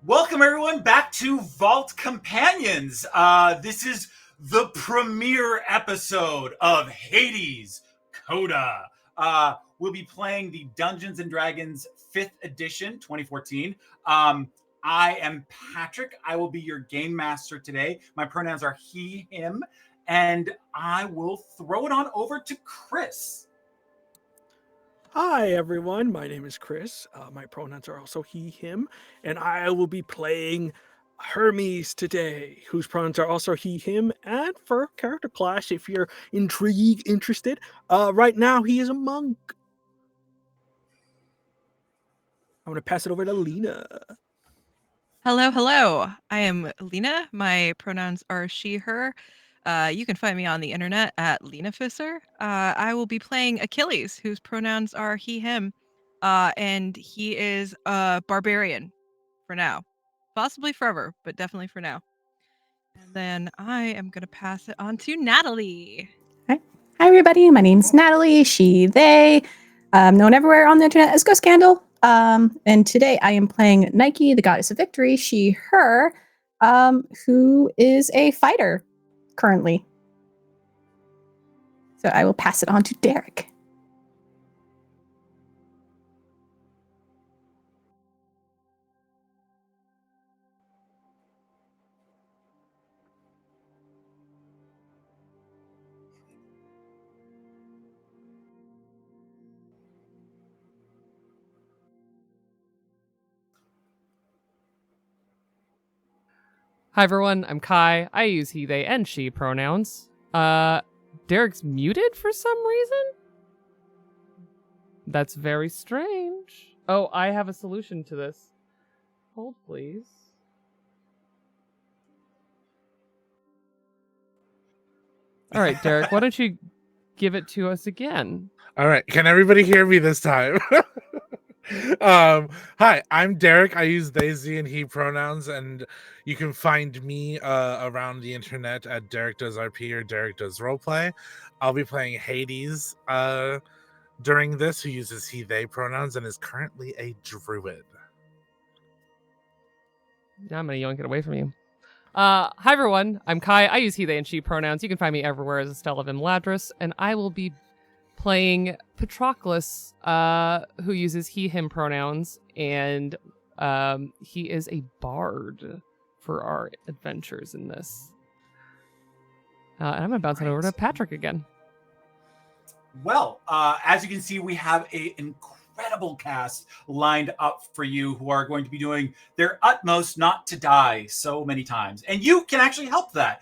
Welcome, everyone, back to Vault Companions. This is the premiere episode of Hades, Coda. We'll be playing the Dungeons & Dragons 5th edition, 2014. I am Patrick. I will be your game master today. My pronouns are he, him, and I will throw it on over to Chris. Hi, everyone. My name is Chris. My pronouns are also he, him, and I will be playing Hermes today, whose pronouns are also he, him, and for character class, if you're interested, right now he is a monk. I'm going to pass it over to Lina. Hello. I am Lina. My pronouns are she, her. You can find me on the internet at Lina Fisser. I will be playing Achilles, whose pronouns are he, him, and he is a barbarian for now. Possibly forever, but definitely for now. And then I am going to pass it on to Natalie. Hi, everybody. My name's Natalie, she, they, known everywhere on the internet as Ghost Candle. And today I am playing Nike, the goddess of victory, she, her, who is a fighter currently. So I will pass it on to Derryk. Hi everyone, I'm Cai. I use he, they, and she pronouns. Derryk's muted for some reason? That's very strange. Oh, I have a solution to this. Hold, please. All right, Derryk, why don't you give it to us again? All right, can everybody hear me this time? Hi, I'm Derryk. I use they, ze, and he pronouns, and you can find me around the internet at Derryk Does RP or Derryk Does Roleplay. I'll be playing Hades during this, who uses he, they pronouns and is currently a druid. Now I'm going to yoink it away from you. Hi everyone, I'm Cai. I use he, they, and she pronouns. You can find me everywhere as Estella Vimladris, and I will be playing Patroclus, who uses he, him pronouns, and he is a bard for our adventures in this. And I'm going to bounce it over to Patrick again. Well, as you can see, we have an incredible cast lined up for you who are going to be doing their utmost not to die so many times. And you can actually help that.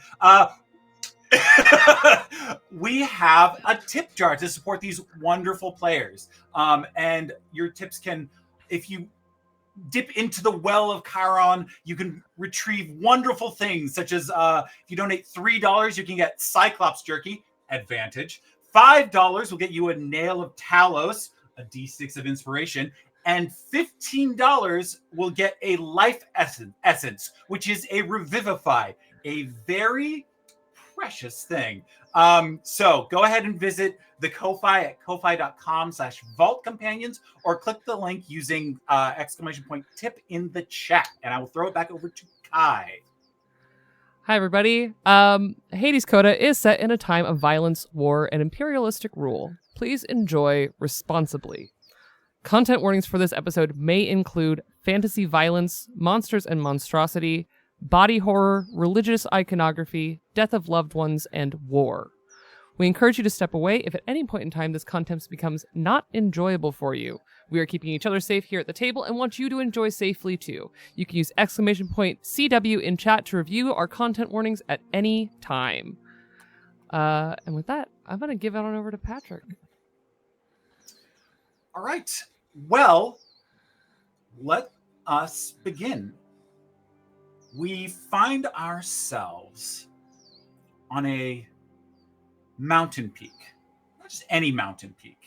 We have a tip jar to support these wonderful players. And your tips can, if you dip into the well of Chiron, you can retrieve wonderful things, such as if you donate $3, you can get Cyclops Jerky, advantage. $5 will get you a Nail of Talos, a D6 of inspiration, and $15 will get a Life Essence, which is a Revivify, a very precious thing. So go ahead and visit the Ko-Fi at ko-fi.com/Vault Companions, or click the link using !tip in the chat, and I will throw it back over to Cai. Hi everybody. Hades Coda is set in a time of violence, war, and imperialistic rule. Please enjoy responsibly. Content warnings for this episode may include fantasy violence, monsters and monstrosity, body horror, religious iconography, death of loved ones, and war. We encourage you to step away if at any point in time this content becomes not enjoyable for you. We are keeping each other safe here at the table and want you to enjoy safely too. You can use !CW in chat to review our content warnings at any time. And with that, I'm going to give it on over to Patrick. All right. Well, let us begin. We find ourselves on a mountain peak, not just any mountain peak,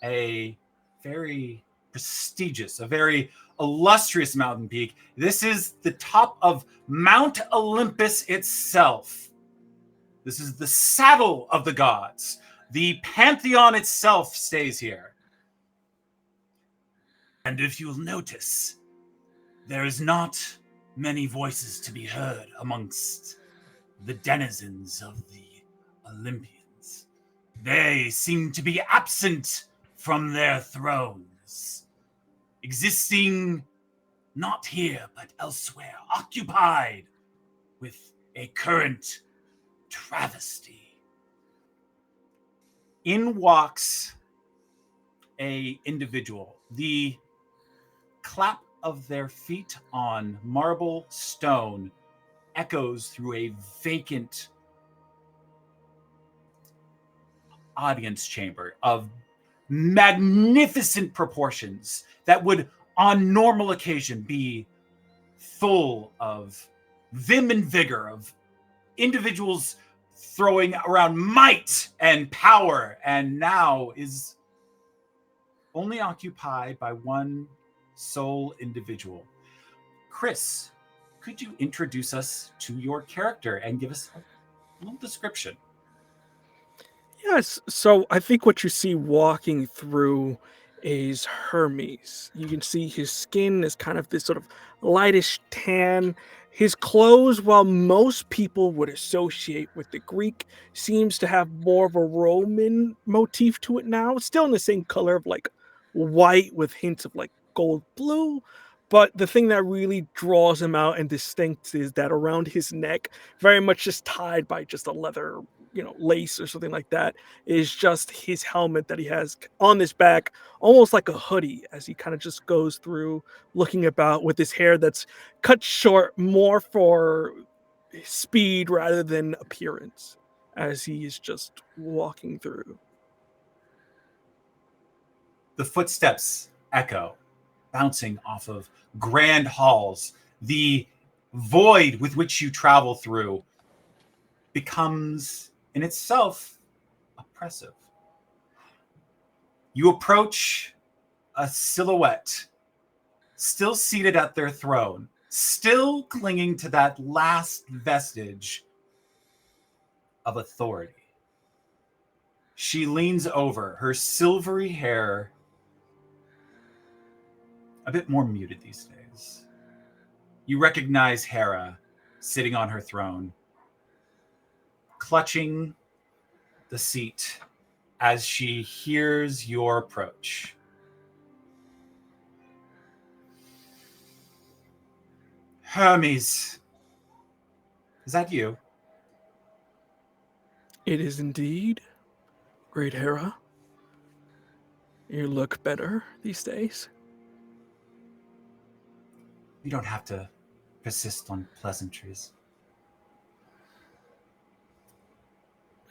a very prestigious, a very illustrious mountain peak. This is the top of Mount Olympus itself. This is the saddle of the gods. The pantheon itself stays here. And if you'll notice, There is not many voices to be heard amongst the denizens of the Olympians. They seem to be absent from their thrones, existing not here but elsewhere, occupied with a current travesty. In walks a individual. The clap of their feet on marble stone echoes through a vacant audience chamber of magnificent proportions that would on normal occasion be full of vim and vigor, of individuals throwing around might and power, and now is only occupied by one sole individual. Chris, could you introduce us to your character and give us a little description? Yes, so I think what you see walking through is Hermes. You can see his skin is kind of this sort of lightish tan. His clothes, while most people would associate with the Greek, seems to have more of a Roman motif to it now. Still in the same color of like white with hints of like gold blue. But the thing that really draws him out and distinct is that around his neck, very much just tied by just a leather, lace or something like that, is just his helmet that he has on his back, almost like a hoodie, as he kind of just goes through looking about with his hair that's cut short more for speed rather than appearance, as he is just walking through. The footsteps echo, bouncing off of grand halls. The void with which you travel through becomes in itself oppressive. You approach a silhouette, still seated at their throne, still clinging to that last vestige of authority. She leans over, her silvery hair a bit more muted these days. You recognize Hera sitting on her throne, clutching the seat as she hears your approach. Hermes, is that you? It is indeed. Great Hera. You look better these days. You don't have to persist on pleasantries.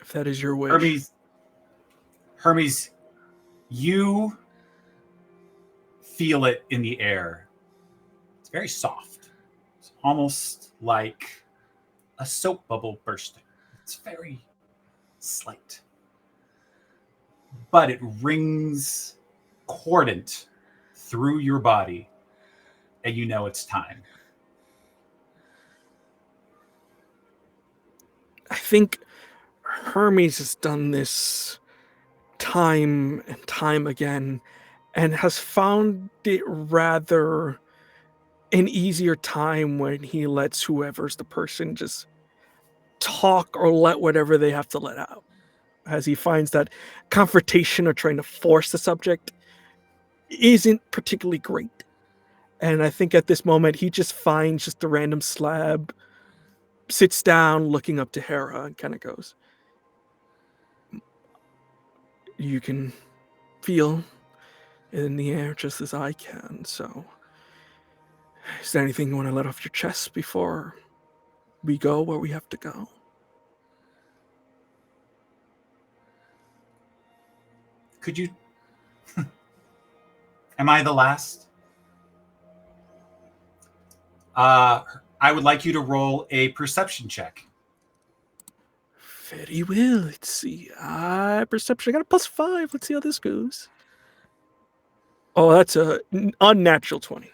If that is your wish. Hermes, you feel it in the air. It's very soft. It's almost like a soap bubble bursting. It's very slight. But it rings cordant through your body, and you know it's time. I think Hermes has done this time and time again and has found it rather an easier time when he lets whoever's the person just talk or let whatever they have to let out. As he finds that confrontation or trying to force the subject isn't particularly great. And I think at this moment, he just finds just a random slab, sits down looking up to Hera and kind of goes, "You can feel it in the air just as I can, so is there anything you want to let off your chest before we go where we have to go?" Could you... Am I the last? I would like you to roll a perception check. Very well. Let's see. Perception. I got a +5. Let's see how this goes. Oh, that's a unnatural 20.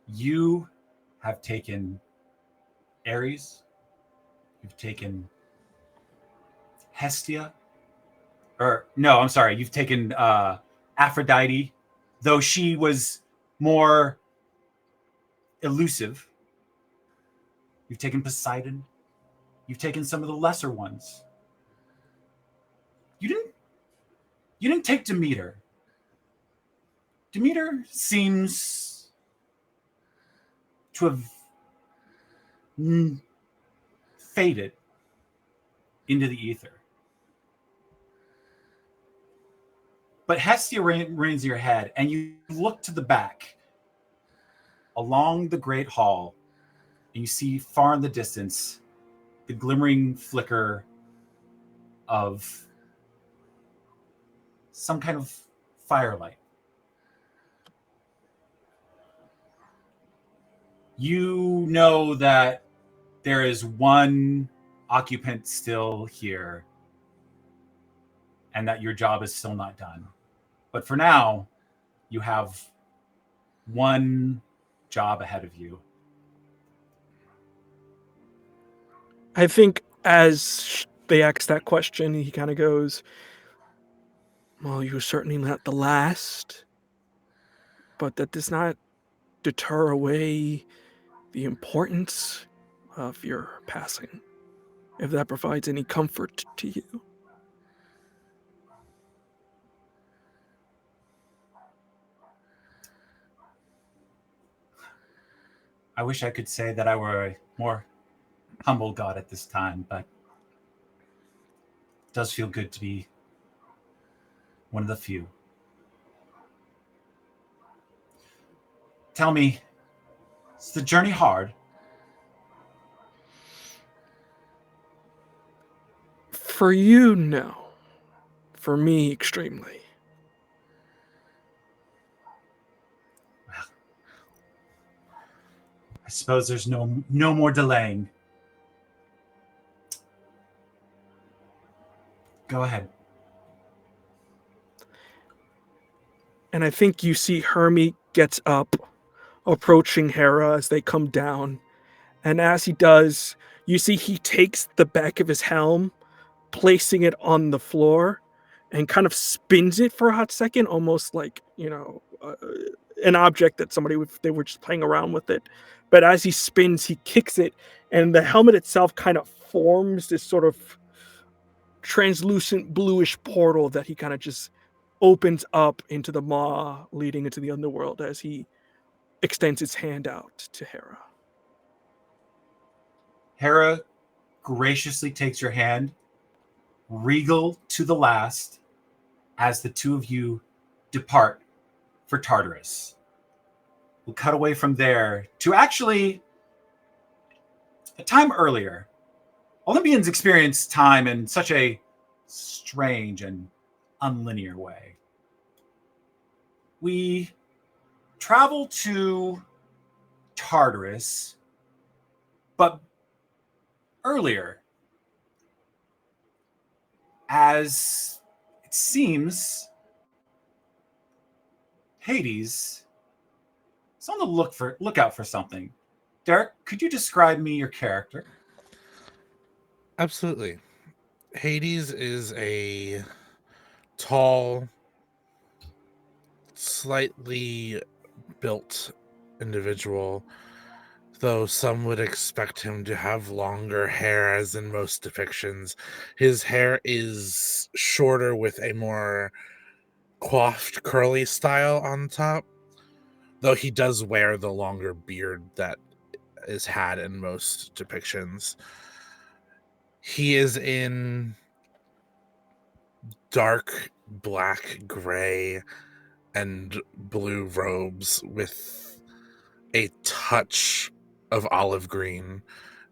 You have taken Ares. You've taken Hestia. Or, no, I'm sorry. You've taken Aphrodite though she was more elusive. You've taken Poseidon. You've taken some of the lesser ones. You didn't take Demeter. Demeter seems to have faded into the ether. But Hestia reigns in your head, and you look to the back along the great hall, and you see far in the distance the glimmering flicker of some kind of firelight. You know that there is one occupant still here, and that your job is still not done. But for now, you have one job ahead of you. I think as they ask that question, he kind of goes, well, you're certainly not the last, but that does not deter away the importance of your passing, if that provides any comfort to you. I wish I could say that I were a more humble god at this time, but it does feel good to be one of the few. Tell me, is the journey hard? For you, no. For me, extremely. I suppose there's no more delaying. Go ahead. And I think you see Hermes gets up, approaching Hera as they come down. And as he does, you see he takes the back of his helm, placing it on the floor, and kind of spins it for a hot second, almost like, an object that they were just playing around with it. But as he spins, he kicks it, and the helmet itself kind of forms this sort of translucent bluish portal that he kind of just opens up into the maw leading into the underworld as he extends his hand out to Hera. Hera graciously takes your hand, regal to the last, as the two of you depart for Tartarus. We'll cut away from there to actually a time earlier. Olympians experience time in such a strange and unlinear way. We travel to Tartarus, but earlier, as it seems Hades is on the lookout for something. Derryk, could you describe me your character? Absolutely. Hades is a tall, slightly built individual, though some would expect him to have longer hair, as in most depictions. His hair is shorter with a more coiffed, curly style on top, though he does wear the longer beard that is had in most depictions. He is in dark black, gray, and blue robes with a touch of olive green.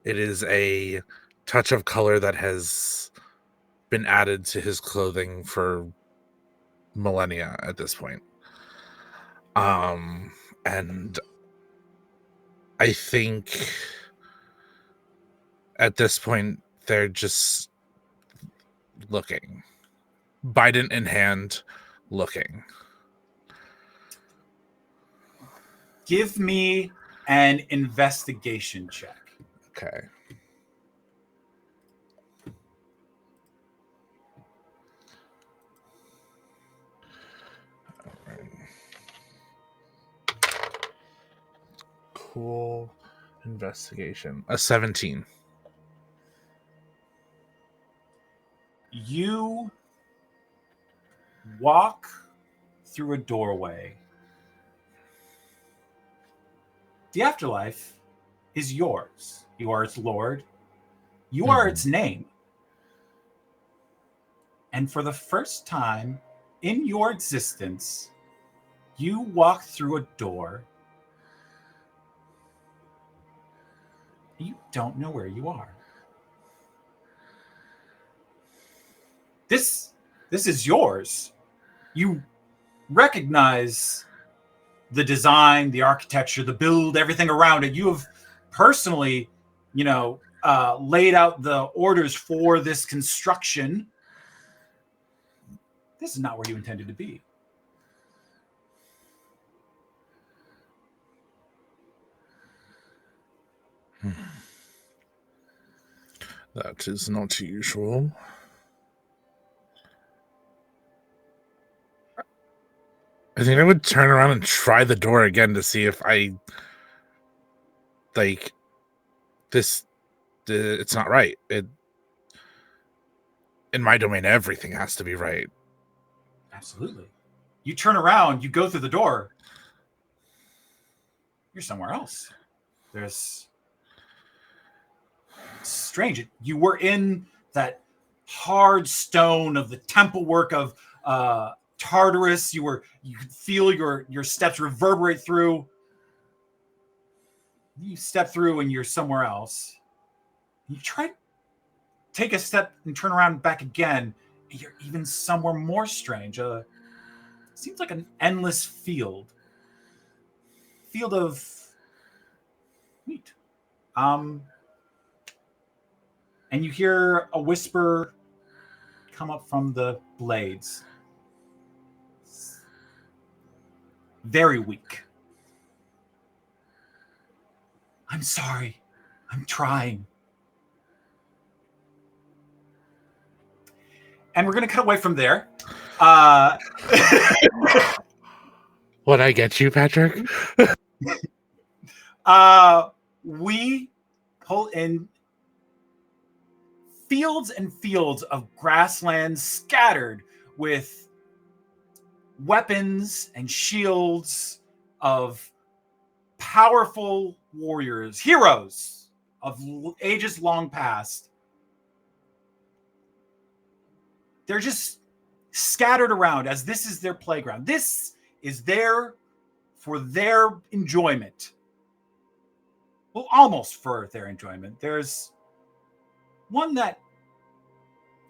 It is a touch of color that has been added to his clothing for millennia at this point. And I think at this point they're just looking, Biden in hand, looking. Give me an investigation check. Okay. All right. Cool. Investigation. A 17. You walk through a doorway. The afterlife is yours. You are its lord. You are its name. And for the first time in your existence, you walk through a door. You don't know where you are. This is yours. You recognize the design, the architecture, the build, everything around it. You have personally, laid out the orders for this construction. This is not where you intended to be. That is not usual. I think I would turn around and try the door again to see if it's not right. In my domain, everything has to be right. Absolutely. You turn around, you go through the door. You're somewhere else. There's strange. You were in that hard stone of the temple work of Tartarus. You could feel your steps reverberate through. You step through and you're somewhere else. You try to take a step and turn around back again. And you're even somewhere more strange. Seems like an endless field of wheat. And you hear a whisper come up from the blades. Very weak. I'm sorry. I'm trying. And we're going to cut away from there. What I get you, Patrick? We pull in fields and fields of grasslands scattered with weapons and shields of powerful warriors, heroes of ages long past. They're just scattered around as this is their playground. This is there for their enjoyment. Well, almost for their enjoyment. There's one that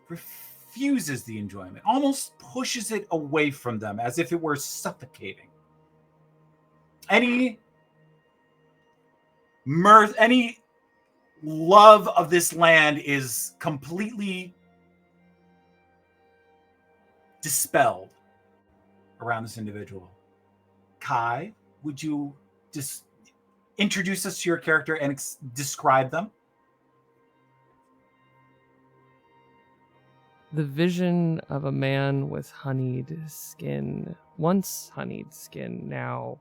refuses the enjoyment, almost pushes it away from them as if it were suffocating. Any mirth, any love of this land is completely dispelled around this individual. Kai, would you just introduce us to your character and describe them? The vision of a man with honeyed skin, once honeyed skin, now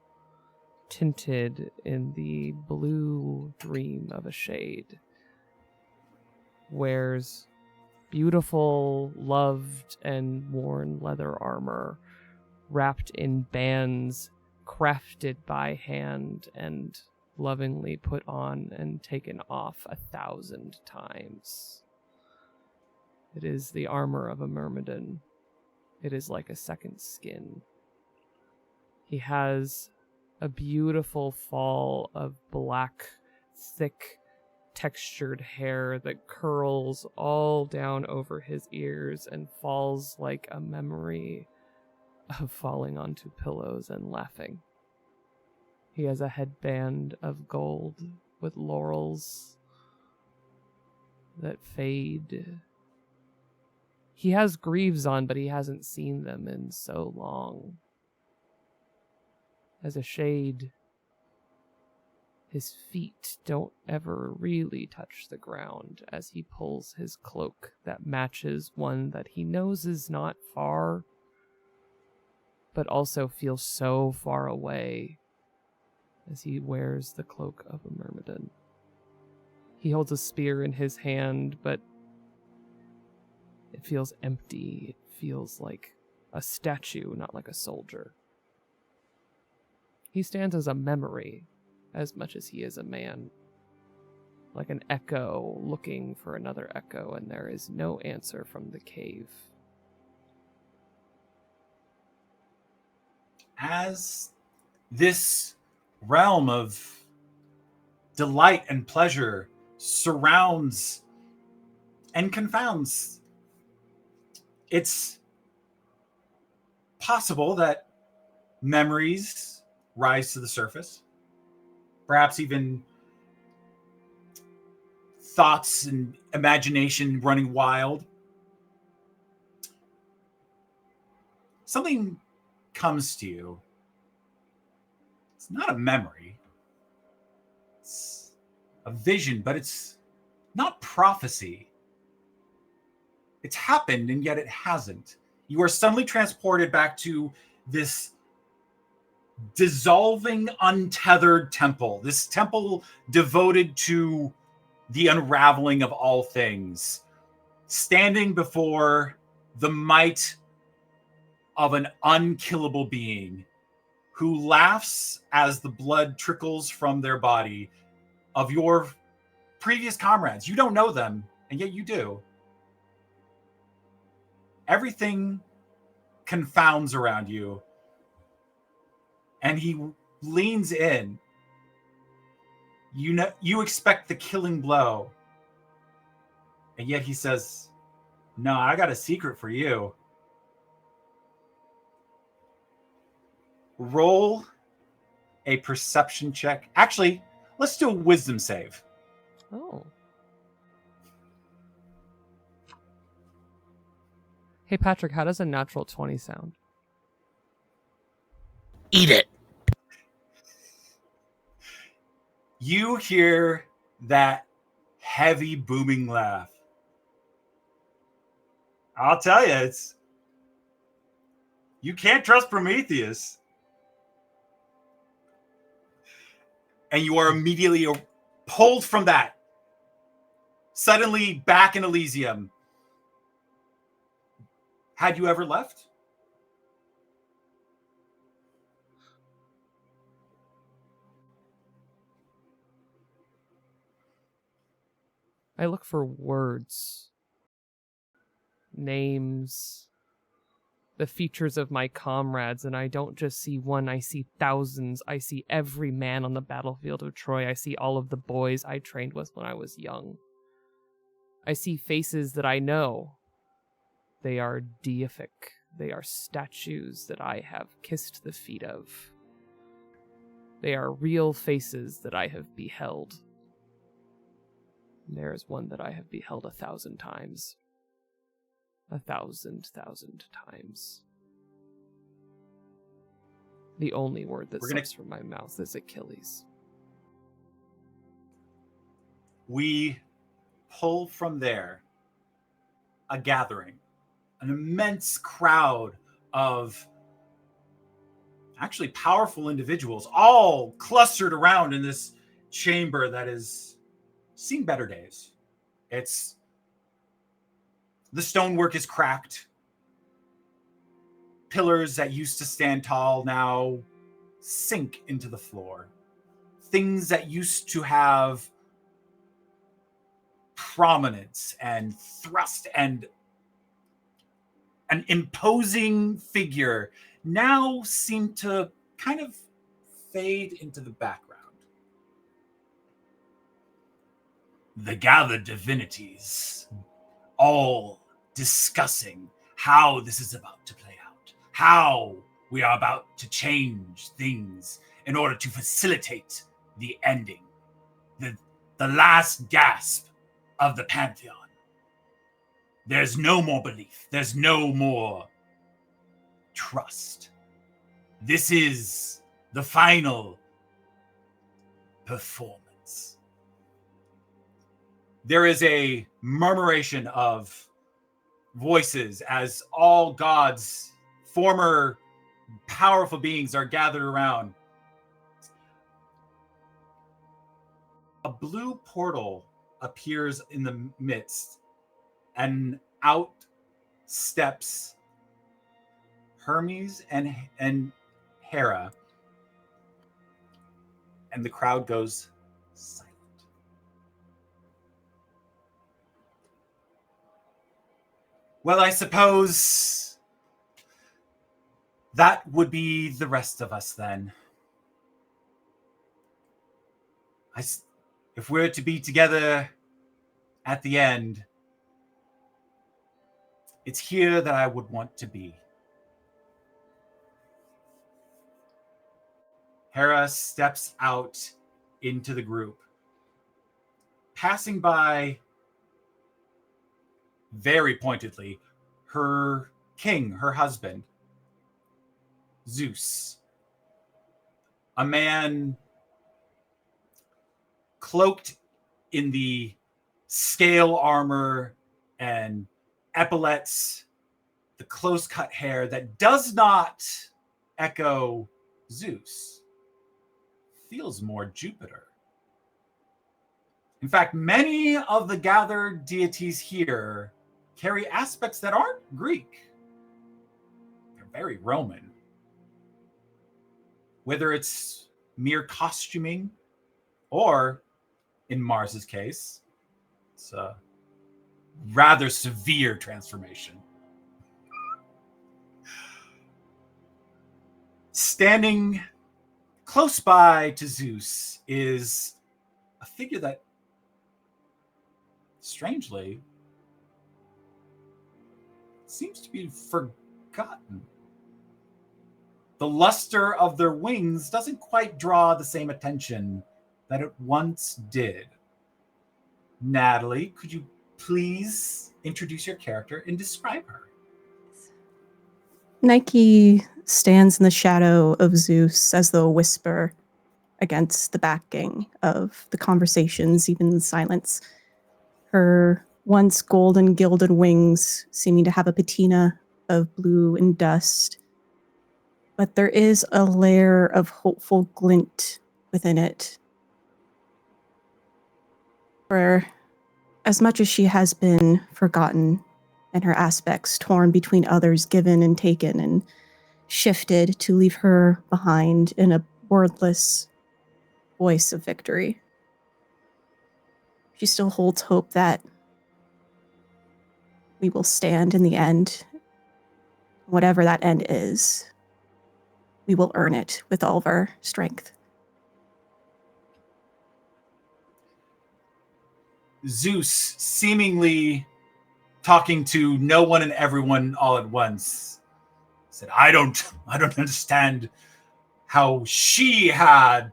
tinted in the blue dream of a shade, wears beautiful, loved, and worn leather armor, wrapped in bands crafted by hand and lovingly put on and taken off 1,000 times. It is the armor of a Myrmidon. It is like a second skin. He has a beautiful fall of black, thick, textured hair that curls all down over his ears and falls like a memory of falling onto pillows and laughing. He has a headband of gold with laurels that fade. He has greaves on, but he hasn't seen them in so long. As a shade, his feet don't ever really touch the ground as he pulls his cloak that matches one that he knows is not far, but also feels so far away as he wears the cloak of a Myrmidon. He holds a spear in his hand, but it feels empty. It feels like a statue, not like a soldier. He stands as a memory, as much as he is a man. Like an echo looking for another echo, and there is no answer from the cave. As this realm of delight and pleasure surrounds and confounds, it's possible that memories rise to the surface, perhaps even thoughts and imagination running wild. Something comes to you. It's not a memory. It's a vision, but it's not prophecy. It's happened, and yet it hasn't. You are suddenly transported back to this dissolving, untethered temple. This temple devoted to the unraveling of all things, standing before the might of an unkillable being who laughs as the blood trickles from their body of your previous comrades. You don't know them, and yet you do. Everything confounds around you, and he leans in. You expect the killing blow, and yet he says, "No, I got a secret for you." Roll a perception check. Actually, let's do a wisdom save. Oh. Hey, Patrick, how does a natural 20 sound? Eat it. You hear that heavy booming laugh. I'll tell you, you can't trust Prometheus. And you are immediately pulled from that. Suddenly back in Elysium. Had you ever left? I look for words, names, the features of my comrades, and I don't just see one, I see thousands. I see every man on the battlefield of Troy. I see all of the boys I trained with when I was young. I see faces that I know. They are deific. They are statues that I have kissed the feet of. They are real faces that I have beheld. There is one that I have beheld 1,000 times. 1,000 times. The only word that slips from my mouth is Achilles. We pull from there a gathering, an immense crowd of actually powerful individuals, all clustered around in this chamber that has seen better days. The stonework is cracked. Pillars that used to stand tall now sink into the floor. Things that used to have prominence and thrust and an imposing figure now seem to kind of fade into the background. The gathered divinities, all discussing how this is about to play out, how we are about to change things in order to facilitate the ending, the last gasp of the Pantheon. There's no more belief. There's no more trust. This is the final performance. There is a murmuration of voices as all gods, former powerful beings, are gathered around. blue portal appears in the midst, and out steps Hermes and Hera, and the crowd goes silent. Well, I suppose that would be the rest of us then. If we're to be together at the end, it's here that I would want to be. Hera steps out into the group, passing by very pointedly her king, her husband, Zeus, a man cloaked in the scale armor and epaulets, the close-cut hair that does not echo Zeus, feels more Jupiter. In fact, many of the gathered deities here carry aspects that aren't Greek. They're very Roman. Whether it's mere costuming, or in Mars's case, it's a rather severe transformation. Standing close by to Zeus is a figure that, strangely, seems to be forgotten. The luster of their wings doesn't quite draw the same attention that it once did. Natalie, could you please introduce your character and describe her? Nike stands in the shadow of Zeus as though a whisper against the backing of the conversations, even the silence. Her once golden gilded wings seeming to have a patina of blue and dust. But there is a layer of hopeful glint within it. For as much as she has been forgotten and her aspects torn between others, given and taken and shifted to leave her behind in a wordless voice of victory, she still holds hope that we will stand in the end. Whatever that end is, we will earn it with all of our strength. Zeus, seemingly talking to no one and everyone all at once, said, I don't understand how she had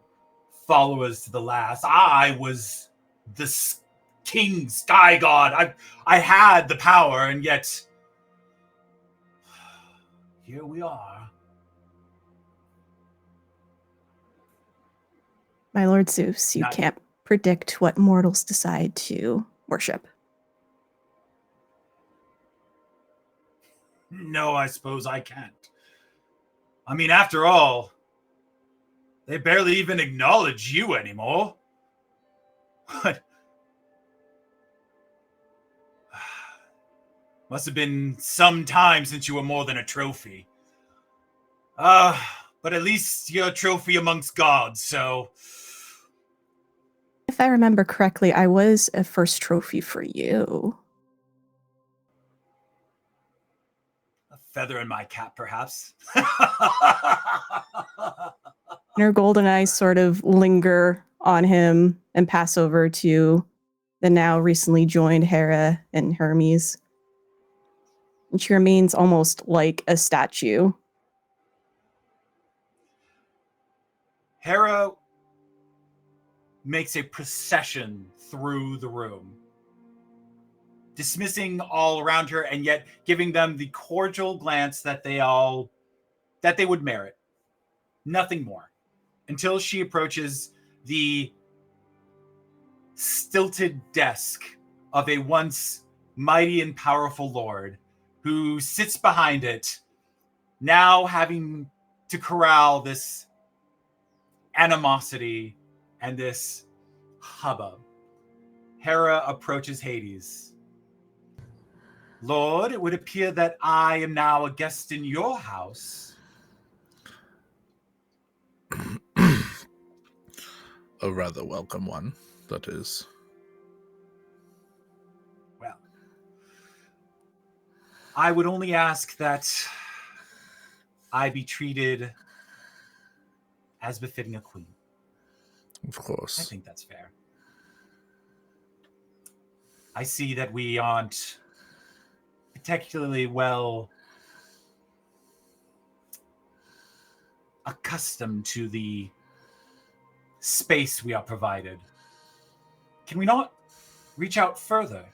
followers to the last. I was the king, sky god. I had the power, and yet here we are. My Lord Zeus, you can't predict what mortals decide to worship. No, I suppose I can't. I mean, after all, they barely even acknowledge you anymore. What? Must have been some time since you were more than a trophy. But at least you're a trophy amongst gods, so... If I remember correctly, I was a first trophy for you. A feather in my cap, perhaps. And her golden eyes sort of linger on him and pass over to the now recently joined Hera and Hermes. And she remains almost like a statue. Hera makes a procession through the room, dismissing all around her and yet giving them the cordial glance that they would merit. Nothing more. Until she approaches the stilted desk of a once mighty and powerful lord who sits behind it, now having to corral this animosity and this hubbub. Hera approaches Hades. Lord, it would appear that I am now a guest in your house. A rather welcome one, that is. Well, I would only ask that I be treated as befitting a queen. Of course. I think that's fair. I see that we aren't particularly well accustomed to the space we are provided. Can we not reach out further?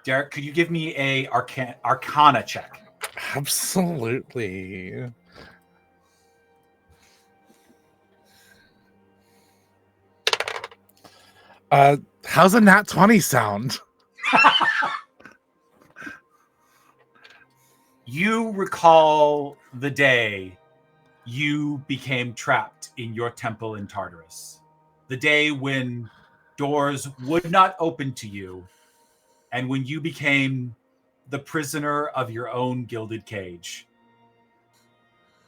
Derryk, could you give me a Arcana check? Absolutely. How's a nat 20 sound? You recall the day you became trapped in your temple in Tartarus. The day when doors would not open to you, and when you became the prisoner of your own gilded cage.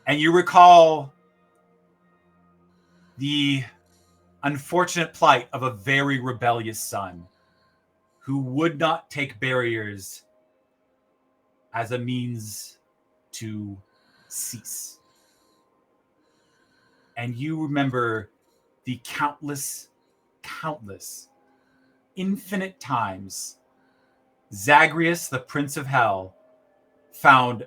And you recall the unfortunate plight of a very rebellious son who would not take barriers as a means to cease. And you remember the countless, infinite times Zagreus, the Prince of Hell, found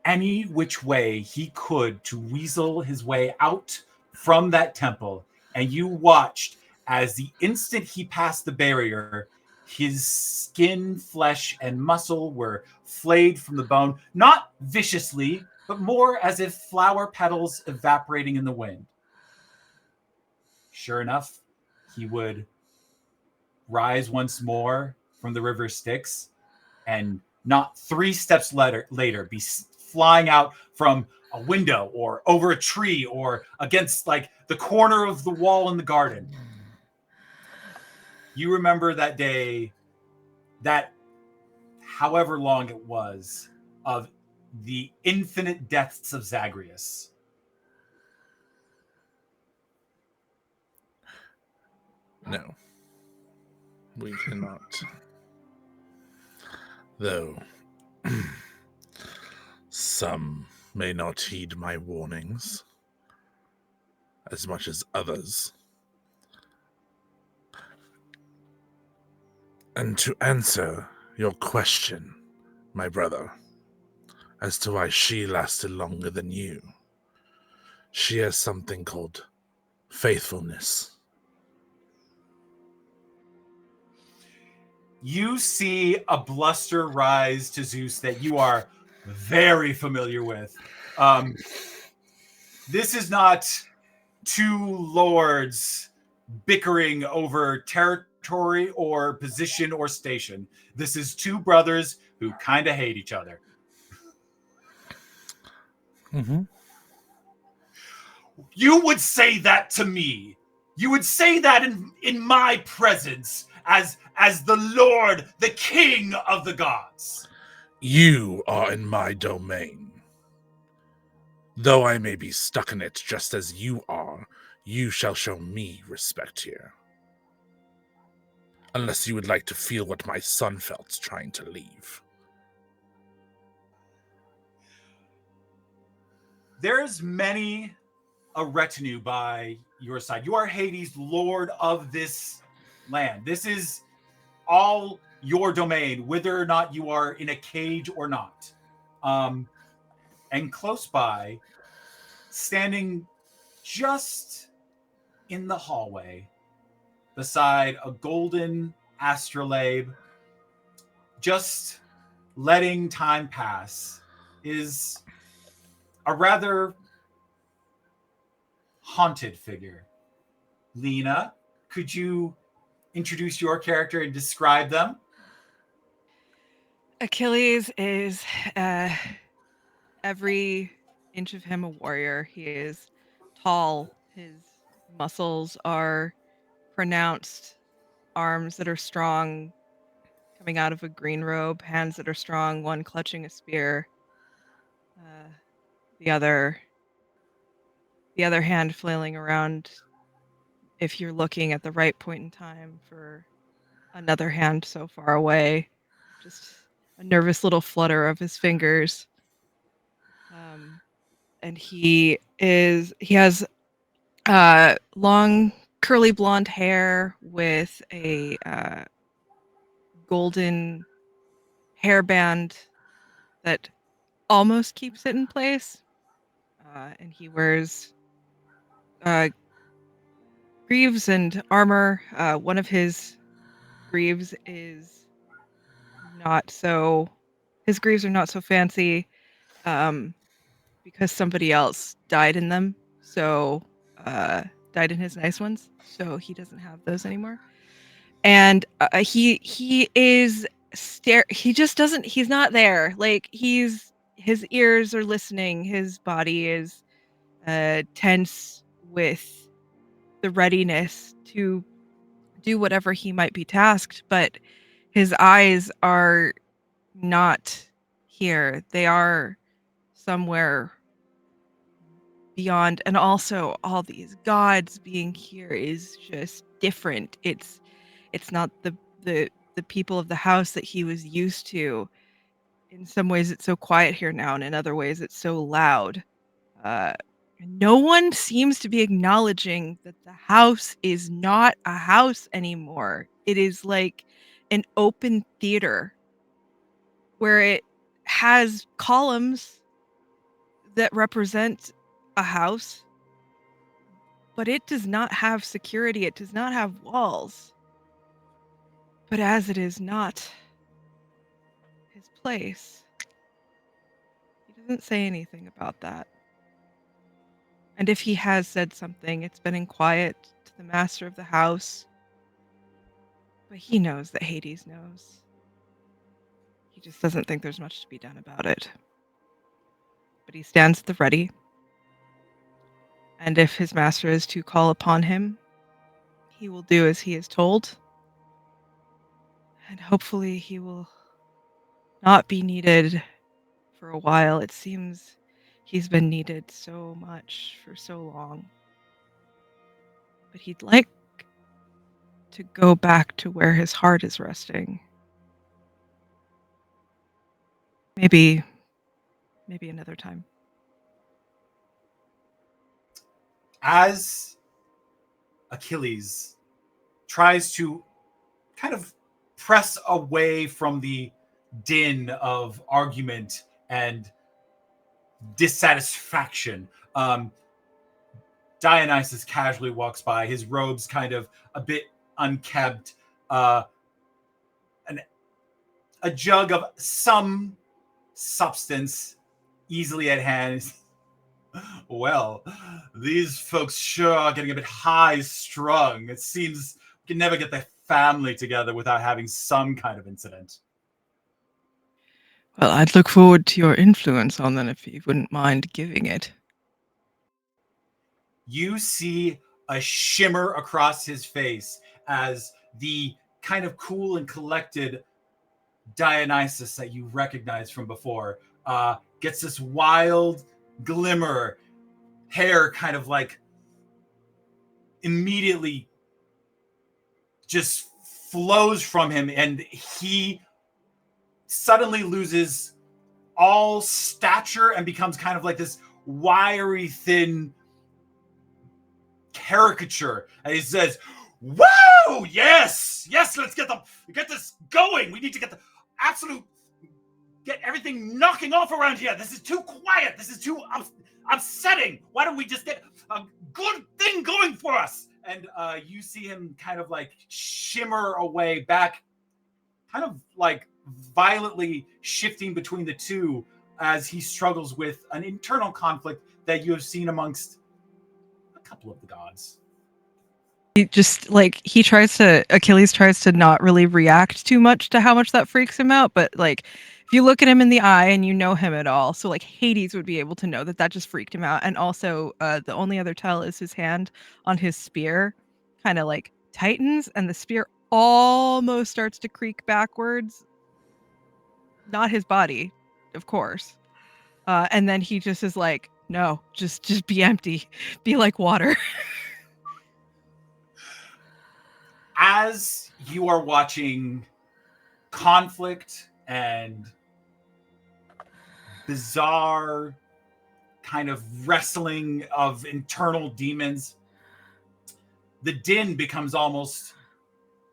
any which way he could to weasel his way out from that temple. And you watched as the instant he passed the barrier, his skin, flesh, and muscle were flayed from the bone, not viciously, but more as if flower petals evaporating in the wind. Sure enough, he would rise once more from the River Styx, and not 3 steps later be flying out from a window or over a tree or against like the corner of the wall in the garden. You remember that day, that however long it was, of the infinite deaths of Zagreus. No. We cannot. Though some may not heed my warnings as much as others. And to answer your question, my brother, as to why she lasted longer than you, she has something called faithfulness. You see a bluster rise to Zeus that you are very familiar with. This is not 2 lords bickering over territory or position or station. This is 2 brothers who kind of hate each other. Mm-hmm. You would say that to me. You would say that in my presence as the Lord, the King of the gods. You are in my domain. Though I may be stuck in it just as you are, you shall show me respect here. Unless you would like to feel what my son felt trying to leave. There's many a retinue by your side. You are Hades, Lord of this land. This is all your domain, whether or not you are in a cage or not. And close by, standing just in the hallway, beside a golden astrolabe, just letting time pass, is a rather haunted figure. Lina, could you introduce your character and describe them? Achilles is every inch of him a warrior. He is tall. His muscles are pronounced. Arms that are strong, coming out of a green robe. Hands that are strong. One clutching a spear. The other hand flailing around. If you're looking at the right point in time for another hand so far away, just a nervous little flutter of his fingers. And he has long curly blonde hair with a golden hairband that almost keeps it in place. And he wears greaves and armor. One of his greaves is his greaves are not so fancy because somebody else died in them. So died in his nice ones. So he doesn't have those anymore. And he is he just doesn't, he's not there. Like his ears are listening. His body is tense with the readiness to do whatever he might be tasked, but his eyes are not here. They are somewhere beyond, and also all these gods being here is just different. It's not the people of the house that he was used to. In some ways it's so quiet here now, and in other ways it's so loud. No one seems to be acknowledging that the house is not a house anymore. It is like an open theater where it has columns that represent a house, but it does not have security. It does not have walls. But as it is not his place, he doesn't say anything about that. And if he has said something, it's been in quiet to the master of the house. But he knows that Hades knows. He just doesn't think there's much to be done about it. But he stands at the ready. And if his master is to call upon him, he will do as he is told. And hopefully he will not be needed for a while. It seems he's been needed so much for so long. But he'd like to go back to where his heart is resting. Maybe another time. As Achilles tries to kind of press away from the din of argument and dissatisfaction, Dionysus casually walks by, his robes kind of a bit unkempt, a jug of some substance easily at hand. Well, these folks sure are getting a bit high-strung. It seems we can never get their family together without having some kind of incident. Well, I'd look forward to your influence on them if you wouldn't mind giving it. You see a shimmer across his face as the kind of cool and collected Dionysus that you recognize from before gets this wild glimmer, hair kind of like immediately just flows from him, and he suddenly loses all stature and becomes kind of like this wiry, thin caricature. And he says, "Woo! Yes! Yes, let's get this going. We need to get everything knocking off around here. This is too quiet. This is too upsetting. Why don't we just get a good thing going for us?" And you see him kind of like shimmer away back, kind of like violently shifting between the two as he struggles with an internal conflict that you have seen amongst a couple of the gods. Achilles tries to not really react too much to how much that freaks him out, but like If you look at him in the eye and you know him at all, so like Hades would be able to know that just freaked him out. And also, the only other tell is his hand on his spear kind of like tightens, and the spear almost starts to creak backwards. Not his body, of course. And then he just is like, no, just be empty, be like water. As you are watching conflict and bizarre kind of wrestling of internal demons, the din becomes almost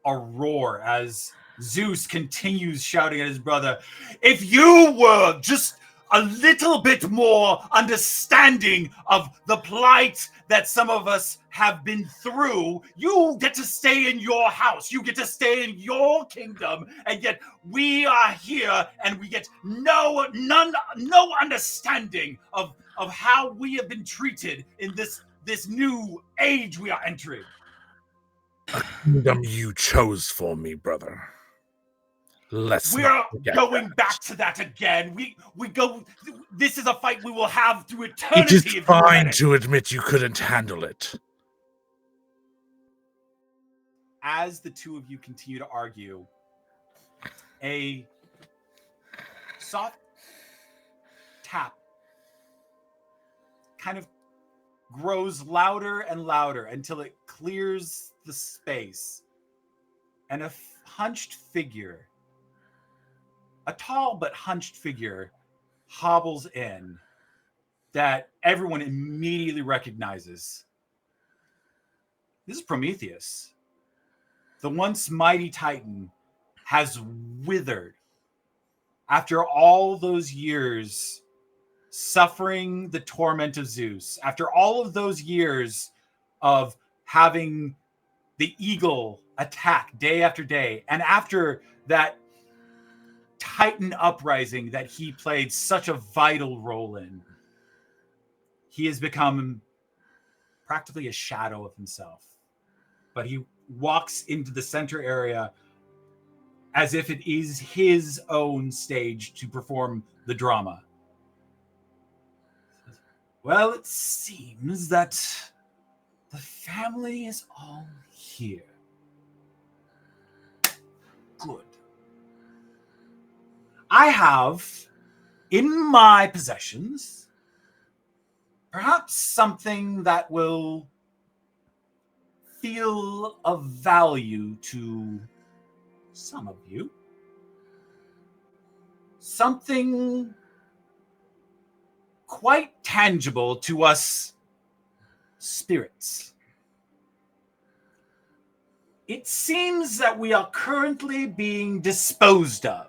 a roar as Zeus continues shouting at his brother, if you were just a little bit more understanding of the plight that some of us have been through, you get to stay in your house, you get to stay in your kingdom, and yet we are here and we get no understanding of how we have been treated in this new age we are entering. A kingdom you chose for me, brother. We are going back to that again. We go. This is a fight we will have through eternity. It is fine to admit you couldn't handle it. As the two of you continue to argue, a soft tap kind of grows louder and louder until it clears the space, and a hunched figure, a tall but hunched figure, hobbles in that everyone immediately recognizes. This is Prometheus. The once mighty Titan has withered after all those years suffering the torment of Zeus, after all of those years of having the eagle attack day after day, and after that Titan uprising that he played such a vital role in, he has become practically a shadow of himself. But he walks into the center area as if it is his own stage to perform the drama. Well, it seems that the family is all here. Good. I have in my possessions perhaps something that will feel of value to some of you. Something quite tangible to us spirits. It seems that we are currently being disposed of.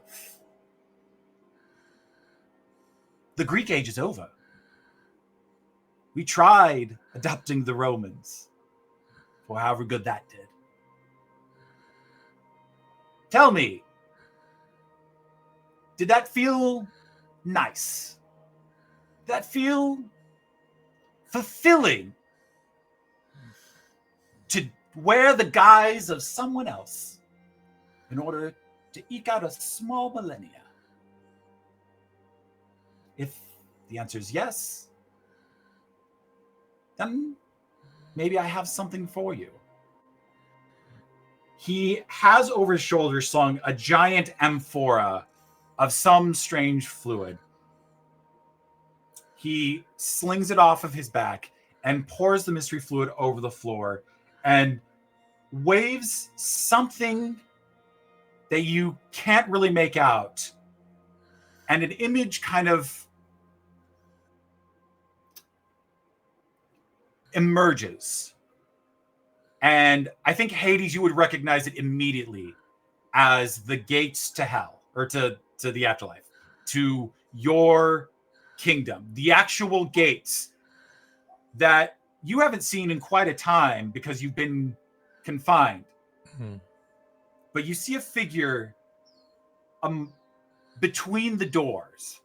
The Greek age is over. We tried adopting the Romans, for however good that did. Tell me, did that feel nice? Did that feel fulfilling to wear the guise of someone else in order to eke out a small millennia? If the answer is yes, then maybe I have something for you. He has over his shoulder slung a giant amphora of some strange fluid. He slings it off of his back and pours the mystery fluid over the floor and waves something that you can't really make out. And an image kind of emerges. And I think, Hades, you would recognize it immediately as the gates to hell, or to the afterlife, to your kingdom. The actual gates that you haven't seen in quite a time because you've been confined. Mm-hmm. But you see a figure between the doors.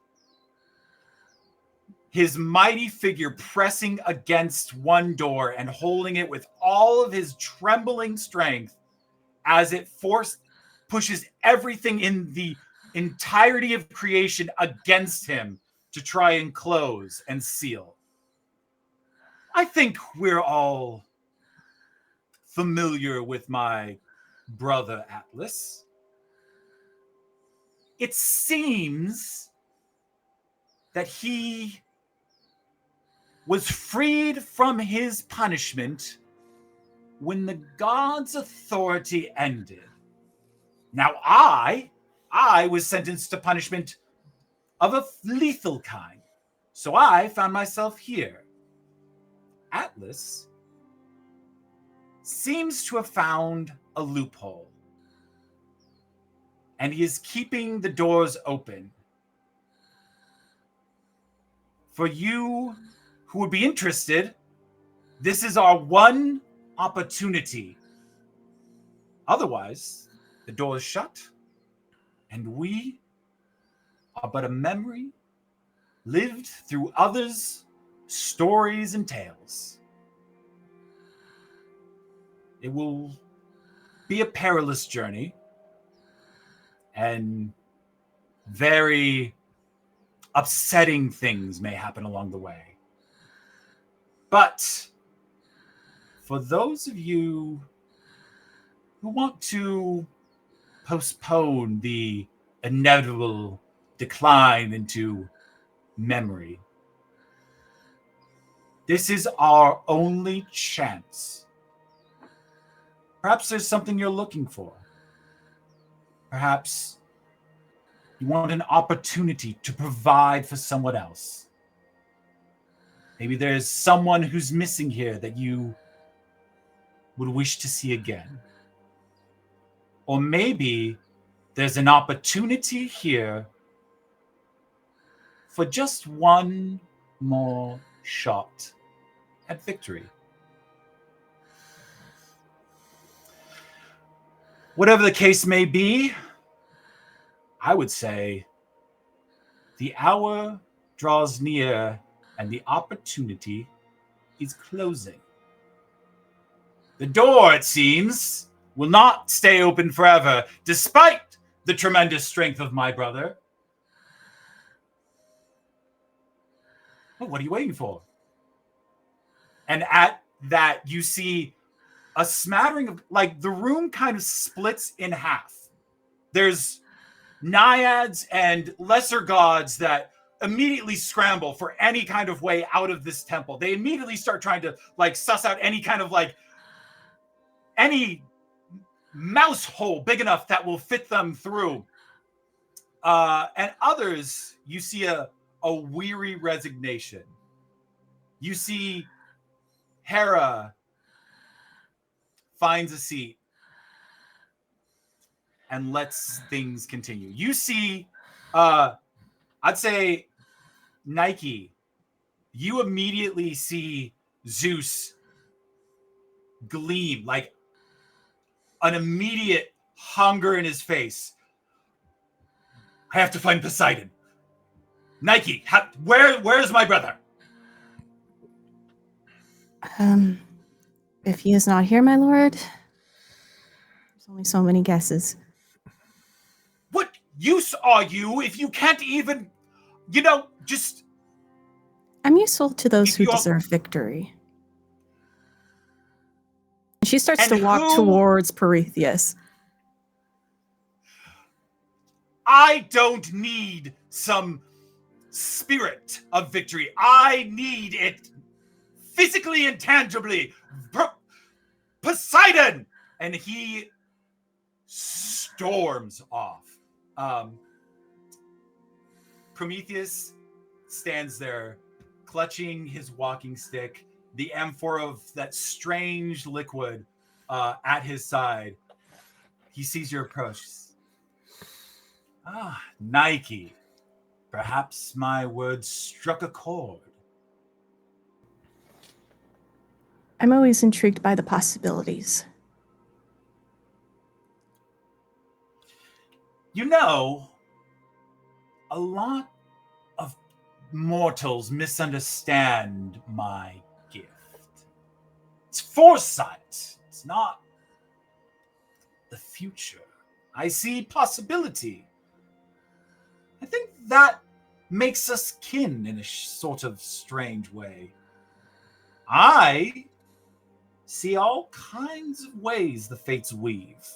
His mighty figure pressing against one door and holding it with all of his trembling strength as it pushes everything in the entirety of creation against him to try and close and seal. I think we're all familiar with my brother Atlas. It seems that he was freed from his punishment when the gods' authority ended. Now I was sentenced to punishment of a lethal kind, so I found myself here. Atlas seems to have found a loophole, and he is keeping the doors open. For you who would be interested, this is our one opportunity. Otherwise, the door is shut, and we are but a memory lived through others' stories and tales. It will be a perilous journey, and very upsetting things may happen along the way. But for those of you who want to postpone the inevitable decline into memory, this is our only chance. Perhaps there's something you're looking for. Perhaps you want an opportunity to provide for someone else. Maybe there's someone who's missing here that you would wish to see again. Or maybe there's an opportunity here for just one more shot at victory. Whatever the case may be, I would say the hour draws near and the opportunity is closing. The door, it seems, will not stay open forever, despite the tremendous strength of my brother. Well, what are you waiting for? And at that, you see a smattering of, like, the room kind of splits in half. There's naiads and lesser gods that immediately scramble for any kind of way out of this temple. They immediately start trying to, like, suss out any kind of, like, any mouse hole big enough that will fit them through. And others, you see a weary resignation. You see Hera finds a seat and lets things continue. You see, I'd say, Nike, you immediately see Zeus gleam, like an immediate hunger in his face. I have to find Poseidon. Nike, where's my brother? If he is not here, my lord, there's only so many guesses. What use are you if you can't even, just... I'm useful to those If who you're- deserve victory. She starts And to walk who- towards Prometheus. I don't need some spirit of victory. I need it physically and tangibly. Poseidon! And he storms off. Prometheus stands there, clutching his walking stick, the amphora of that strange liquid at his side. He sees your approach. Nike. Perhaps my words struck a chord. I'm always intrigued by the possibilities. A lot of mortals misunderstand my gift. It's foresight. It's not the future. I see possibility. that makes us kin in a sort of strange way. I see all kinds of ways the fates weave.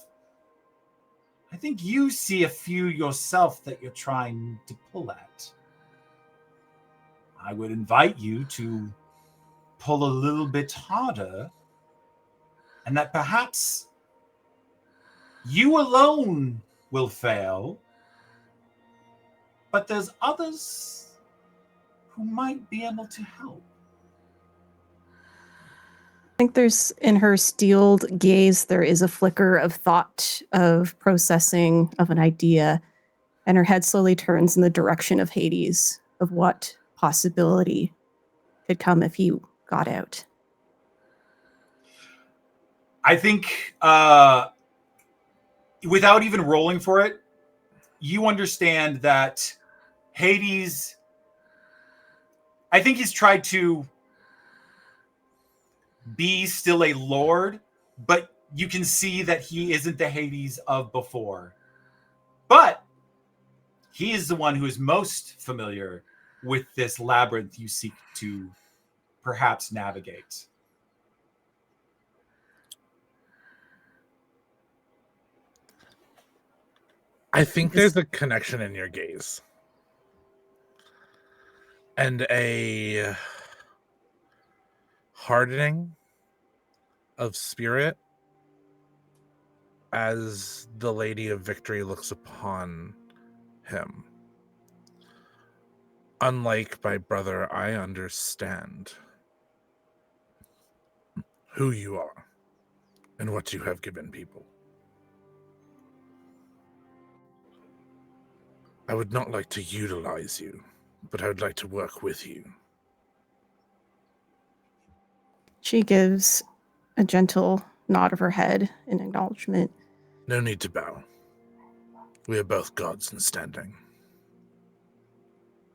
I think you see a few yourself that you're trying to pull at. I would invite you to pull a little bit harder, and that perhaps you alone will fail, but there's others who might be able to help. I think there's, in her steeled gaze, there is a flicker of thought, of processing of an idea, and her head slowly turns in the direction of Hades, of what possibility could come if you got out. I think without even rolling for it, you understand that Hades, I think he's tried to be still a lord, but you can see that he isn't the Hades of before. But he is the one who is most familiar with this labyrinth you seek to perhaps navigate. I think there's a connection in your gaze. And a hardening of spirit as the Lady of Victory looks upon him. Unlike my brother, I understand who you are and what you have given people. I would not like to utilize you, but I would like to work with you. She gives a gentle nod of her head in acknowledgement. No need to bow. We are both gods in standing.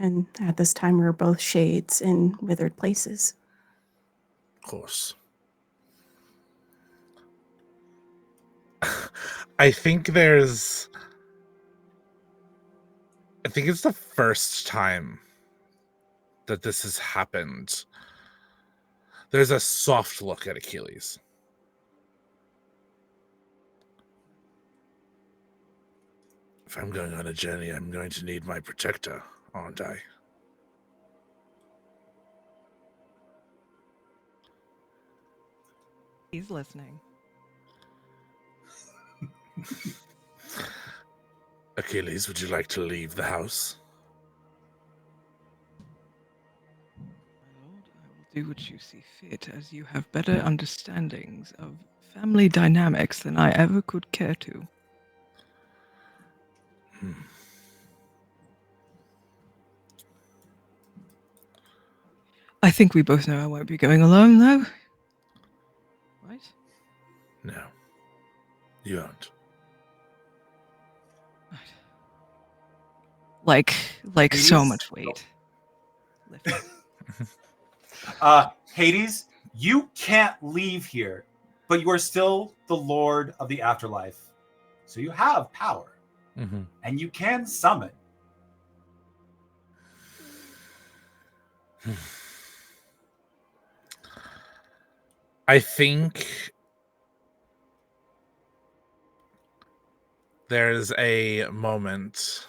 And at this time, we're both shades in withered places. Of course. I think it's the first time that this has happened. There's a soft look at Achilles. If I'm going on a journey, I'm going to need my protector, aren't I? He's listening. Achilles, would you like to leave the house? My lord, I will do what you see fit, as you have better understandings of family dynamics than I ever could care to. I think we both know I won't be going alone, though. Right? No, you won't. Like so Hades? much weight. Lifted. Hades, you can't leave here, but you are still the Lord of the Afterlife. So you have power, and you can summon. I think there's a moment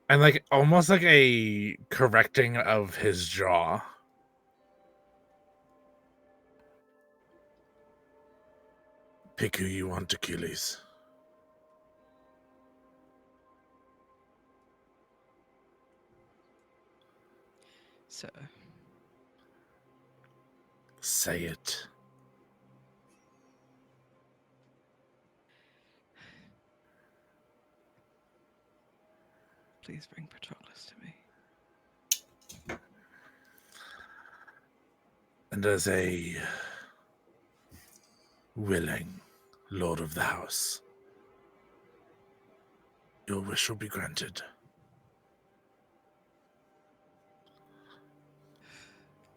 and like almost like a correcting of his jaw. Pick who you want, Achilles. So, Say it. please bring Patroclus to me. And as a willing lord of the house, your wish will be granted.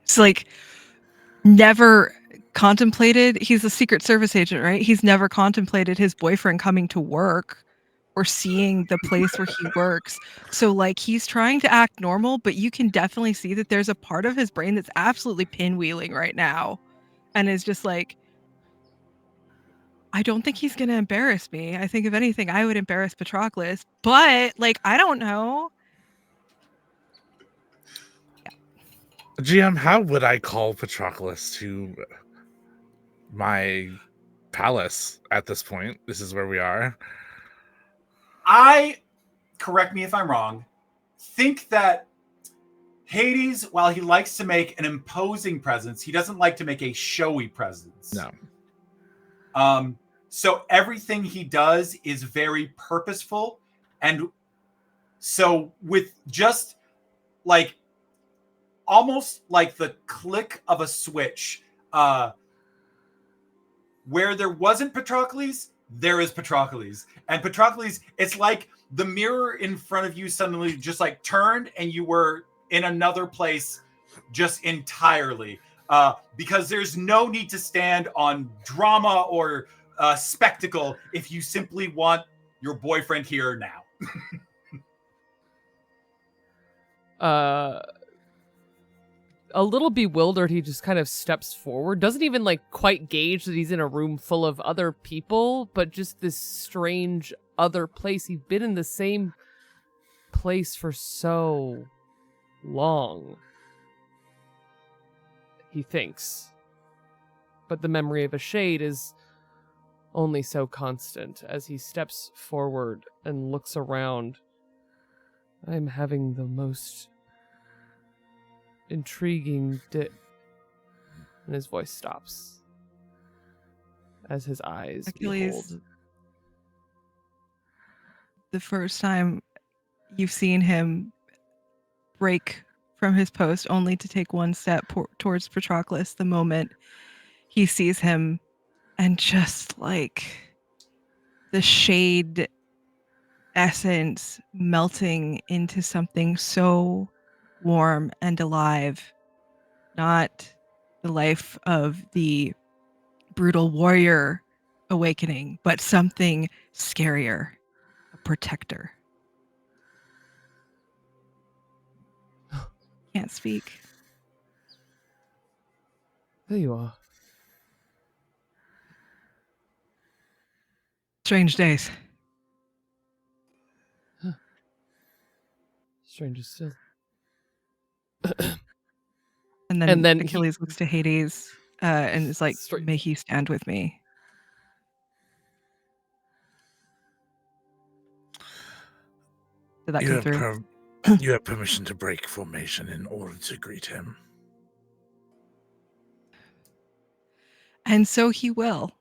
It's like never contemplated. He's a Secret Service agent, right? He's never contemplated his boyfriend coming to work or seeing the place where he works. So like he's trying to act normal, but you can definitely see that there's a part of his brain that's absolutely pinwheeling right now and is just like, I don't think he's going to embarrass me. I think if anything, I would embarrass Patroclus, but like, I don't know. GM, how would I call Patroclus to my palace at this point? This is where we are. Correct me if I'm wrong, think that Hades, while he likes to make an imposing presence, he doesn't like to make a showy presence. No. So everything he does is very purposeful. And so with just like almost like the click of a switch, where there wasn't Patroclus, there is Patroclus. And Patroclus, it's like the mirror in front of you suddenly just like turned and you were in another place just entirely. Because there's no need to stand on drama or spectacle if you simply want your boyfriend here now. A little bewildered, he just kind of steps forward. Doesn't even like quite gauge that he's in a room full of other people, but just this strange other place. He's been in the same place for so long, he thinks. But the memory of a shade is only so constant. As he steps forward and looks around, I'm having the most intriguing and his voice stops as his eyes Achilles, behold. the first time you've seen him break from his post only to take one step towards Patroclus, the moment he sees him, and just like the shade essence melting into something so warm and alive, not the life of the brutal warrior awakening, but something scarier, a protector. Can't speak. There you are. Strange days. Stranger still. And then he- Achilles looks to Hades and is like, Straight- may he stand with me. Did that come through? You have permission to break formation in order to greet him. And so he will.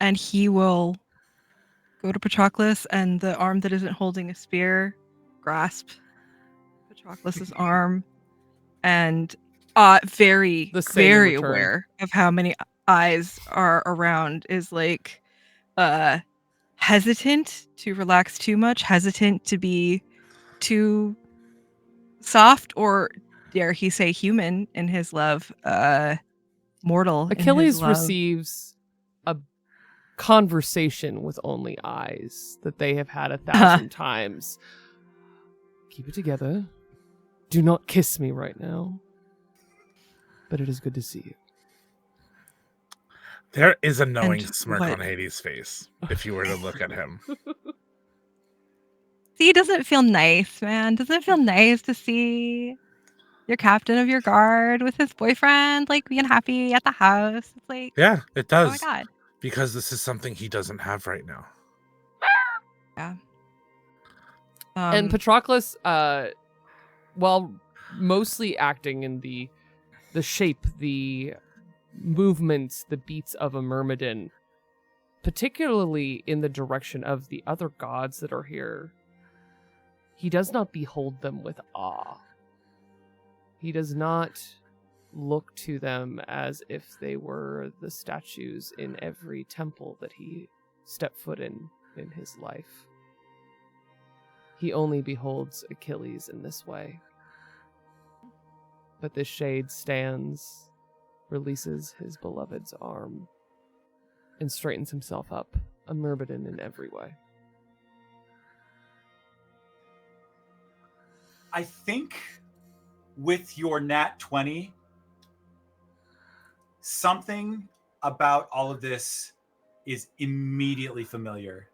And he will go to Patroclus, and the arm that isn't holding a spear grasp Patroclus's arm, and very, The same very in return. aware of how many eyes are around, is like hesitant to relax too much, hesitant to be too soft, or dare he say human in his love, mortal in his Achilles love. receives a conversation with only eyes that they have had 1,000 times. Keep it together. Do not kiss me right now. But it is good to see you. There is a knowing And smirk what- on Hades' face if you were to look at him. See, doesn't it feel nice, man? Doesn't it feel nice to see your captain of your guard with his boyfriend, like being happy at the house? It's like, Yeah, it oh my does. god. Because this is something he doesn't have right now. Yeah. And Patroclus, while mostly acting in the shape, the movements, the beats of a Myrmidon, particularly in the direction of the other gods that are here, he does not behold them with awe. He does not look to them as if they were the statues in every temple that he stepped foot in his life. He only beholds Achilles in this way. But this shade stands, releases his beloved's arm, and straightens himself up, a Myrmidon in every way. I think with your nat 20, something about all of this is immediately familiar.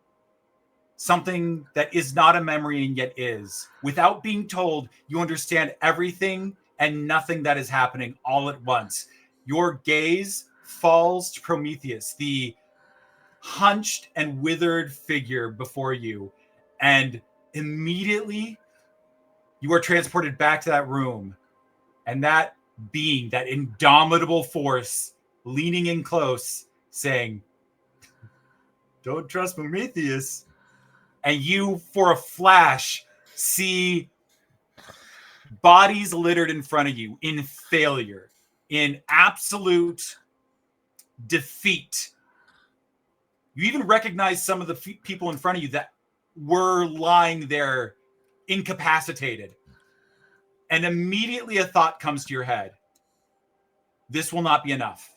Something that is not a memory and yet is. Without being told, you understand everything and nothing that is happening all at once. Your gaze falls to Prometheus, the hunched and withered figure before you, and immediately you are transported back to that room, and that being, that indomitable force, leaning in close, saying, "Don't trust Prometheus." And you, for a flash, see bodies littered in front of you in failure, in absolute defeat. You even recognize some of the people in front of you that were lying there incapacitated. And immediately a thought comes to your head. This will not be enough.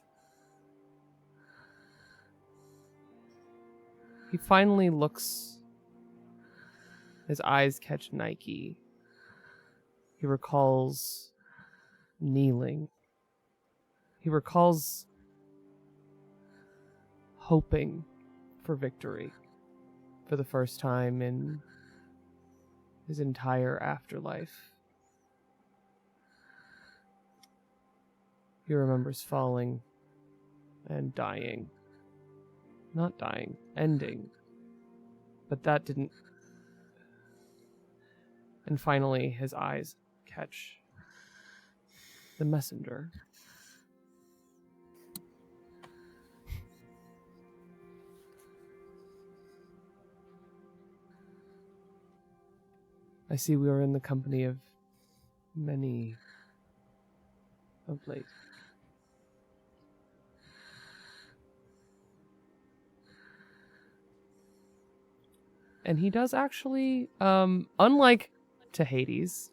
He finally looks. His eyes catch Nike. He recalls kneeling. He recalls hoping for victory for the first time in his entire afterlife. He remembers falling and dying. Not dying, ending. But that didn't. And finally, his eyes catch the messenger. I see we are in the company of many of late. And he does actually, unlike to Hades,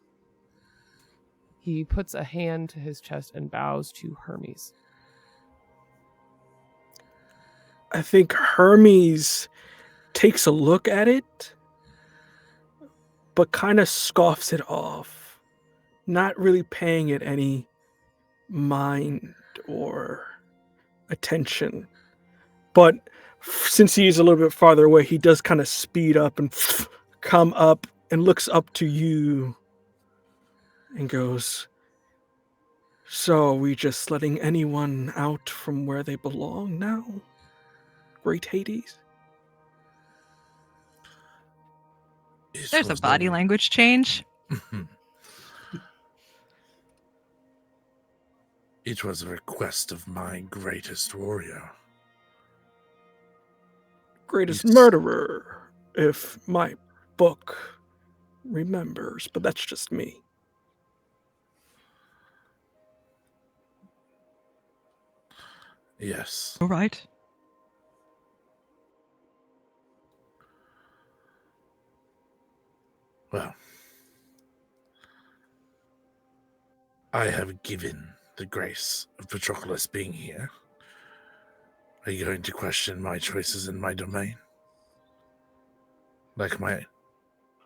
he puts a hand to his chest and bows to Hermes. I think Hermes takes a look at it, but kind of scoffs it off, not really paying it any mind or attention. But since he is a little bit farther away, he does kind of speed up and come up and looks up to you and goes, "So are we just letting anyone out from where they belong now, Great Hades?" There's a body language change. It was a request of my greatest warrior. Greatest murderer, if my book remembers, but that's just me. Yes. All right. Well, I have given the grace of Patroclus being here. Are you going to question my choices in my domain? Like my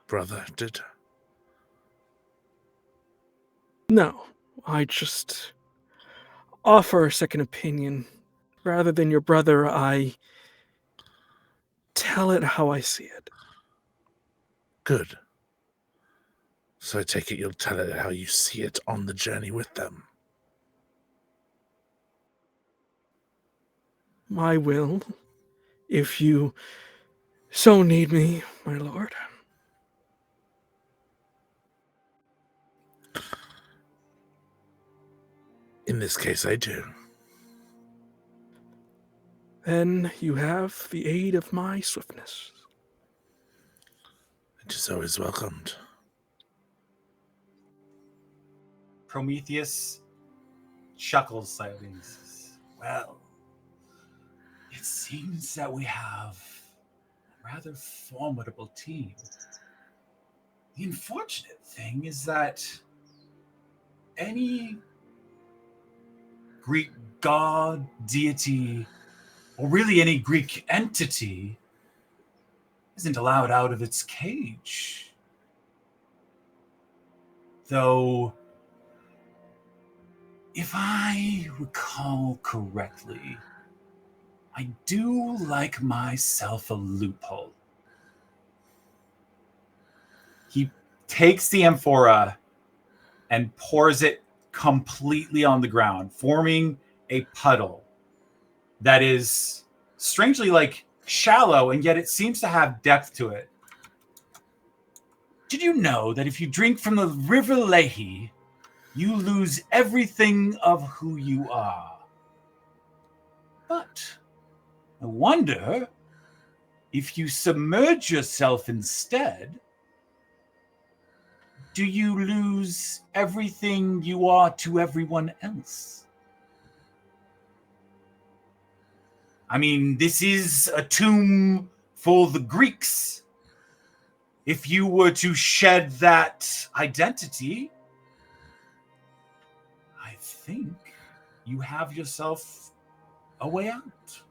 brother did? No, I just offer a second opinion. Rather than your brother, I tell it how I see it. Good. So I take it you'll tell it how you see it on the journey with them. I will, if you so need me, my lord. In this case, I do. Then you have the aid of my swiftness. It is always welcomed. Prometheus chuckles slightly and says, "Well, it seems that we have a rather formidable team. The unfortunate thing is that any Greek god, deity, or really any Greek entity isn't allowed out of its cage. Though, if I recall correctly, I do like myself a loophole. He takes the amphora and pours it completely on the ground, forming a puddle that is strangely like shallow, and yet it seems to have depth to it. Did you know that if you drink from the River Leahy, you lose everything of who you are? But I wonder if you submerge yourself instead, do you lose everything you are to everyone else? I mean, this is a tomb for the Greeks. If you were to shed that identity, I think you have yourself a way out.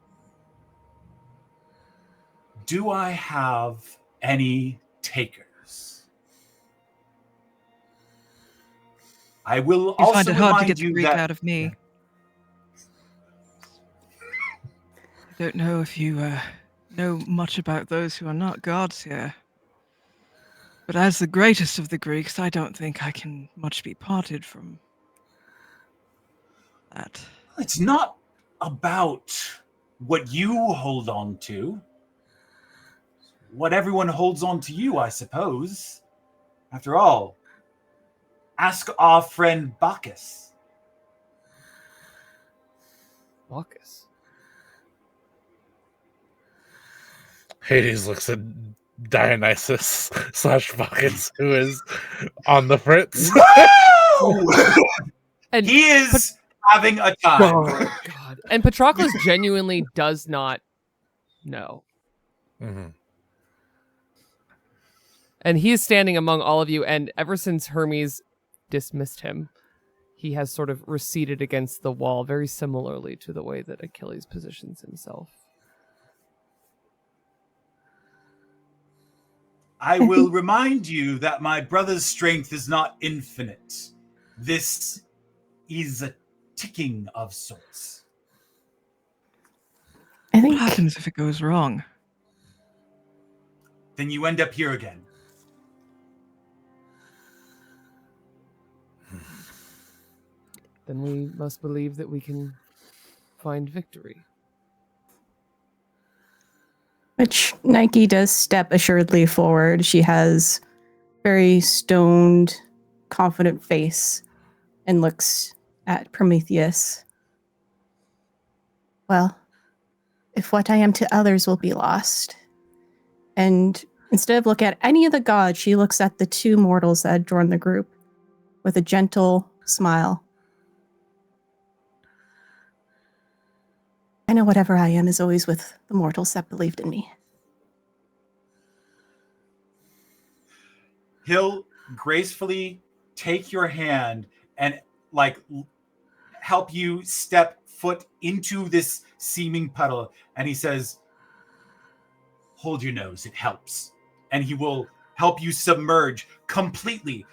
Do I have any takers? I will You also find it hard to remind get the you Greek that out of me. I don't know if you know much about those who are not gods here. But as the greatest of the Greeks, I don't think I can much be parted from that. it's not about what you hold on to. What everyone holds on to you, I suppose. After all, ask our friend Bacchus. Bacchus. Hades looks at Dionysus / Bacchus, who is on the fritz. And He is having a time. Oh, God. And Patroclus genuinely does not know. Mhm. And he is standing among all of you, and ever since Hermes dismissed him, he has sort of receded against the wall, very similarly to the way that Achilles positions himself. I will remind you that my brother's strength is not infinite. This is a ticking of sorts. I What think happens if it goes wrong? Then you end up here again. Then we must believe that we can find victory. which Nike does step assuredly forward. She has very stoned, confident face and looks at Prometheus. Well, if what I am to others will be lost. And instead of looking at any of the gods, she looks at the two mortals that had joined the group with a gentle smile. I know whatever I am is always with the mortals that believed in me. He'll gracefully take your hand and help you step foot into this seeming puddle. And he says, hold your nose, it helps. And he will help you submerge completely,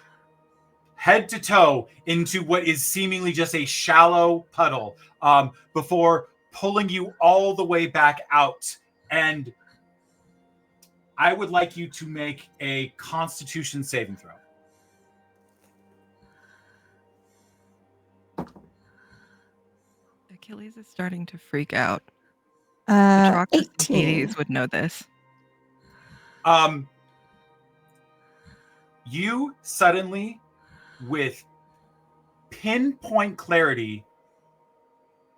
head to toe, into what is seemingly just a shallow puddle before pulling you all the way back out. And I would like you to make a Constitution saving throw. Achilles is starting to freak out. Patroclus and 18. Hades would know this. You suddenly, with pinpoint clarity,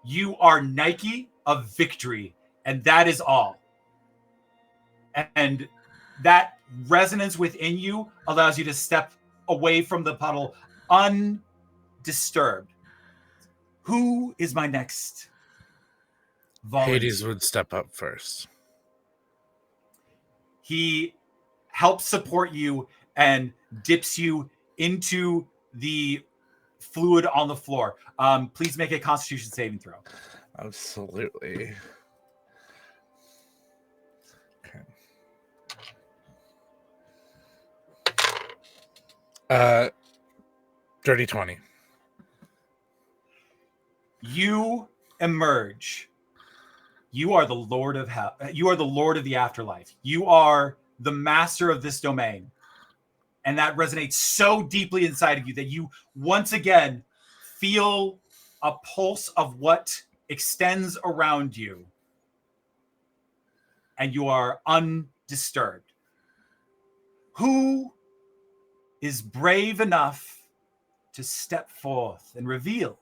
you are Nike of victory, and that is all. And that resonance within you allows you to step away from the puddle undisturbed. Who is my next volunteer? Hades would step up first. He helps support you and dips you into the fluid on the floor. Please make a Constitution saving throw. Absolutely. Okay. Dirty 20. You emerge. You are the Lord of Hell. You are the Lord of the afterlife. You are the master of this domain. And that resonates so deeply inside of you that you once again feel a pulse of what extends around you. And you are undisturbed. Who is brave enough to step forth and reveal?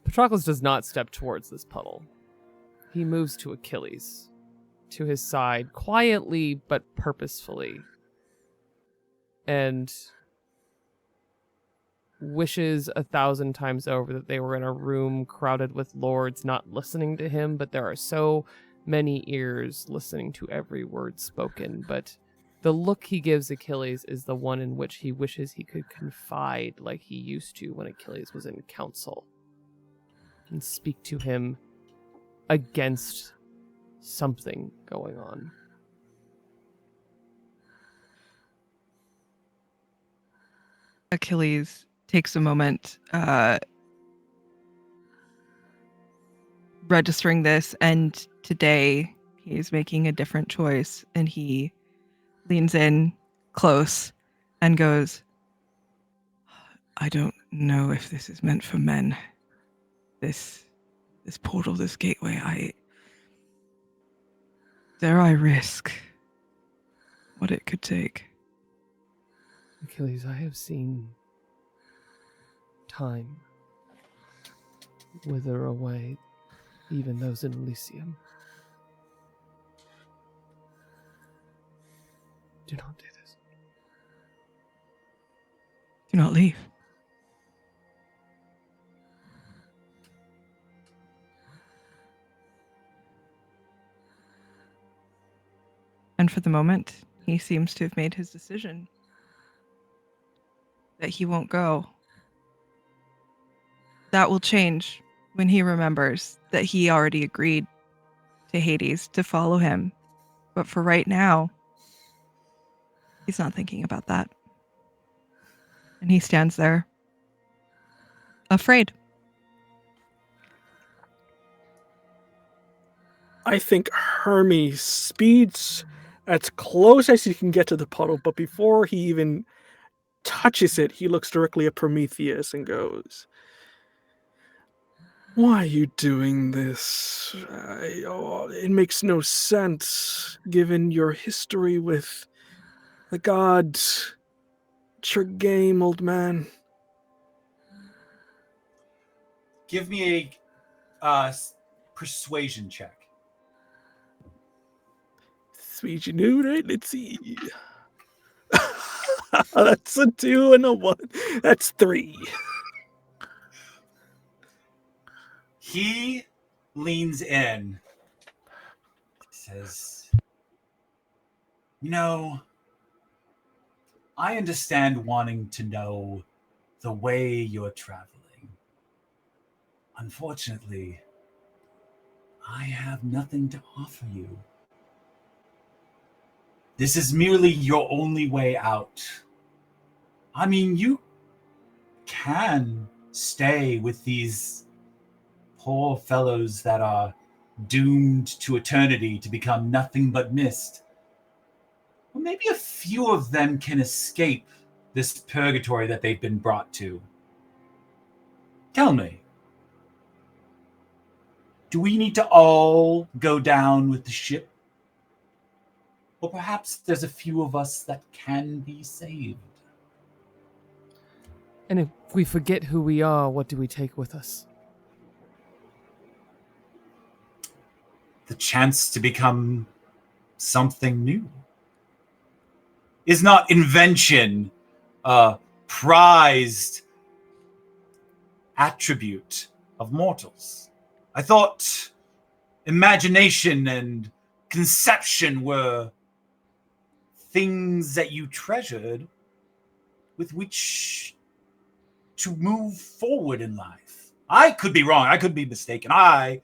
Patroclus does not step towards this puddle. He moves to Achilles, to his side, quietly but purposefully, and wishes 1,000 times over that they were in a room crowded with lords not listening to him, but there are so many ears listening to every word spoken. But the look he gives Achilles is the one in which he wishes he could confide like he used to when Achilles was in council, and speak to him against something going on. Achilles takes a moment registering this, and today he's making a different choice, and he leans in close and goes, I don't know if this is meant for men. This portal, this gateway, dare I risk what it could take? Achilles, I have seen time wither away even those in Elysium. Do not do this. Do not leave. And for the moment, he seems to have made his decision that he won't go. That will change when he remembers that he already agreed to Hades to follow him. But for right now, he's not thinking about that. And he stands there, afraid. I think Hermes speeds as close as he can get to the puddle, but before he even touches it, he looks directly at Prometheus and goes, why are you doing this? It makes no sense, given your history with the gods. It's your game, old man. Give me a persuasion check. Sweet you knew, right? Let's see. That's a 2 and a 1. That's 3. He leans in, says, I understand wanting to know the way you're traveling. Unfortunately, I have nothing to offer you. This is merely your only way out. I mean, you can stay with these poor fellows that are doomed to eternity to become nothing but mist. Well, maybe a few of them can escape this purgatory that they've been brought to. Tell me, do we need to all go down with the ship? Or perhaps there's a few of us that can be saved. And if we forget who we are, what do we take with us? The chance to become something new. Is not invention a prized attribute of mortals? I thought imagination and conception were things that you treasured with which to move forward in life. I could be wrong. I could be mistaken. I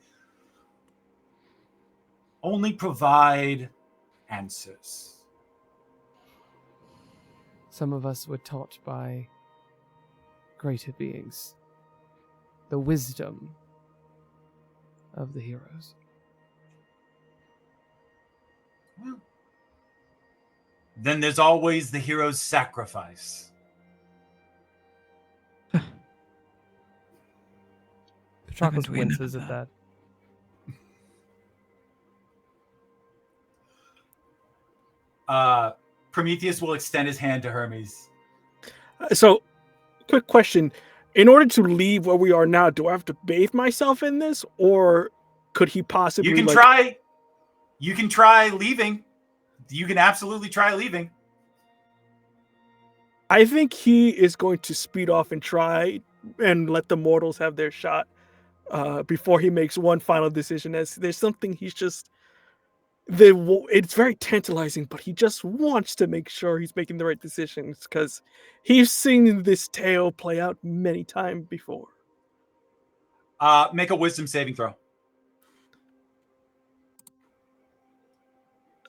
only provide answers. some of us were taught by greater beings. The wisdom of the heroes. Well, then there's always the hero's sacrifice. Patroclus we know winces at that? that. Prometheus will extend his hand to Hermes. So, quick question. In order to leave where we are now, do I have to bathe myself in this? Or could he possibly You can try. You can try leaving. You can absolutely try leaving. I think he is going to speed off and try and let the mortals have their shot before he makes one final decision. As there's something he's just... it's very tantalizing, but he just wants to make sure he's making the right decisions because he's seen this tale play out many times before. Make a wisdom saving throw.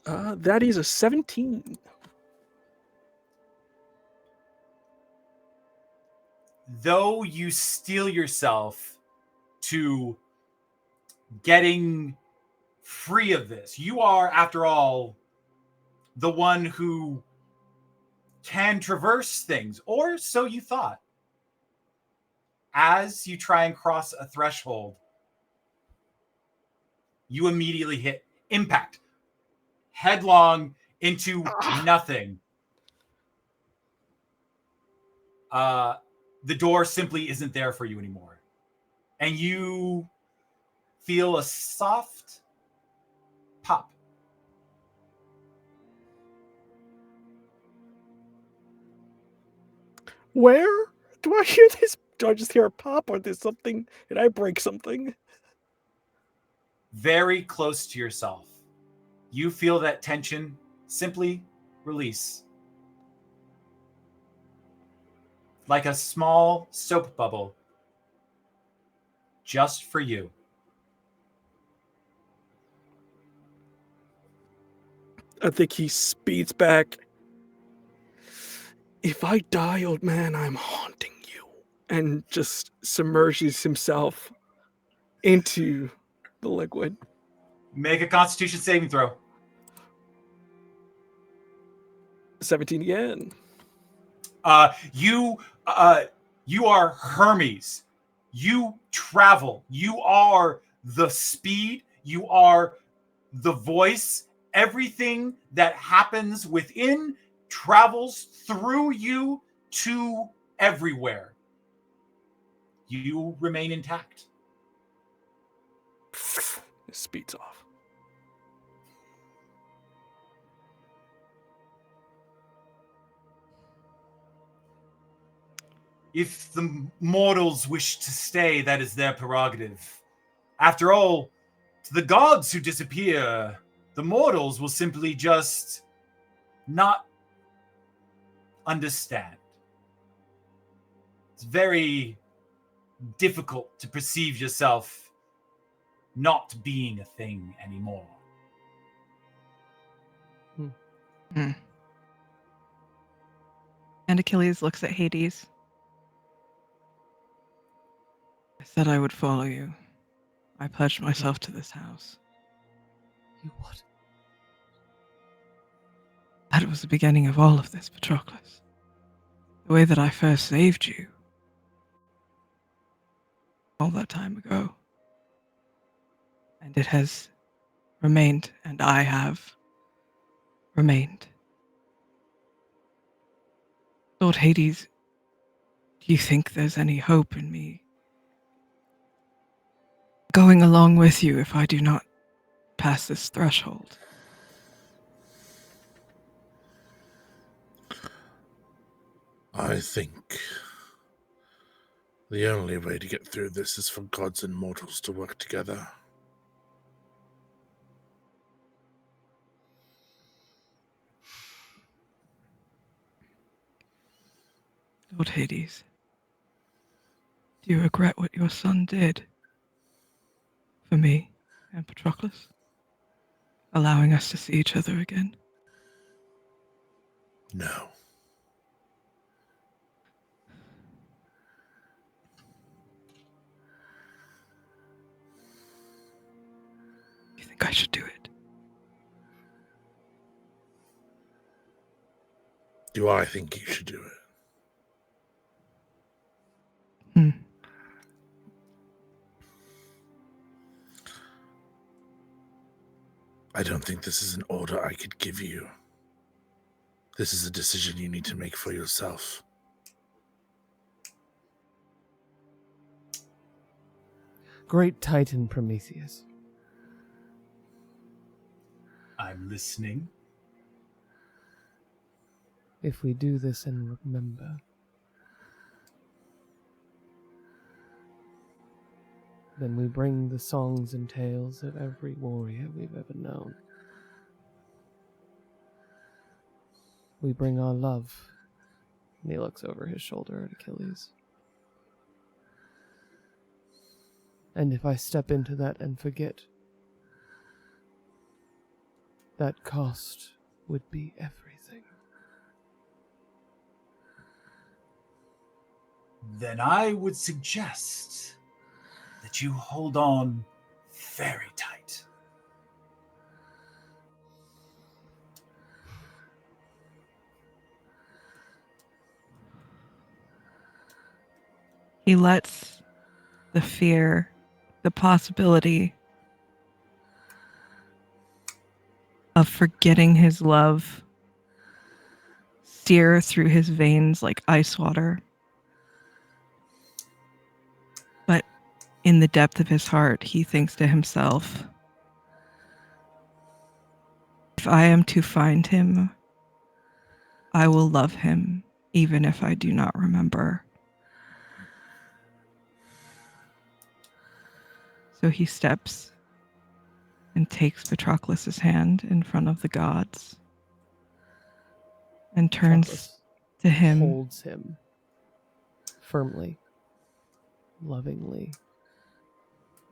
That is a 17. Though you steel yourself to getting free of this, you are, after all, the one who can traverse things, or so you thought. As you try and cross a threshold, you immediately hit impact, headlong into nothing. The door simply isn't there for you anymore. And you feel a soft pop. Where? Do I hear this? Do I just hear a pop, or there's something? Did I break something? Very close to yourself. You feel that tension simply release. Like a small soap bubble. Just for you. I think he speeds back. If I die, old man, I'm haunting you. And just submerges himself into the liquid. Make a Constitution saving throw. 17 again. You are Hermes. You travel. You are the speed. You are the voice. Everything that happens within travels through you to everywhere. You remain intact. It speeds off. If the mortals wish to stay, that is their prerogative. After all, to the gods who disappear, the mortals will simply just not understand. It's very difficult to perceive yourself not being a thing anymore. And Achilles looks at Hades. I said I would follow you. I pledged myself to this house. You what? That was the beginning of all of this, Patroclus. The way that I first saved you. All that time ago. And it has remained, and I have remained. Lord Hades, do you think there's any hope in me going along with you if I do not pass this threshold? I think the only way to get through this is for gods and mortals to work together. Lord Hades, do you regret what your son did for me and Patroclus? Allowing us to see each other again? No. think I should do it. Do I think you should do it? I don't think this is an order I could give you. This is a decision you need to make for yourself. Great Titan Prometheus. I'm listening. If we do this and remember, then we bring the songs and tales of every warrior we've ever known. We bring our love. And he looks over his shoulder at Achilles. And if I step into that and forget, that cost would be everything. Then I would suggest that you hold on very tight. He lets the fear, the possibility of forgetting his love sear through his veins like ice water. But in the depth of his heart, he thinks to himself, if I am to find him, I will love him, even if I do not remember. So he steps and takes Patroclus's hand in front of the gods and turns Patroclus to him. holds him firmly, lovingly,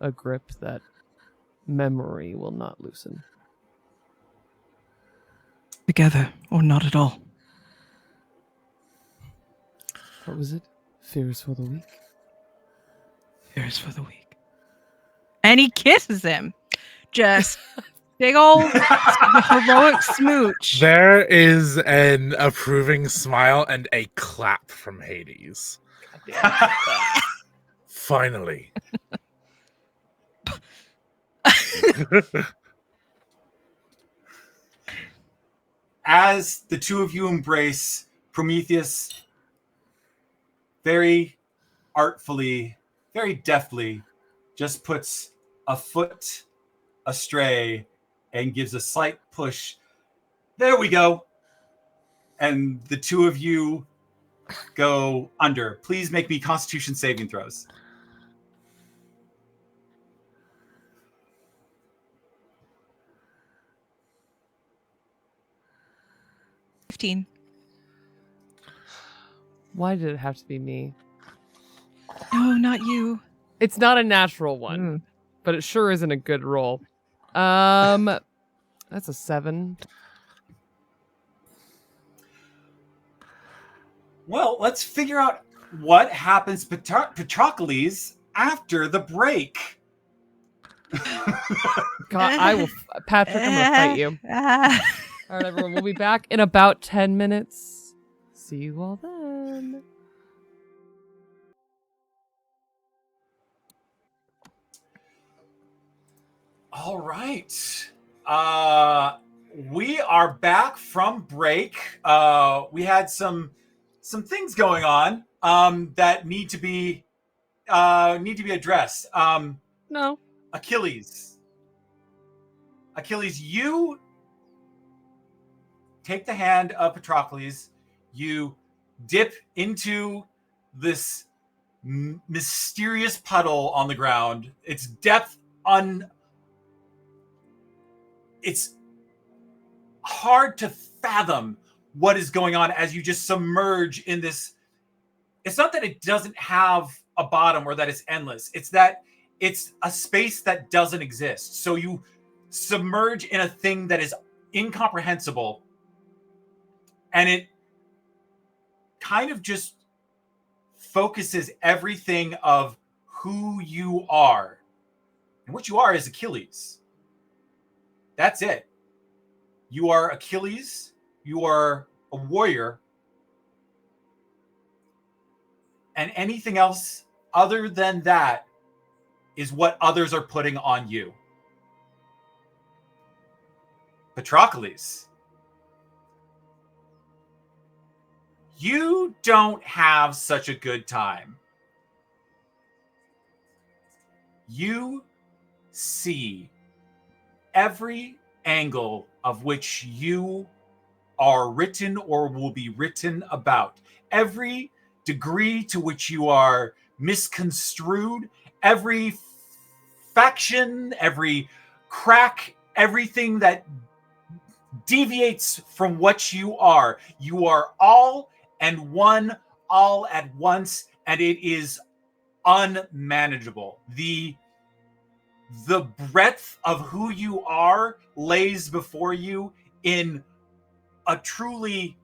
a grip that memory will not loosen. Together, or not at all. What was it? Fears for the weak? Fears for the weak. And he kisses him. Just big old heroic smooch. There is an approving smile and a clap from Hades. Finally. As the two of you embrace, Prometheus very artfully, very deftly, just puts a foot astray and gives a slight push. There we go. And the two of you go under. Please make me Constitution saving throws. $15. Why did it have to be me? No, not you. It's not a natural one, but it sure isn't a good roll. That's a 7. Well, let's figure out what happens to Patroclus after the break. God, I will, Patrick, I'm gonna fight you. All right, everyone, we'll be back in about 10 minutes. See you all then. All right. We are back from break. We had some things going on that need to be addressed. No. Achilles, you take the hand of Patroclus. You dip into this mysterious puddle on the ground. Its depth it's hard to fathom what is going on as you just submerge in this. It's not that it doesn't have a bottom or that it's endless. It's that it's a space that doesn't exist. So you submerge in a thing that is incomprehensible, and it kind of just focuses everything of who you are. And what you are is Achilles. That's it. You are Achilles. You are a warrior. And anything else other than that is what others are putting on you. Patroclus, you don't have such a good time. You see every angle of which you are written or will be written about. Every degree to which you are misconstrued, every faction, every crack, everything that deviates from what you are. You are all and one all at once, and it is unmanageable. The breadth of who you are lays before you in a truly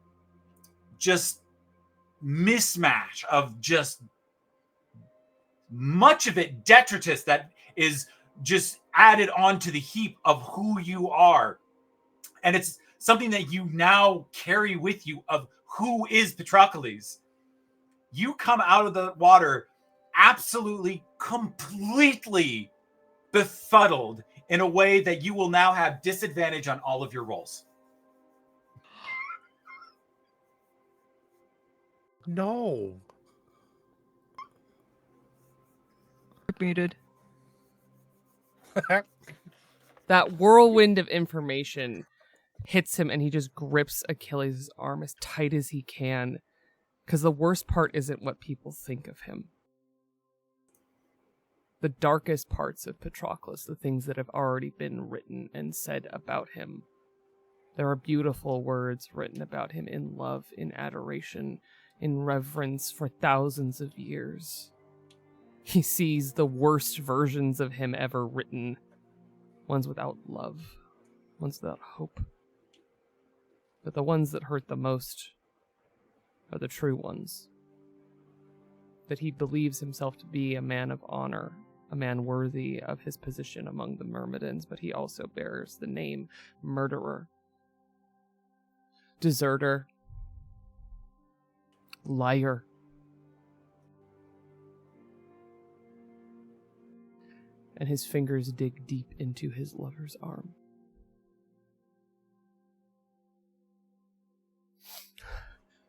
just mismatch of just much of it detritus that is just added onto the heap of who you are. And it's something that you now carry with you of who is Patroclus. You come out of the water absolutely, completely befuddled in a way that you will now have disadvantage on all of your rolls. No. Muted. That whirlwind of information hits him and he just grips Achilles' arm as tight as he can. Because the worst part isn't what people think of him. The darkest parts of Patroclus, the things that have already been written and said about him. There are beautiful words written about him in love, in adoration, in reverence for thousands of years. He sees the worst versions of him ever written. Ones without love, ones without hope. But the ones that hurt the most are the true ones. That he believes himself to be a man of honor, a man worthy of his position among the Myrmidons, but he also bears the name murderer, deserter, liar. And his fingers dig deep into his lover's arm.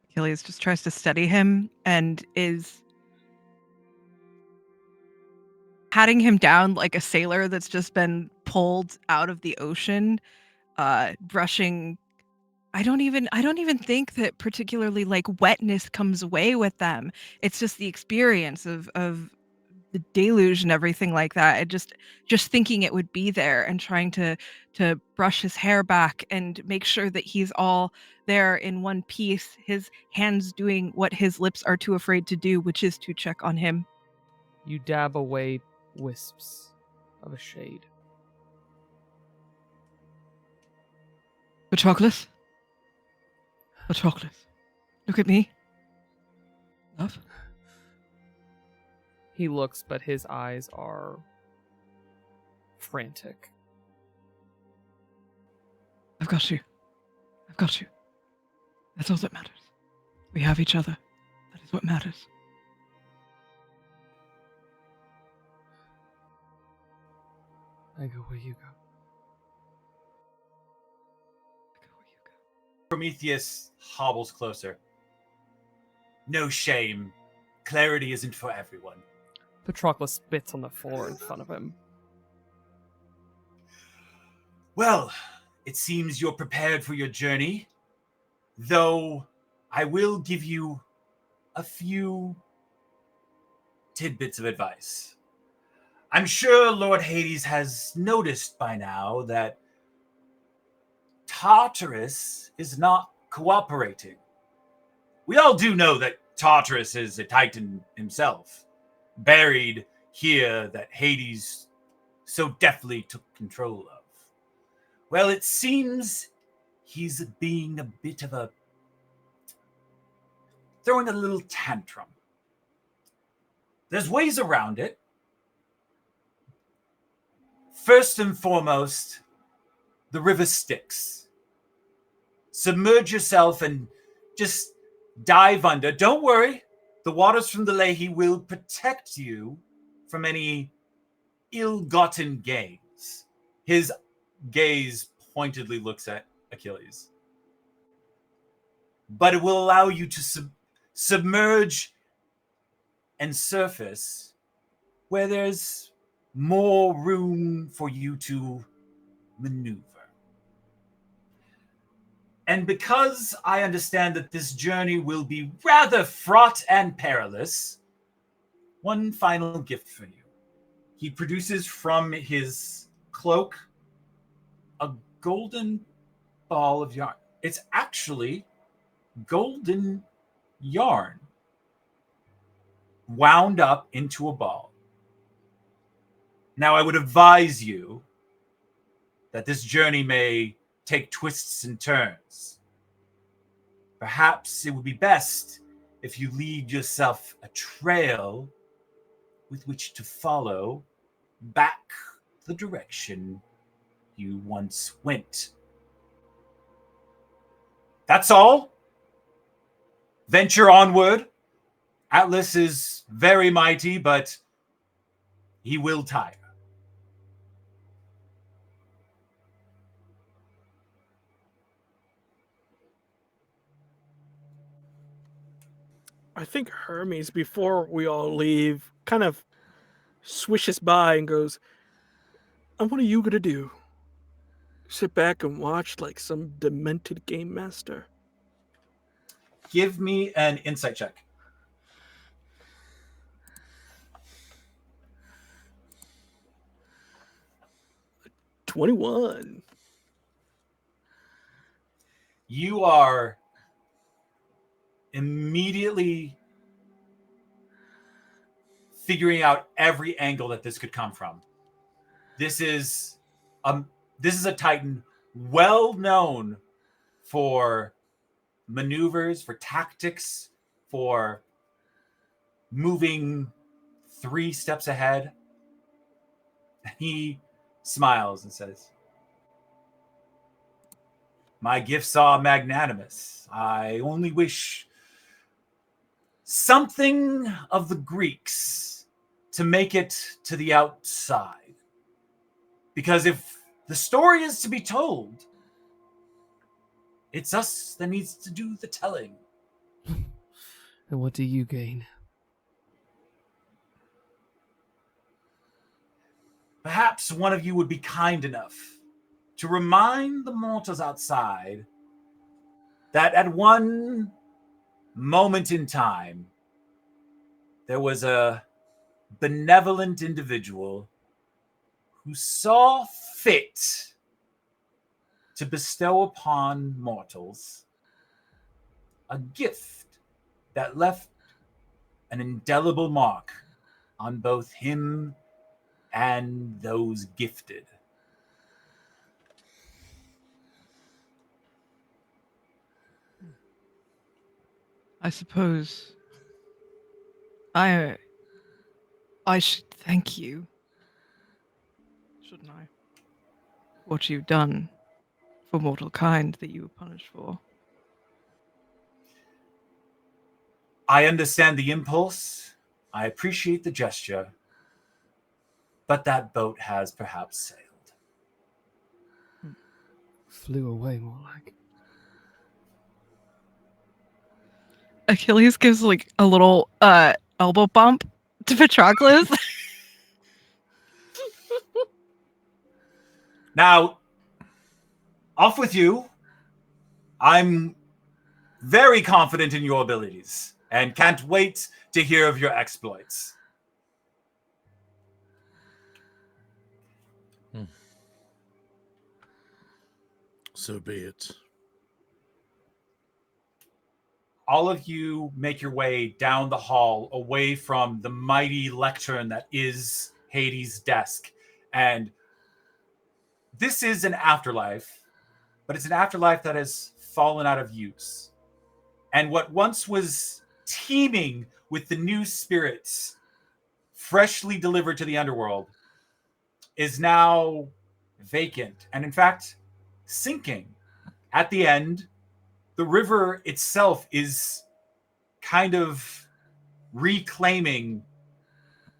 Achilles just tries to steady him and is patting him down like a sailor that's just been pulled out of the ocean, brushing. I don't even think that particularly like wetness comes away with them. It's just the experience of the deluge and everything like that. And just thinking it would be there and trying to brush his hair back and make sure that he's all there in one piece, his hands doing what his lips are too afraid to do, which is to check on him. You dab away wisps of a shade. Patroclus? Patroclus, look at me. Love? He looks, but his eyes are frantic. I've got you. I've got you. That's all that matters. We have each other. That is what matters. I go where you go. I go where you go. Prometheus hobbles closer. No shame. Clarity isn't for everyone. Patroclus spits on the floor in front of him. Well, it seems you're prepared for your journey, though I will give you a few tidbits of advice. I'm sure Lord Hades has noticed by now that Tartarus is not cooperating. We all do know that Tartarus is a titan himself, buried here that Hades so deftly took control of. Well, it seems he's being a bit of throwing a little tantrum. There's ways around it. First and foremost, the River Styx. Submerge yourself and just dive under. Don't worry. The waters from the Leahy will protect you from any ill-gotten gains. His gaze pointedly looks at Achilles. But it will allow you to submerge and surface where there's more room for you to maneuver. And because I understand that this journey will be rather fraught and perilous, one final gift for you. He produces from his cloak a golden ball of yarn. It's actually golden yarn wound up into a ball. Now, I would advise you that this journey may take twists and turns. Perhaps it would be best if you lead yourself a trail with which to follow back the direction you once went. That's all. Venture onward. Atlas is very mighty, but he will tire. I think Hermes, before we all leave, kind of swishes by and goes, and what are you going to do? Sit back and watch like some demented game master? Give me an insight check. $21. You are immediately figuring out every angle that this could come from. This is a Titan well known for maneuvers, for tactics, for moving 3 steps ahead. He smiles and says, "My gifts are magnanimous. I only wish something of the Greeks to make it to the outside. Because if the story is to be told, it's us that needs to do the telling." And what do you gain? Perhaps one of you would be kind enough to remind the mortals outside that at one moment in time, there was a benevolent individual who saw fit to bestow upon mortals a gift that left an indelible mark on both him and those gifted. I suppose I should thank you, shouldn't I? What you've done for mortal kind that you were punished for. I understand the impulse. I appreciate the gesture. But that boat has perhaps sailed. Flew away, more like. Achilles gives like a little elbow bump to Patroclus. Now, off with you. I'm very confident in your abilities and can't wait to hear of your exploits. So be it. All of you make your way down the hall away from the mighty lectern that is Hades' desk. And this is an afterlife, but it's an afterlife that has fallen out of use. And what once was teeming with the new spirits freshly delivered to the underworld is now vacant. And in fact, sinking. At the end, the river itself is kind of reclaiming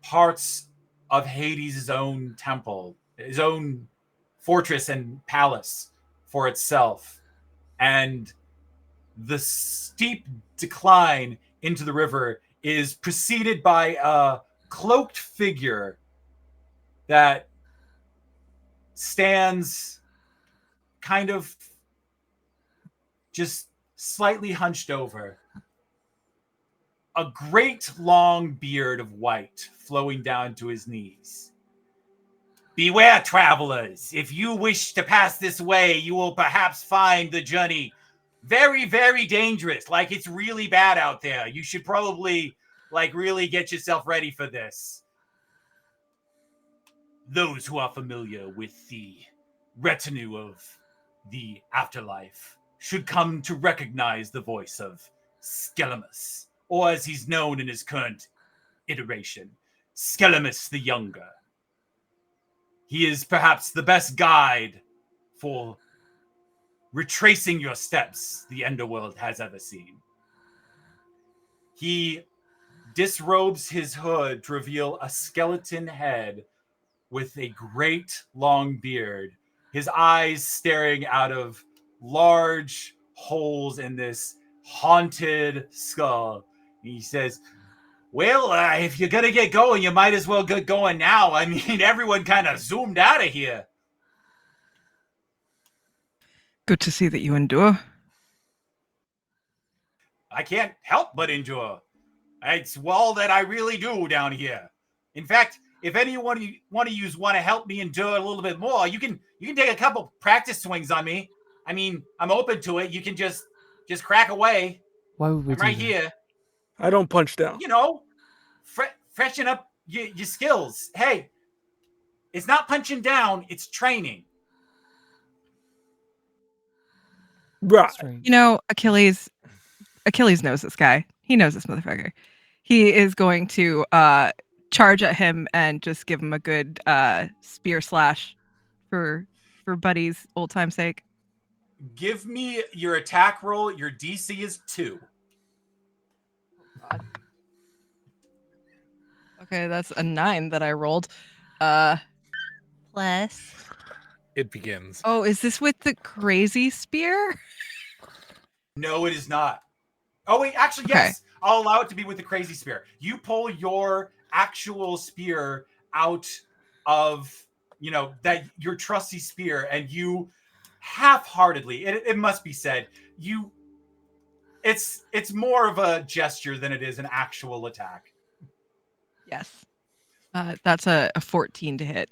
parts of Hades' own temple, his own fortress and palace for itself. And the steep decline into the river is preceded by a cloaked figure that stands kind of just slightly hunched over. A great long beard of white flowing down to his knees. Beware, travelers. If you wish to pass this way, you will perhaps find the journey very, very dangerous. Like, it's really bad out there. You should probably, really get yourself ready for this. Those who are familiar with the retinue of the afterlife should come to recognize the voice of Skelemus, or as he's known in his current iteration, Skelemus the Younger. He is perhaps the best guide for retracing your steps the Underworld has ever seen. He disrobes his hood to reveal a skeleton head with a great long beard, his eyes staring out of large holes in this haunted skull. He says, well, if you're going to get going, you might as well get going now. I mean, everyone kind of zoomed out of here. Good to see that you endure. I can't help but endure. It's all that I really do down here. In fact, if anyone want to help me endure a little bit more, you can take a couple practice swings on me. I mean, I'm open to it. You can just crack away. Why would we I'm do right that? here. I don't punch down. You know, freshen up your skills. Hey, it's not punching down, it's training. Right. Strange. You know, Achilles knows this guy. He knows this motherfucker. He is going to charge at him and just give him a good spear slash for Buddy's old time's sake. Give me your attack roll. Your DC is 2. Okay, that's a 9 that I rolled. Plus. It begins. Oh, is this with the crazy spear? No, it is not. Oh, wait, actually, Okay. yes. I'll allow it to be with the crazy spear. You pull your actual spear out of, that your trusty spear, and you half-heartedly, it must be said, it's more of a gesture than it is an actual attack. Yes. That's a 14 to hit.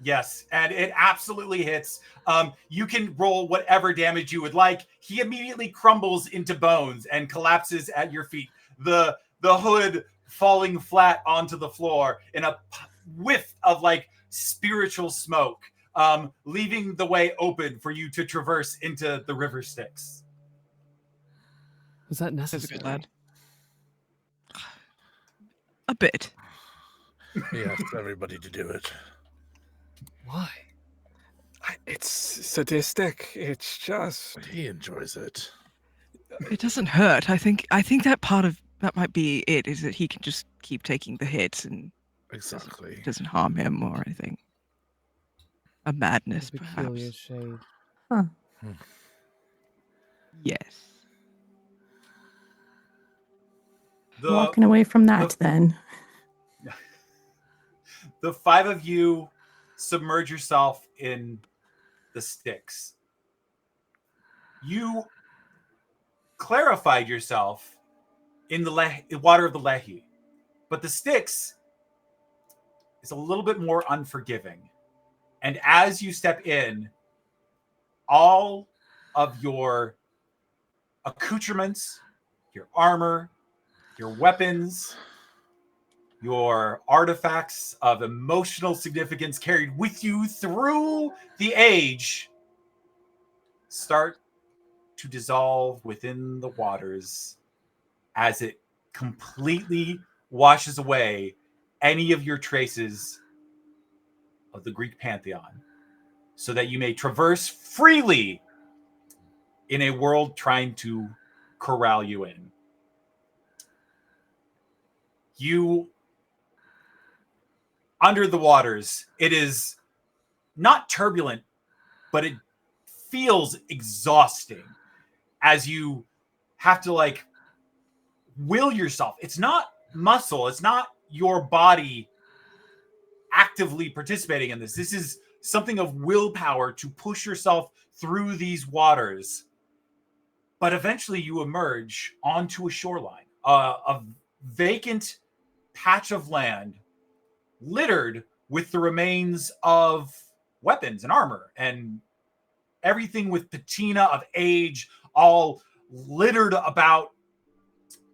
Yes, and it absolutely hits. You can roll whatever damage you would like. He immediately crumbles into bones and collapses at your feet. The hood falling flat onto the floor in a whiff of spiritual smoke, leaving the way open for you to traverse into the River Styx. Was that That's a necessary? good lad. A bit. He asked everybody to do it. Why? It's sadistic. It's just. He enjoys it. It doesn't hurt. I think that part of that might be it, is that he can just keep taking the hits and Exactly. it doesn't harm him or anything. A madness, A peculiar perhaps. shade. Yes. Walking away from that, then. The 5 of you submerge yourself in the Styx. You clarified yourself in the water of the Lehi, but the Styx is a little bit more unforgiving. And as you step in, all of your accoutrements, your armor, your weapons, your artifacts of emotional significance carried with you through the age start to dissolve within the waters as it completely washes away any of your traces of the Greek pantheon. so that you may traverse freely in a world trying to corral you in. You, under the waters, it is not turbulent, but it feels exhausting as you have to like will yourself. It's not muscle. It's not your body actively participating in this. This is something of willpower to push yourself through these waters. But eventually you emerge onto a shoreline, a vacant patch of land littered with the remains of weapons and armor and everything with patina of age, all littered about,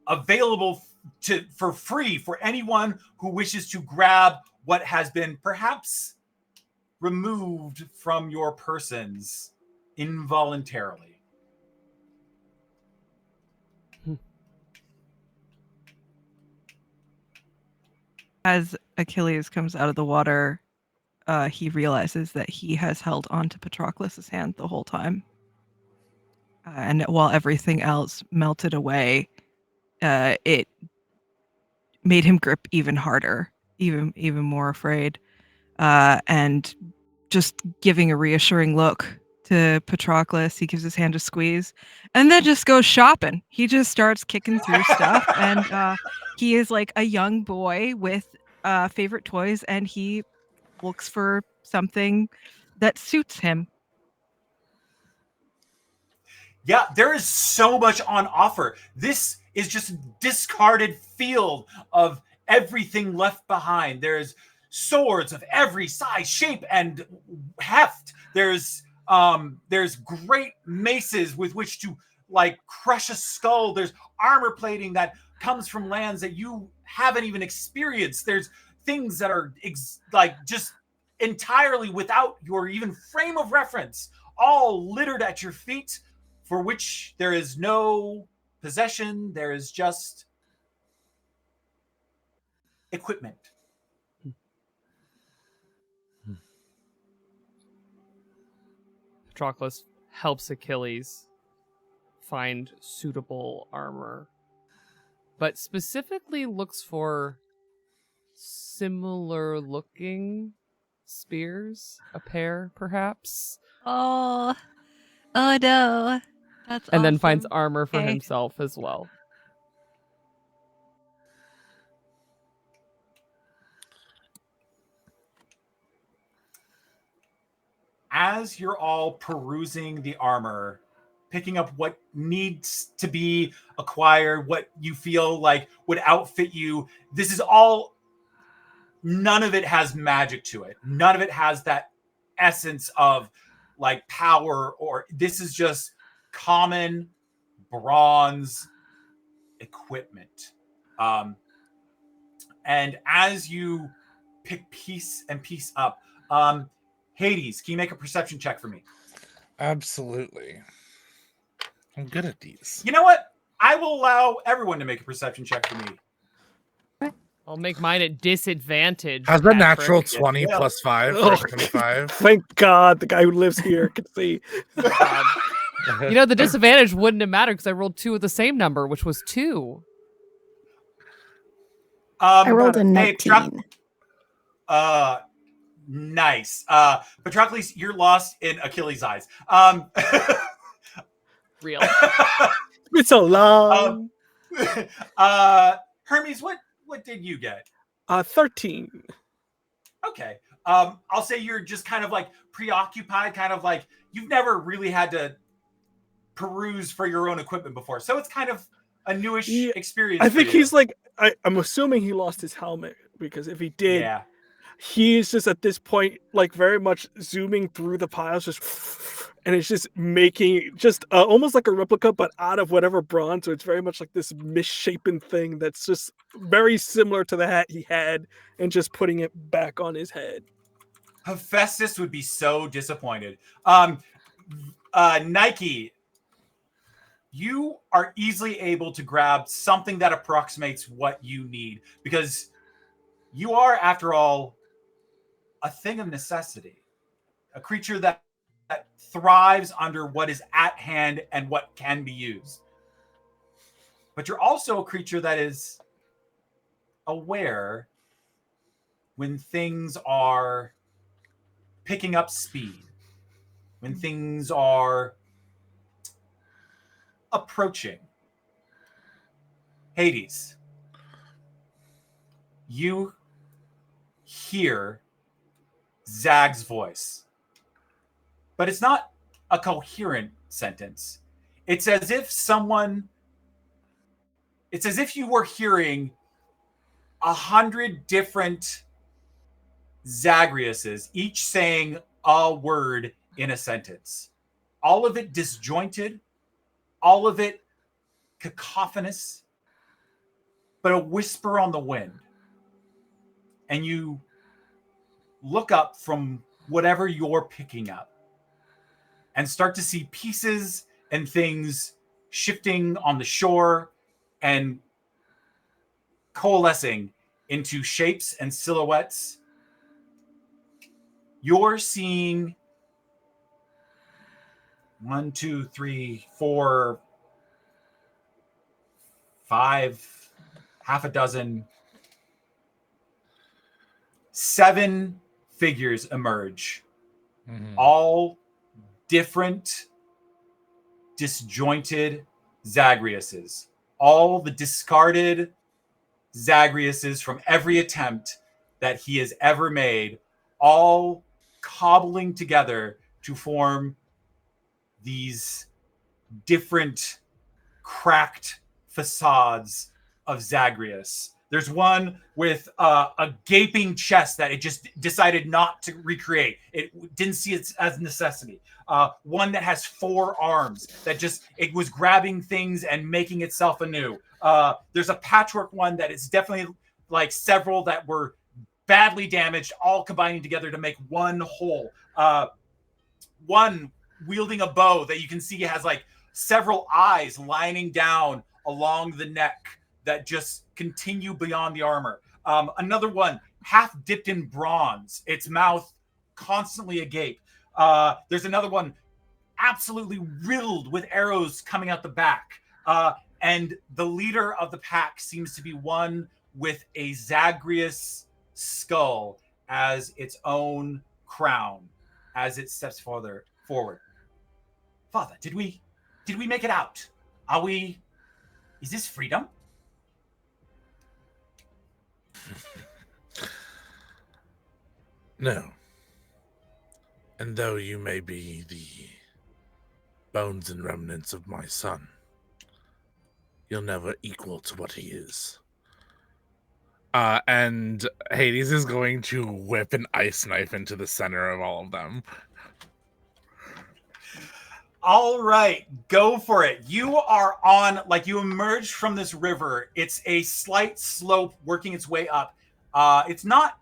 available for free for anyone who wishes to grab what has been perhaps removed from your persons involuntarily. As Achilles comes out of the water, he realizes that he has held onto Patroclus's hand the whole time. And while everything else melted away, it made him grip even harder, even more afraid. And just giving a reassuring look to Patroclus, he gives his hand a squeeze, and then just goes shopping. He just starts kicking through stuff, and he is like a young boy with favorite toys, and he looks for something that suits him. Yeah, there is so much on offer. This is just a discarded field of everything left behind. There's swords of every size, shape, and heft. There's great maces with which to like crush a skull. There's armor plating that comes from lands that you haven't even experienced. There's things that are just entirely without your even frame of reference, all littered at your feet, for which there is no possession. There is just equipment. Patroclus helps Achilles find suitable armor, but specifically looks for similar looking spears, a pair perhaps. Oh no. That's and then awesome. finds armor for Okay. himself as well. As you're all perusing the armor, picking up what needs to be acquired, what you feel like would outfit you, this is all, none of it has magic to it. None of it has that essence of like power, or this is just common bronze equipment. And as you pick piece and piece up, Hades, can you make a perception check for me? Absolutely. I'm good at these. You know what? I will allow everyone to make a perception check for me. I'll make mine at disadvantage. How's the Patrick. natural 20 Yeah. plus 5 Oh, for 25? Thank God the guy who lives here can see. You know, the disadvantage wouldn't have mattered because I rolled 2 with the same number, which was 2. I rolled a 19. Nice. Patroclus, you're lost in Achilles' eyes. Real. It's so long. Hermes, what did you get? 13. Okay. I'll say you're just kind of like preoccupied, kind of like you've never really had to peruse for your own equipment before. So it's kind of a newish experience. I think for you. he's like, I'm assuming he lost his helmet, because if he did, Yeah. he's just at this point like very much zooming through the piles, just and it's just making just almost like a replica, but out of whatever bronze. So it's very much like this misshapen thing that's just very similar to the hat he had, and just putting it back on his head. Hephaestus would be so disappointed. Nike, you are easily able to grab something that approximates what you need, because you are, after all, a thing of necessity. a creature that thrives under what is at hand and what can be used. But you're also a creature that is aware when things are picking up speed, when things are approaching. Hades, you hear Zag's voice, but it's not a coherent sentence. It's as if you were hearing 100 different Zagreuses, each saying a word in a sentence. All of it disjointed, all of it cacophonous, but a whisper on the wind. And you look up from whatever you're picking up and start to see pieces and things shifting on the shore and coalescing into shapes and silhouettes. You're seeing 1, 2, 3, 4, 5, half a dozen, 7 figures emerge, all different, disjointed Zagreuses, all the discarded Zagreuses from every attempt that he has ever made, all cobbling together to form these different cracked facades of Zagreus. There's one with a gaping chest that it just decided not to recreate. It didn't see it as a necessity. One that has 4 arms that it was grabbing things and making itself anew. There's a patchwork one that is definitely like several that were badly damaged, all combining together to make one whole. One wielding a bow that you can see has like several eyes lining down along the neck that just continue beyond the armor. Another one half dipped in bronze, its mouth constantly agape. There's another one absolutely riddled with arrows coming out the back. And the leader of the pack seems to be one with a Zagreus skull as its own crown as it steps forward. Father, did we make it out? Is this freedom? No. And though you may be the bones and remnants of my son, you'll never equal to what he is. And Hades is going to whip an ice knife into the center of all of them. All right, go for it. You are you emerge from this river. It's a slight slope working its way up. It's not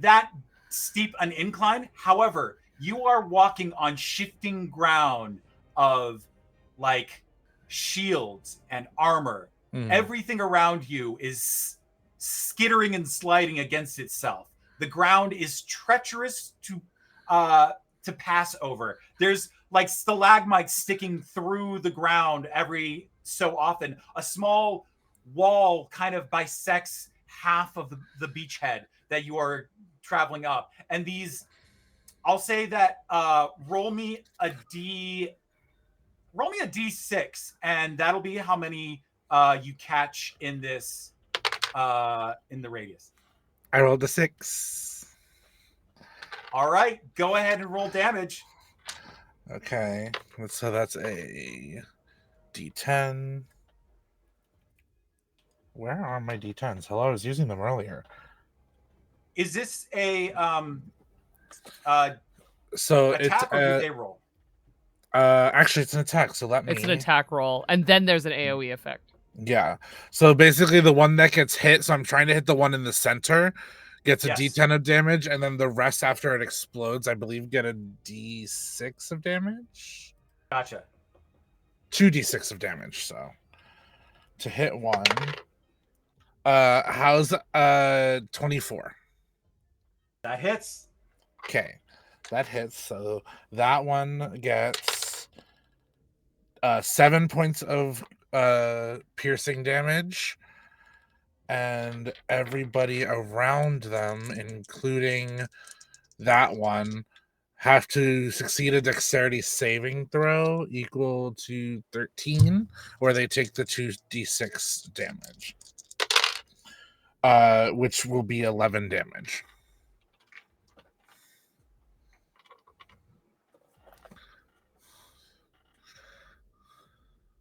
that steep an incline. However, you are walking on shifting ground of like shields and armor. Everything around you is skittering and sliding against itself. The ground is treacherous to pass over. There's like stalagmites sticking through the ground every so often. A small wall kind of bisects half of the beachhead that you are traveling up. And these, I'll say that roll me a D6, and that'll be how many you catch in this in the radius. I rolled a 6. All right, go ahead and roll damage. Okay, so that's a D10. Where are my D10s? Hello, I was using them earlier. Is this a so attack or do they roll? Actually, it's an attack. So It's an attack roll, and then there's an AoE effect. Yeah. So basically, the one that gets hit. So I'm trying to hit the one in the center. Gets a D10 of damage, and then the rest after it explodes, I believe, get a D6 of damage. Gotcha. 2d6 of damage. So to hit one, how's 24? That hits. Okay, That hits. So that one gets 7 points of piercing damage. And everybody around them, including that one, have to succeed a dexterity saving throw equal to 13, or they take the 2d6 damage, which will be 11 damage.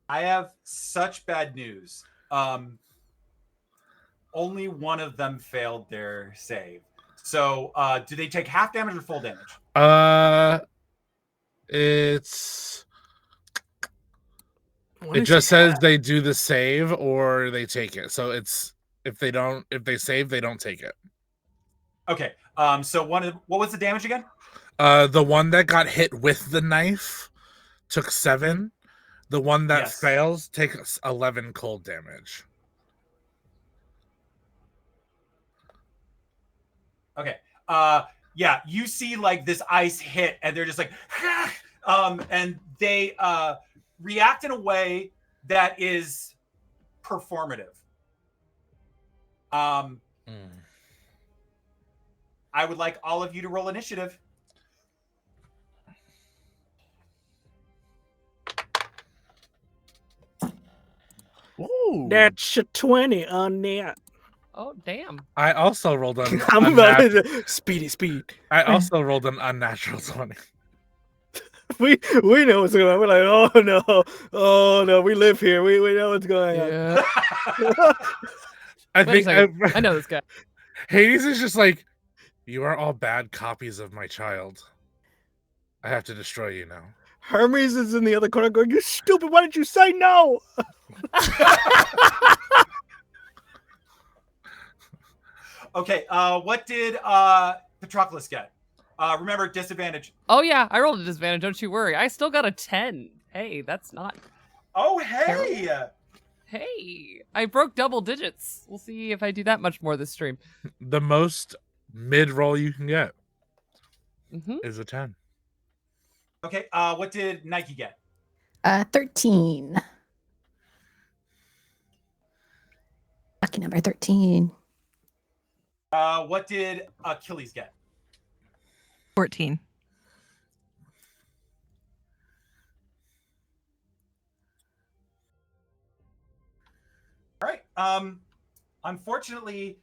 I have such bad news. Only one of them failed their save. So, do they take half damage or full damage? It just says they do the save or they take it. So it's if they save, they don't take it. Okay. So what was the damage again? The one that got hit with the knife took 7. The one that fails takes 11 cold damage. Okay. Yeah, you see like this ice hit and they're just like and they react in a way that is performative. I would like all of you to roll initiative. Ooh. That's a 20 on that. Oh, damn. I also rolled an speed. I also rolled an unnatural 20. We know what's going on. We're like, oh no, we live here. We know what's going on. I think I know this guy. Hades is just like, you are all bad copies of my child. I have to destroy you now. Hermes is in the other corner going, you stupid, why didn't you say no? Okay, what did Patroclus get? Remember, disadvantage. Oh yeah, I rolled a disadvantage, don't you worry. I still got a 10. Hey, that's not... Oh, hey! Terrible. Hey, I broke double digits. We'll see if I do that much more this stream. The most mid-roll you can get is a 10. Okay, what did Nike get? 13. Lucky number 13. What did Achilles get? 14. All right. Unfortunately,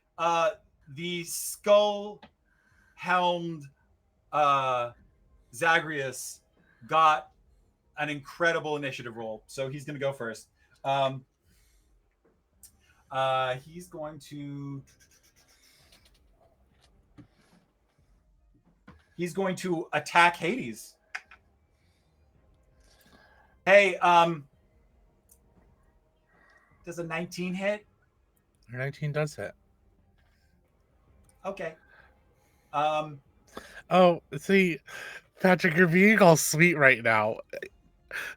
the skull-helmed Zagreus got an incredible initiative roll, so he's going to go first. He's going to attack Hades. Hey, does a 19 hit? 19 does hit. Okay. Oh, see, Patrick, you're being all sweet right now.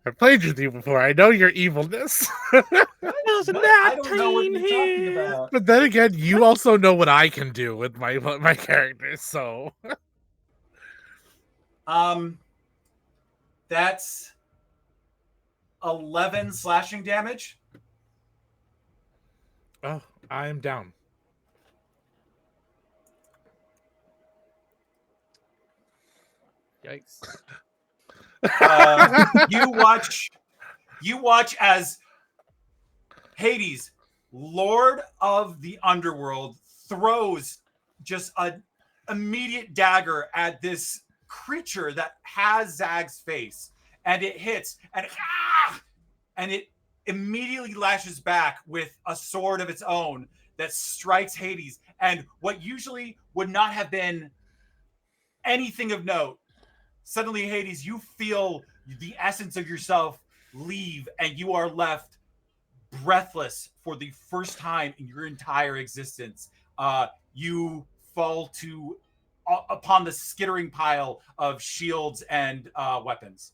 I played with you before. I know your evilness. I don't know what you're talking about. But then again, you also know what I can do with my characters, so... That's 11 slashing damage. Oh, I'm down. Yikes. You watch as Hades, Lord of the Underworld, throws just an immediate dagger at this creature that has Zag's face, and it hits, and it immediately lashes back with a sword of its own that strikes Hades. And what usually would not have been anything of note, suddenly, Hades, you feel the essence of yourself leave, and you are left breathless for the first time in your entire existence. You fall upon the skittering pile of shields and weapons.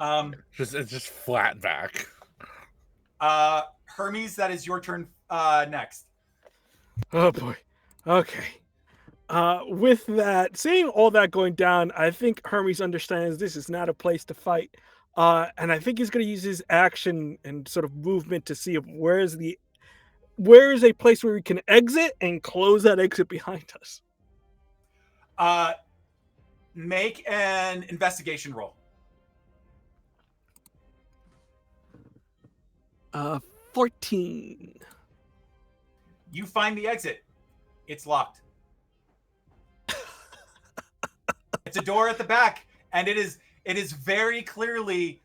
It's just flat back. Hermes, that is your turn next. Oh boy. Okay. With that, seeing all that going down, I think Hermes understands this is not a place to fight. And I think he's going to use his action and sort of movement to see if where is a place where we can exit and close that exit behind us. Make an investigation roll. 14. You find the exit. It's locked. It's a door at the back, and it is very clearly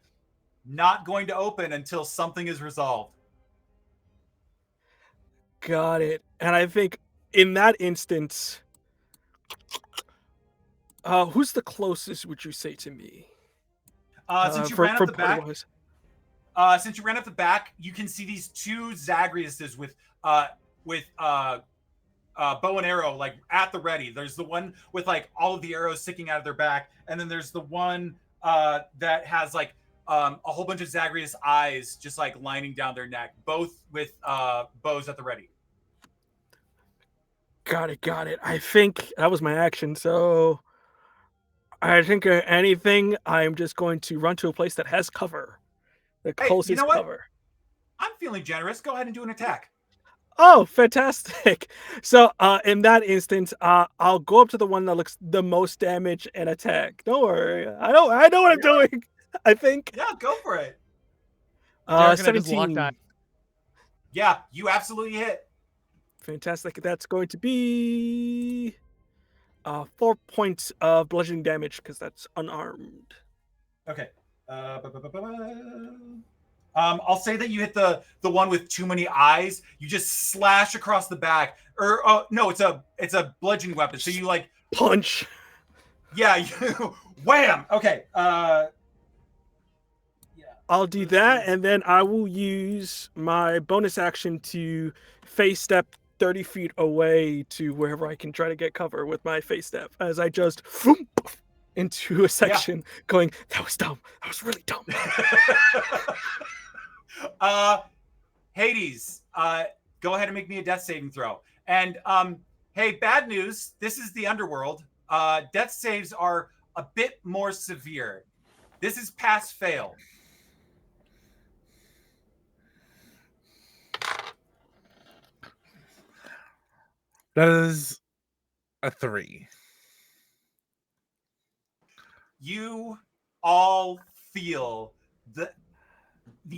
not going to open until something is resolved. Got it. And I think in that instance, who's the closest, would you say, to me? Since you ran up the back, party-wise? since you ran up the back, you can see these two Zagreuses with bow and arrow like at the ready. There's the one with like all of the arrows sticking out of their back, and then there's the one that has like a whole bunch of Zagreus eyes just like lining down their neck, both with bows at the ready. Got it. I think that was my action. So I think anything, I'm just going to run to a place that has cover. The Hey, closest you know what? cover. I'm feeling generous. Go ahead and do an attack. Oh, fantastic. So in that instance, I'll go up to the one that looks the most damage and attack. Don't worry. I know what I'm doing. I think. Yeah, go for it. Derryk and I just locked 17. eyes. Yeah, you absolutely hit. Fantastic. That's going to be 4 points of bludgeoning damage because that's unarmed. Okay. I'll say that you hit the one with too many eyes. You just slash across the back, or no, it's a bludgeoning weapon. So you like punch. Yeah, you wham. Okay. Yeah. I'll do that, and then I will use my bonus action to face step 30 feet away to wherever I can try to get cover with my face step as I just into a section going, that was dumb. That was really dumb. Hades, go ahead and make me a death saving throw. And hey, bad news. This is the Underworld. Death saves are a bit more severe. This is pass fail. That is a 3. You all feel the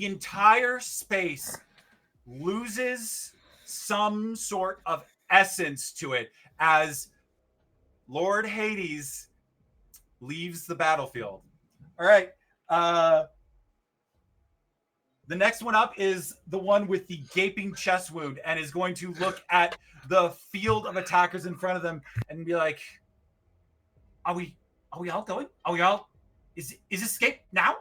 entire space loses some sort of essence to it as Lord Hades leaves the battlefield. All right. The next one up is the one with the gaping chest wound and is going to look at the field of attackers in front of them and be like, are we all going? Are we all? Is escape now?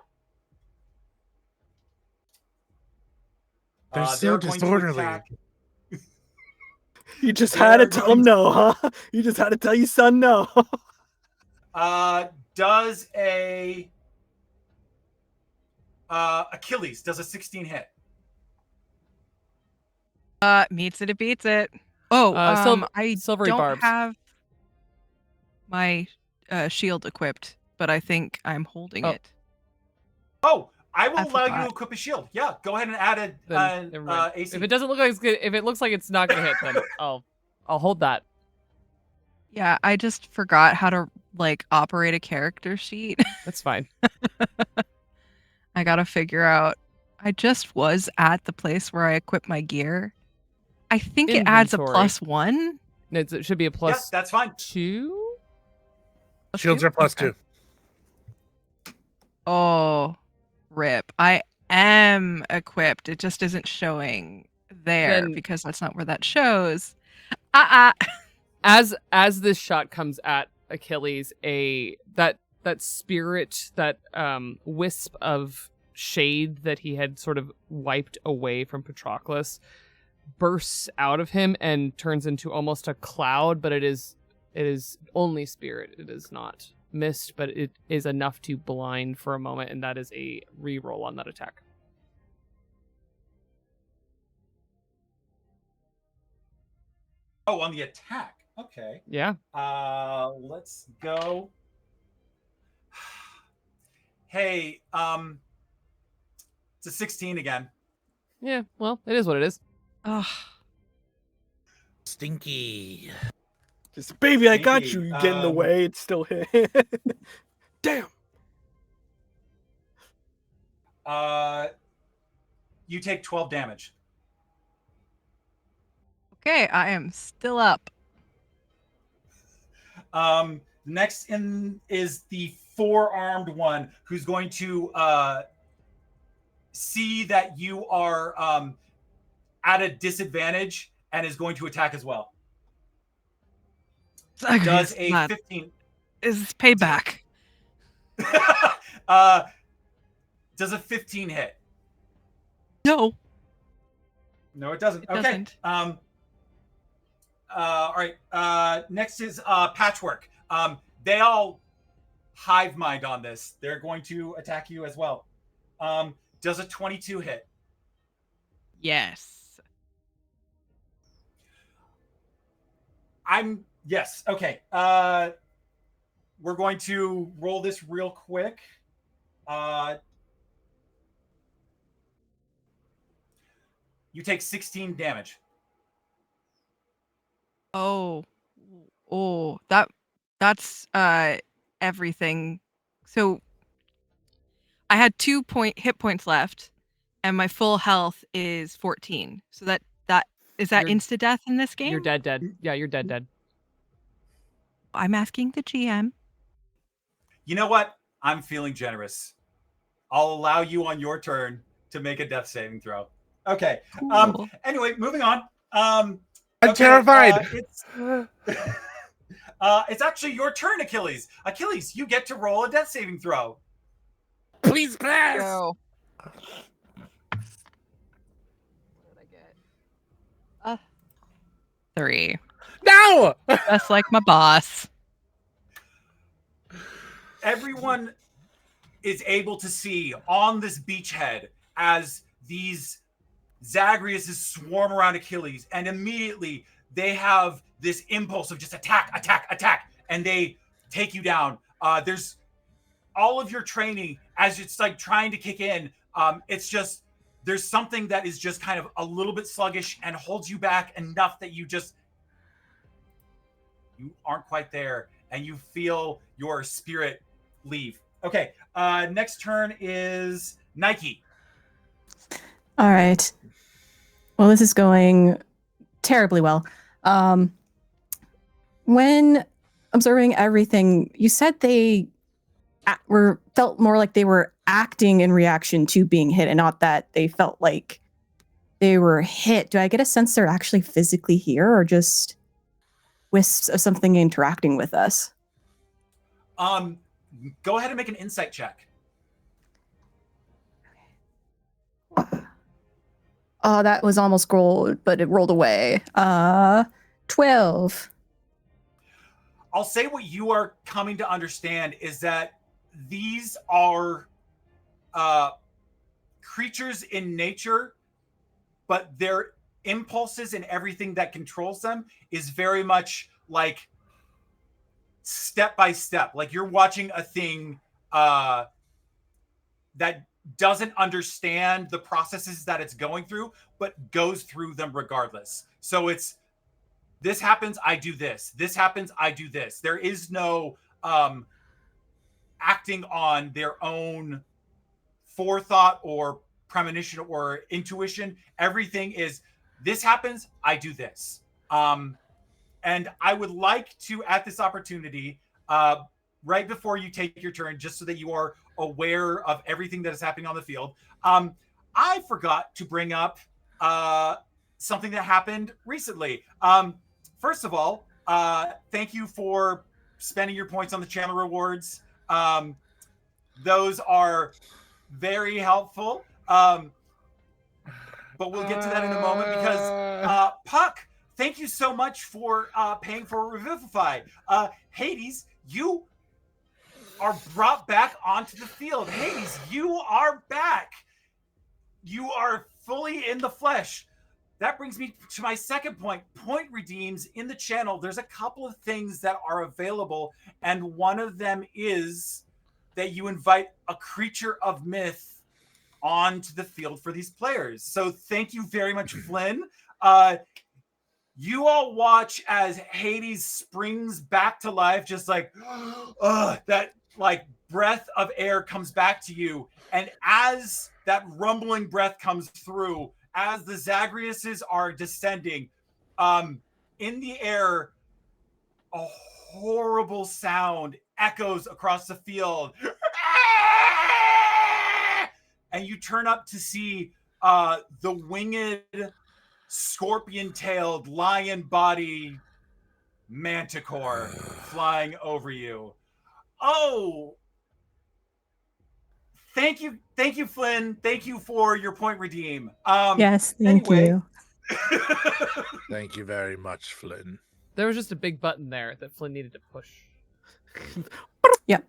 They're so disorderly. You just had to tell him no, huh? You just had to tell your son no. Does a Achilles does a 16 hit? Meets it, it beats it. Oh, I silvery don't barbs. have my shield equipped, but I think I'm holding it. Oh, I will I allow you forgot. to equip a shield. Yeah, go ahead and add Never mind. AC. If it doesn't look like it's good, if it looks like it's not gonna hit, then I'll hold that. Yeah, I just forgot how to like operate a character sheet. That's fine. I gotta figure out. I just was at the place where I equip my gear. I think it adds a Inventory. +1. It should be a Yeah, plus that's fine. 2. Shields are +2. Okay. Oh, rip. I am equipped. It just isn't showing there Then- because that's not where that shows. As this shot comes at Achilles, that spirit, that wisp of shade that he had sort of wiped away from Patroclus bursts out of him and turns into almost a cloud, but it is only spirit. It is not mist, but it is enough to blind for a moment, and that is a reroll on that attack. Oh, on the attack. Okay. Yeah. Let's go. Hey, it's a 16 again. Yeah. Well, it is what it is. Ugh. Stinky. Just, baby, I got Stinky. you. You get in the way. It's still hit. Damn. You take 12 damage. Okay, I am still up. Next in is the 4-armed one who's going to see that you are at a disadvantage and is going to attack as well. Does a 15 is payback? Does a 15 hit? No. No, it doesn't. It Okay. doesn't. All right. Next is Patchwork. They all hive mind on this. They're going to attack you as well. Does a 22 hit? Yes. Yes. Okay. We're going to roll this real quick. You take 16 damage. Oh, that's everything. So I had 2 hit points left, and my full health is 14. So that is that You're- insta death in this game? You're dead. Yeah, you're dead. I'm asking the GM. You know what? I'm feeling generous. I'll allow you on your turn to make a death saving throw. Okay. Cool. Anyway, moving on. I'm terrified. It's actually your turn, Achilles. Achilles, you get to roll a death saving throw. Please pass. Go. What did I get? 3. No. Just like my boss. Everyone is able to see on this beachhead as these Zagreus swarm around Achilles, and immediately they have this impulse of just attack, and they take you down. There's all of your training as it's like trying to kick in. It's just there's something that is just kind of a little bit sluggish and holds you back enough that you aren't quite there, and you feel your spirit leave. Okay, next turn is Nike. All right. Well, this is going terribly well. When observing everything, you said they felt more like they were acting in reaction to being hit, and not that they felt like they were hit. Do I get a sense they're actually physically here, or just wisps of something interacting with us? Go ahead and make an insight check. Oh, that was almost rolled, but it rolled away. 12. I'll say what you are coming to understand is that these are creatures in nature, but their impulses and everything that controls them is very much like step by step. Like you're watching a thing that doesn't understand the processes that it's going through, but goes through them regardless. So it's this happens, I do this. This happens, I do this. There is no acting on their own forethought or premonition or intuition. Everything is this happens, I do this. And I would like to, at this opportunity, right before you take your turn, just so that you are aware of everything that is happening on the field, I forgot to bring up something that happened recently. First of all, thank you for spending your points on the channel rewards. Those are very helpful. But we'll get to that in a moment because Puck, thank you so much for paying for Revivify. Hades, you are brought back onto the field. Hades, you are back. You are fully in the flesh. that brings me to my second point. Point redeems in the channel. There's a couple of things that are available, and one of them is that you invite a creature of myth onto the field for these players. So thank you very much, Flynn. You all watch as Hades springs back to life, just like that like breath of air comes back to you. And as that rumbling breath comes through, as the Zagreuses are descending, in the air, a horrible sound echoes across the field. And you turn up to see the winged, scorpion-tailed, lion-bodied manticore flying over you. Oh, thank you, Flynn. Thank you for your point redeem. Yes, thank you. Thank you very much, Flynn. There was just a big button there that Flynn needed to push. Yep.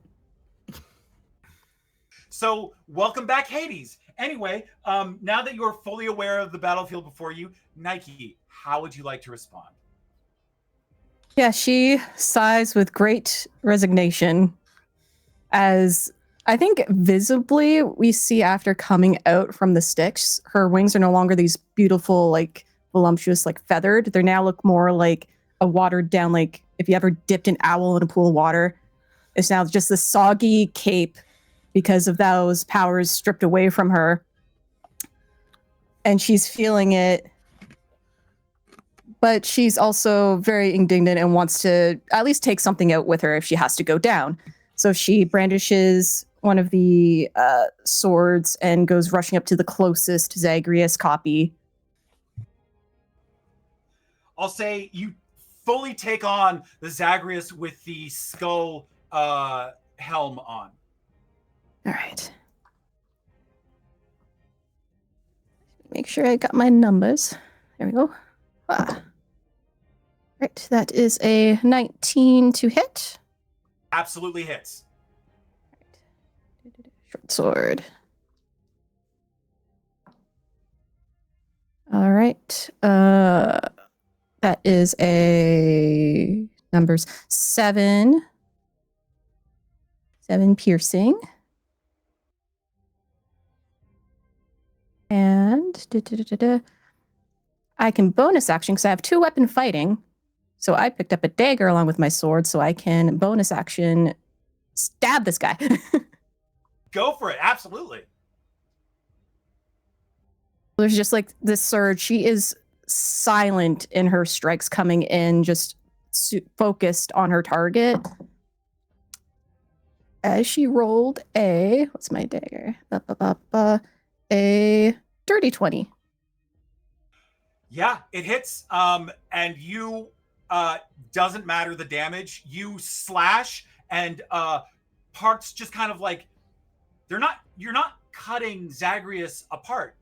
So, welcome back, Hades. Anyway, now that you're fully aware of the battlefield before you, Nike, how would you like to respond? Yeah, she sighs with great resignation as I think visibly we see after coming out from the Styx, her wings are no longer these beautiful, like voluptuous, like feathered. They now look more like a watered down, like if you ever dipped an owl in a pool of water. It's now just this soggy cape because of those powers stripped away from her. And she's feeling it. But she's also very indignant and wants to at least take something out with her if she has to go down. So she brandishes one of the swords and goes rushing up to the closest Zagreus copy. I'll say you fully take on the Zagreus with the skull helm on. All right. Make sure I got my numbers. There we go. Right, that is a 19 to hit. Absolutely hits. Short sword. All right. That is a numbers 7 piercing. And I can bonus action because I have 2-weapon fighting. So I picked up a dagger along with my sword, so I can bonus action stab this guy. Go for it. Absolutely. There's just like this surge. She is silent in her strikes coming in, just focused on her target. As she rolled a, what's my dagger? A dirty 20. Yeah, it hits. And you, doesn't matter the damage. You slash and parts just kind of like, you're not cutting Zagreus apart.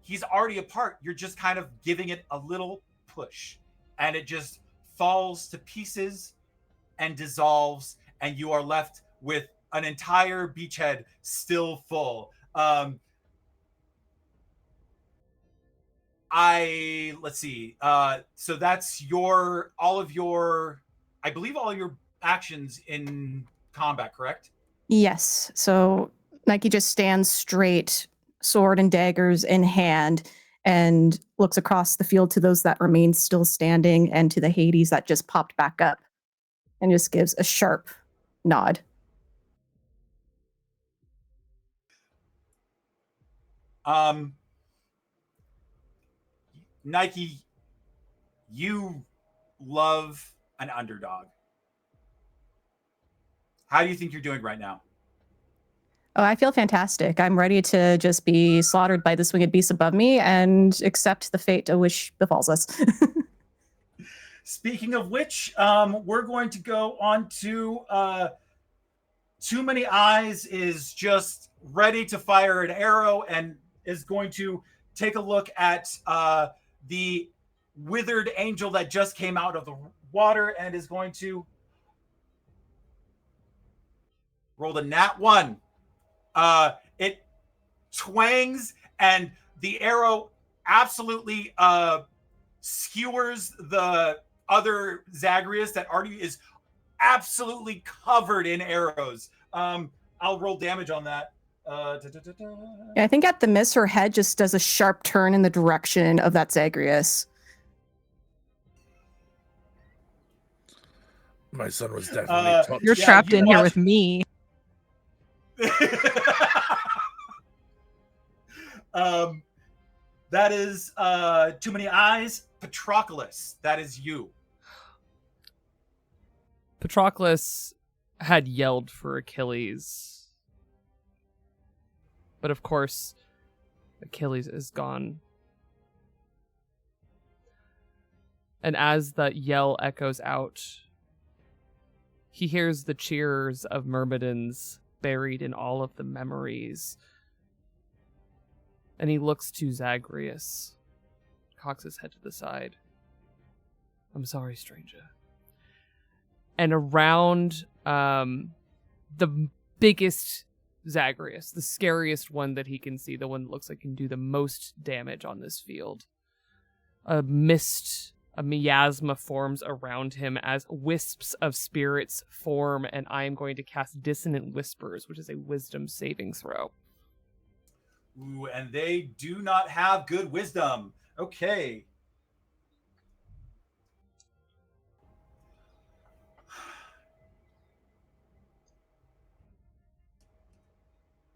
He's already apart. You're just kind of giving it a little push. And it just falls to pieces and dissolves. And you are left with an entire beachhead still full. Let's see. So that's all of your actions in combat, correct? Yes. So Nike just stands straight, sword and daggers in hand, and looks across the field to those that remain still standing and to the Hades that just popped back up and just gives a sharp nod. Nike, you love an underdog. How do you think you're doing right now? Oh, I feel fantastic. I'm ready to just be slaughtered by this winged beast above me and accept the fate of which befalls us. Speaking of which, we're going to go on to Too Many Eyes is just ready to fire an arrow and is going to take a look at the withered angel that just came out of the water and is going to roll the nat 1. It twangs and the arrow absolutely skewers the other Zagreus that already is absolutely covered in arrows. I'll roll damage on that. Yeah, I think at the miss, her head just does a sharp turn in the direction of that Zagreus. My son was definitely taught. You're trapped in here with me. That is too many eyes. Patroclus, that is you. Patroclus had yelled for Achilles. But of course, Achilles is gone. And as that yell echoes out, he hears the cheers of Myrmidons buried in all of the memories. And he looks to Zagreus, cocks his head to the side. I'm sorry, stranger. And around the biggest Zagreus, the scariest one that he can see, the one that looks like can do the most damage on this field, a mist, a miasma forms around him as wisps of spirits form, and I am going to cast Dissonant Whispers, which is a wisdom saving throw. Ooh, and they do not have good wisdom. Okay.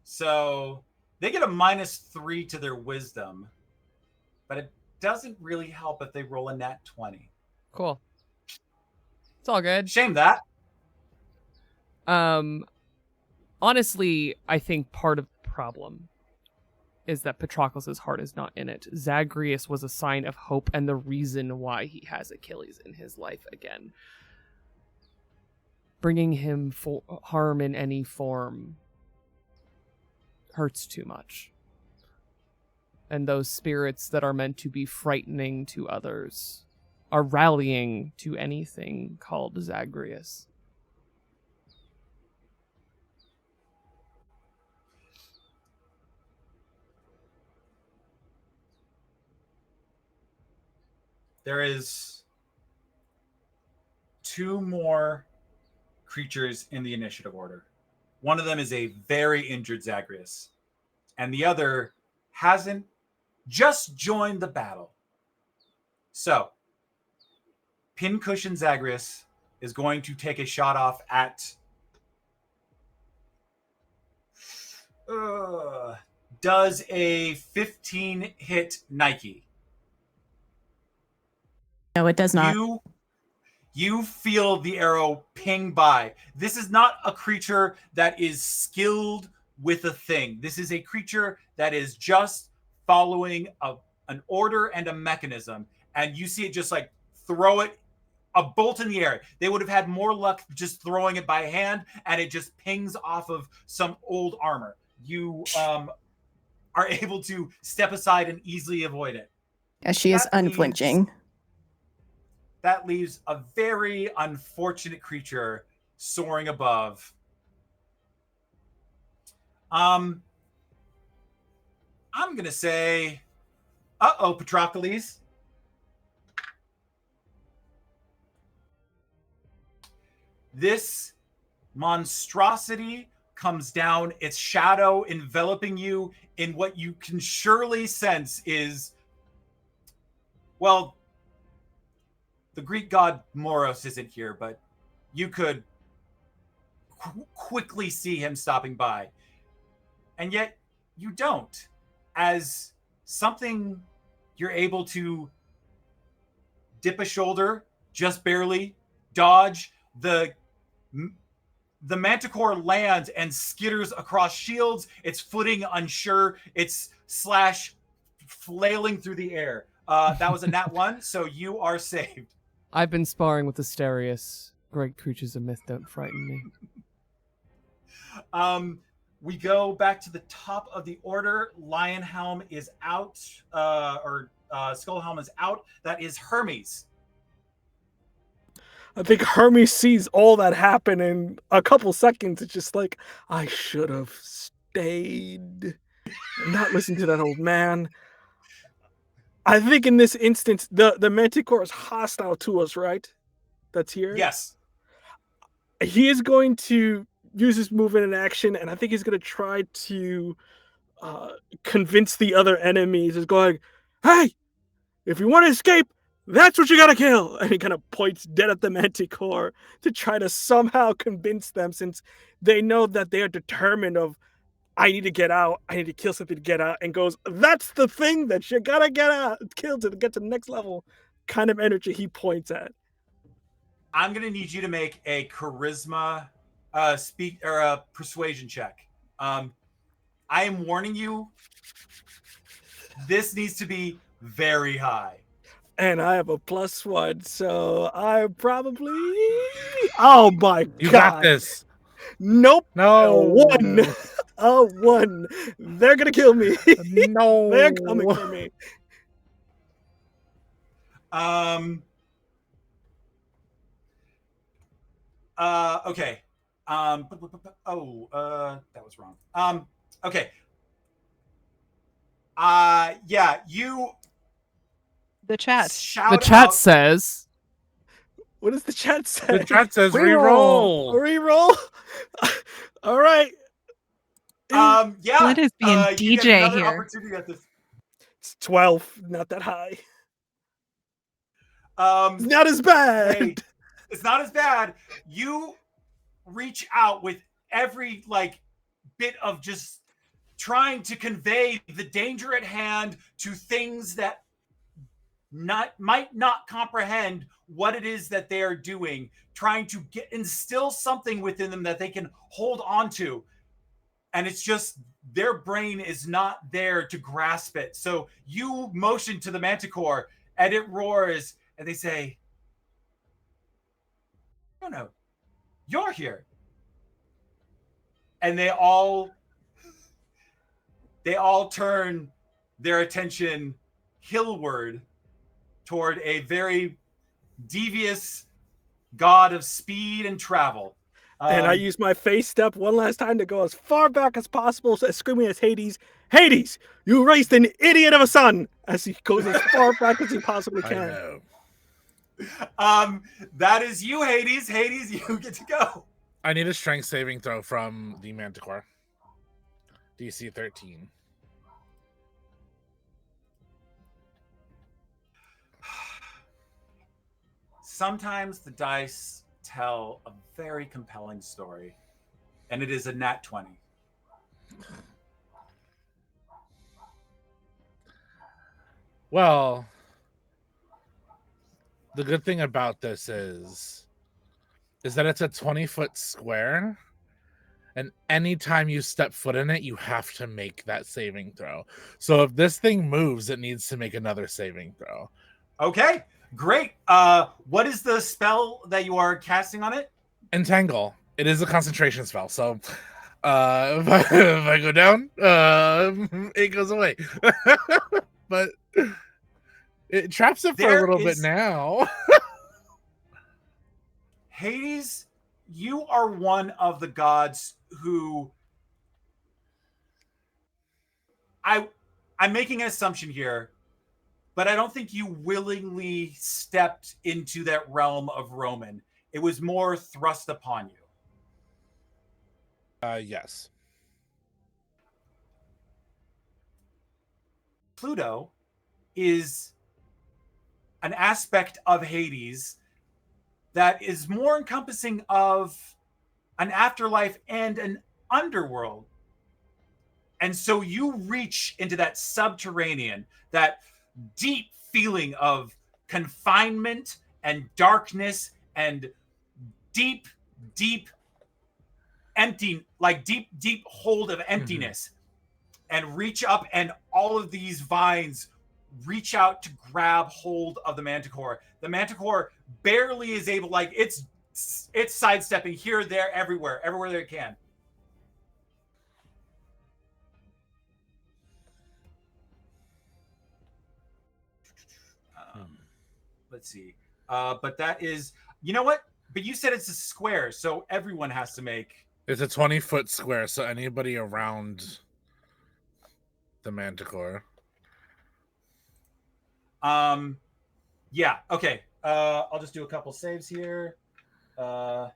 So they get a -3 to their wisdom, but it doesn't really help if they roll a nat 20. Cool. It's all good. Shame that. Honestly, I think part of the problem is that Patroclus' heart is not in it. Zagreus was a sign of hope and the reason why he has Achilles in his life again. Bringing him harm in any form hurts too much. And those spirits that are meant to be frightening to others are rallying to anything called Zagreus. There is 2 more creatures in the initiative order. One of them is a very injured Zagreus, and the other hasn't just joined the battle. So, Pincushion Zagreus is going to take a shot off at does a 15 hit Nike. No, it does not. You feel the arrow ping by. This is not a creature that is skilled with a thing. This is a creature that is just following an order and a mechanism. And you see it just like throw it a bolt in the air. They would have had more luck just throwing it by hand, and it just pings off of some old armor. You are able to step aside and easily avoid it. Yeah, she is unflinching. That leaves a very unfortunate creature soaring above. I'm going to say, Patroclus. This monstrosity comes down, its shadow enveloping you in what you can surely sense is, well, the Greek god Moros isn't here, but you could quickly see him stopping by. And yet you don't. As something you're able to dip a shoulder, just barely, dodge, the Manticore lands and skitters across shields, its footing unsure, its slash flailing through the air. That was a nat 1, so you are saved. I've been sparring with Asterius. Great creatures of myth don't frighten me. We go back to the top of the order. Lionhelm is out, Skullhelm is out. That is Hermes. I think Hermes sees all that happen in a couple seconds. It's just like, I should have stayed and not listened to that old man. I think in this instance, the Manticore is hostile to us, right? That's here? Yes. He is going to use his movement in action, and I think he's going to try to convince the other enemies. Is going, hey, if you want to escape, that's what you gotta kill. And he kind of points dead at the Manticore to try to somehow convince them, since they know that they are determined of, I need to get out, I need to kill something to get out, and goes, that's the thing that you gotta get out, kill to get to the next level kind of energy he points at. I'm gonna need you to make a charisma a persuasion check. I am warning you, this needs to be very high. And I have a +1, so I probably... Oh my God. You got this. Nope. No. 1. A 1. They're gonna kill me. No. They're coming for me. Okay. That was wrong. Okay. Yeah, you The chat. shout The chat out, says, What does the chat say? The chat says Reroll. reroll. Reroll? All right. yeah. Flint is being you get DJ another here. opportunity at this. It's 12. Not that high. It's Hey, not as bad. it's not as bad. You reach out with every bit of just trying to convey the danger at hand to things that might not comprehend what it is that they are doing, trying to instill something within them that they can hold on to. And it's just their brain is not there to grasp it. So you motion to the Manticore and it roars and they say, no, you're here. And they all turn their attention hillward toward a very devious god of speed and travel. And I use my face step one last time to go as far back as possible, screaming at Hades, Hades, you raised an idiot of a son, as he goes as far back as he possibly I can. know. That is you, Hades. Hades, you get to go. I need a strength saving throw from the Manticore. DC 13. Sometimes the dice tell a very compelling story, and it is a nat 20. Well, the good thing about this is that it's a 20-foot square, and anytime you step foot in it, you have to make that saving throw. So if this thing moves, it needs to make another saving throw. Okay, great. What is the spell that you are casting on it? Entangle. It is a concentration spell, so if I go down, it goes away. But it traps it for a little bit now. Hades, you are one of the gods who I'm making an assumption here, but I don't think you willingly stepped into that realm of Roman. It was more thrust upon you. Yes. Pluto is an aspect of Hades that is more encompassing of an afterlife and an underworld. And so you reach into that subterranean, that deep feeling of confinement and darkness and deep empty, deep hold of emptiness, and reach up, and all of these vines reach out to grab hold of the Manticore. The Manticore barely is able, it's sidestepping here, there, everywhere that it can. Let's see. But that is, you know what? But you said it's a square, so everyone has to make. It's a 20-foot square, so anybody around the Manticore. Yeah. Okay. I'll just do a couple saves here. You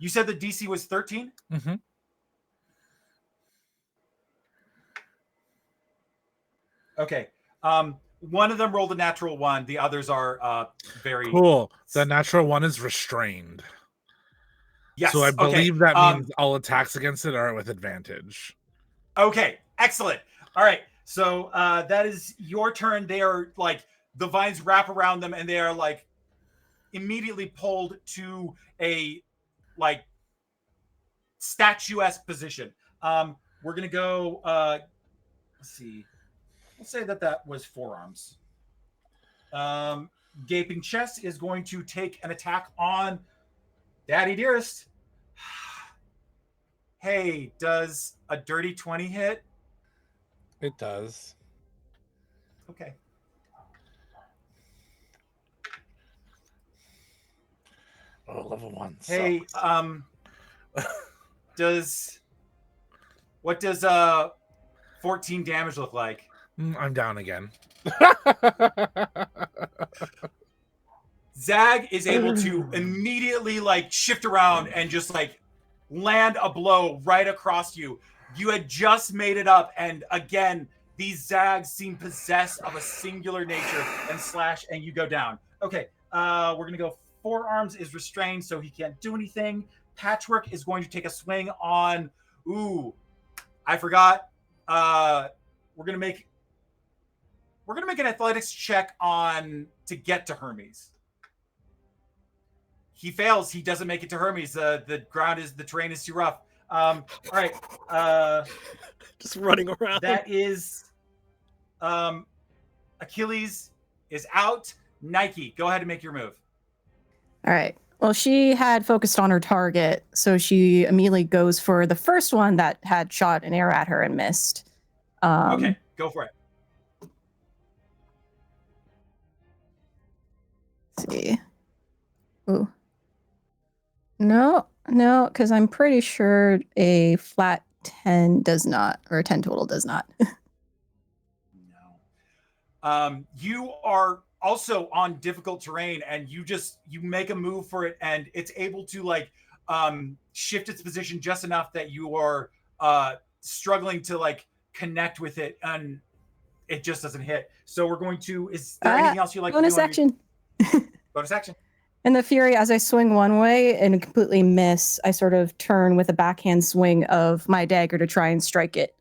said the DC was 13? Mm-hmm. Okay. One of them rolled a natural 1. The others are very Cool. The natural 1 is restrained. Yes. So I believe that okay. means all attacks against it are with advantage. Okay. Excellent. All right. So that is your turn. They are like the vines wrap around them, and they are like immediately pulled to a like statuesque position. We're gonna go. Let's see. Let's say that was forearms. Gaping Chest is going to take an attack on Daddy Dearest. Hey, does a dirty 20 hit? It does. Okay. Oh, level 1 Hey, sucks. what does 14 damage look like? I'm down again. Zag is able to immediately like shift around and just like land a blow right across you. You had just made it up, and again, these Zags seem possessed of a singular nature and slash, and you go down. Okay, we're gonna go forearms is restrained, so he can't do anything. Patchwork is going to take a swing on. Ooh, I forgot. We're gonna make an athletics check on to get to Hermes. He fails. He doesn't make it to Hermes. The terrain is too rough. All right. Just running around. That is Achilles is out. Nike, go ahead and make your move. All right. Well, she had focused on her target, so she immediately goes for the first one that had shot an arrow at her and missed. Okay, go for it. Let's see. Ooh. No, because I'm pretty sure a flat 10 does not, or a 10 total does not. No. You are also on difficult terrain, and you make a move for it, and it's able to like shift its position just enough that you are struggling to like connect with it, and it just doesn't hit. So we're going to. Is there anything else you like? Bonus to do action. Bonus action. In the Fury, as I swing one way and completely miss, I sort of turn with a backhand swing of my dagger to try and strike it.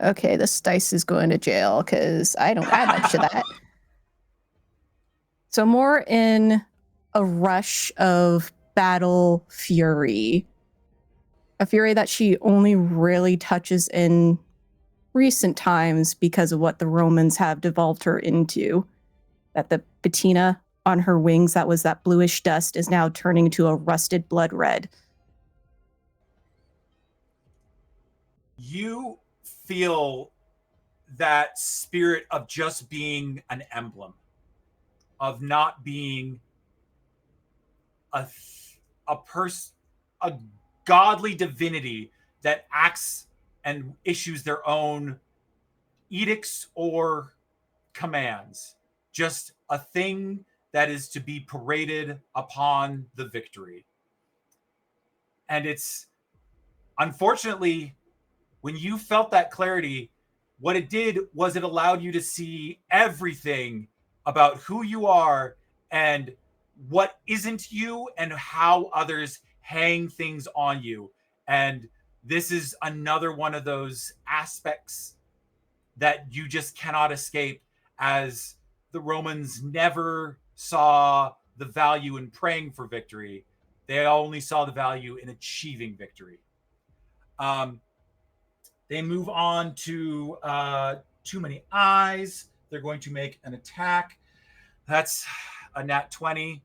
Okay, this dice is going to jail because I don't add much to that. So more in a rush of battle fury. A fury that she only really touches in recent times because of what the Romans have devolved her into. That the patina on her wings, that was that bluish dust, is now turning to a rusted blood red. You feel that spirit of just being an emblem, of not being a godly divinity that acts and issues their own edicts or commands, just a thing that is to be paraded upon the victory. And it's unfortunately, when you felt that clarity, what it did was it allowed you to see everything about who you are and what isn't you and how others hang things on you. And this is another one of those aspects that you just cannot escape, as the Romans never saw the value in praying for victory. They only saw the value in achieving victory. They move on to Too Many Eyes. They're going to make an attack. That's a nat 20.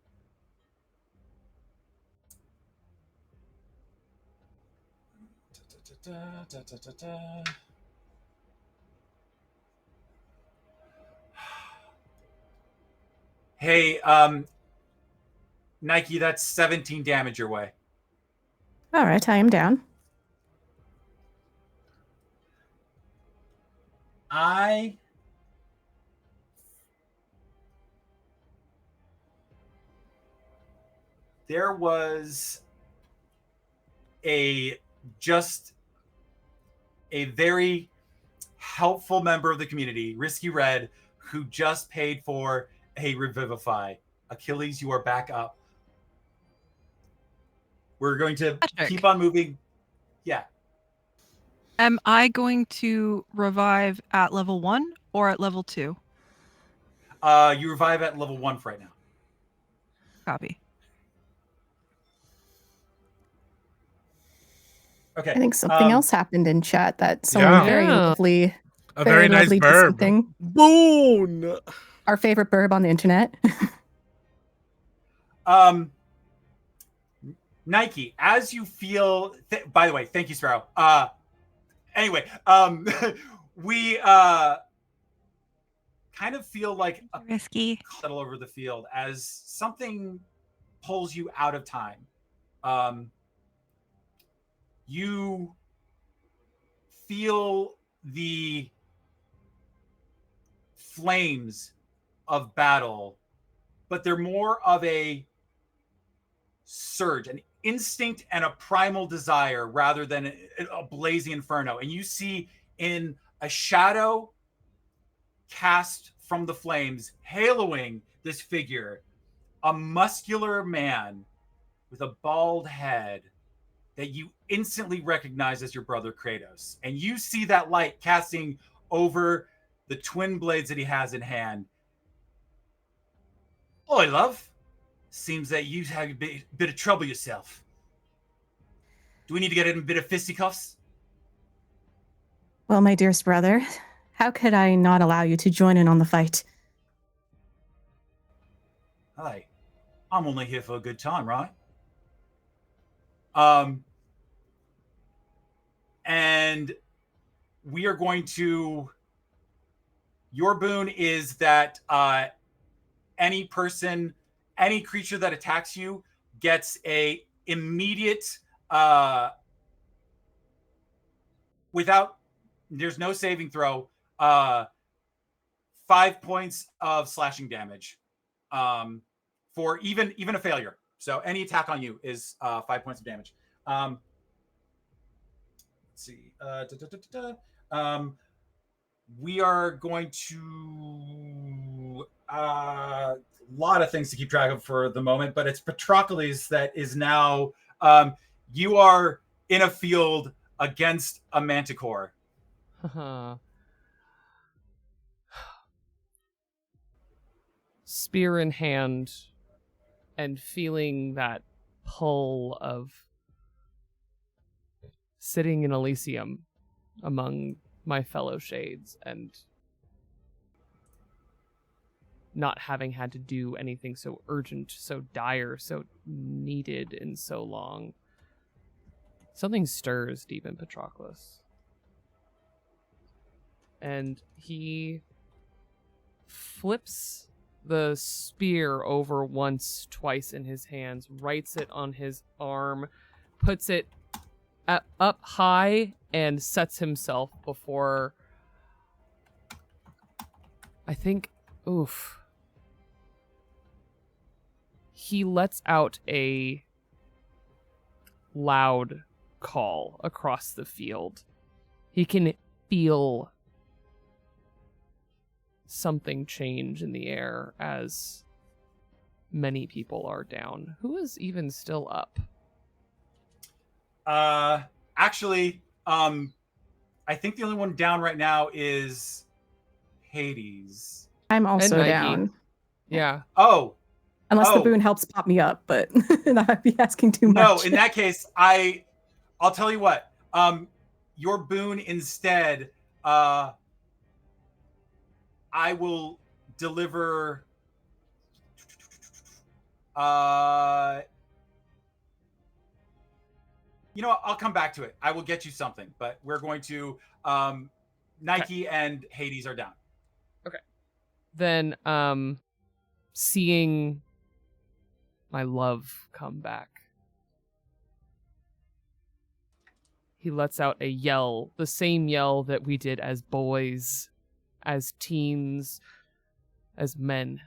Hey, Nike, that's 17 damage your way. All right, I am down. There was just a very helpful member of the community, Risky Red, who just paid for a Revivify. Achilles, you are back up. We're going to Patrick. keep on moving. Yeah. Am I going to revive at level 1 or at level 2? You revive at level 1 for right now. Copy. Okay. I think something else happened in chat that someone Yeah. very Yeah. lovely, A very nice lovely did burb. something. Boon. Our favorite burb on the internet. Nike, as you feel, by the way, thank you, Sparrow. Anyway, we kind of feel like a Risky. settle over the field as something pulls you out of time. You feel the flames of battle, but they're more of a surge, an instinct and a primal desire rather than a blazing inferno. And you see in a shadow cast from the flames, haloing this figure, a muscular man with a bald head that you instantly recognize as your brother Kratos. And you see that light casting over the twin blades that he has in hand. Oi, love. Seems that you have a bit of trouble yourself. Do we need to get in a bit of fisticuffs? Well, my dearest brother, how could I not allow you to join in on the fight? Hi. I'm only here for a good time, right? And we are going to... Your boon is that any person, any creature that attacks you gets a immediate... without... There's no saving throw. 5 points of slashing damage for even a failure. So any attack on you is 5 points of damage. Let's see. We are going to a lot of things to keep track of for the moment, but it's Patroclus that is now. You are in a field against a manticore. Spear in hand and feeling that pull of sitting in Elysium among my fellow shades and not having had to do anything so urgent, so dire, so needed in so long. Something stirs deep in Patroclus. And he flips the spear over once, twice in his hands, writes it on his arm, puts it up high, and sets himself before... I think... Oof. He lets out a loud call across the field. He can feel something change in the air as many people are down. Who is even still up? Actually, I think the only one down right now is Hades. I'm also Nike. down. Yeah. Oh. Unless the boon helps pop me up, but I'd be asking too much. No, in that case, I'll tell you what. Your boon instead, I will deliver. You know what? I'll come back to it. I will get you something, but we're going to. Nike and Hades are down. Okay. Then, seeing my love come back, he lets out a yell, the same yell that we did as boys as teens, as men,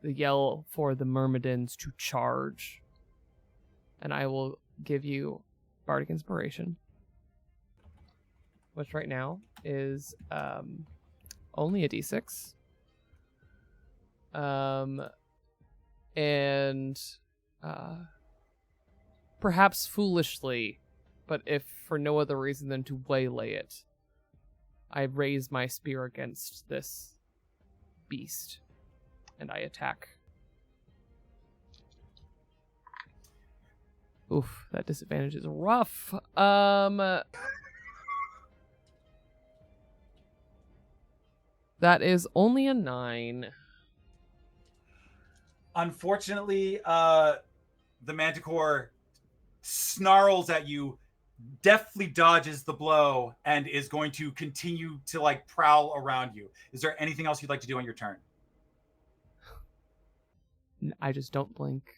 they yell for the Myrmidons to charge. And I will give you Bardic Inspiration, which right now is only a d6. And perhaps foolishly, but if for no other reason than to waylay it, I raise my spear against this beast, and I attack. Oof, that disadvantage is rough. That is only a 9. Unfortunately, the Manticore snarls at you, deftly dodges the blow, and is going to continue to like prowl around you. Is there anything else you'd like to do on your turn? I just don't blink,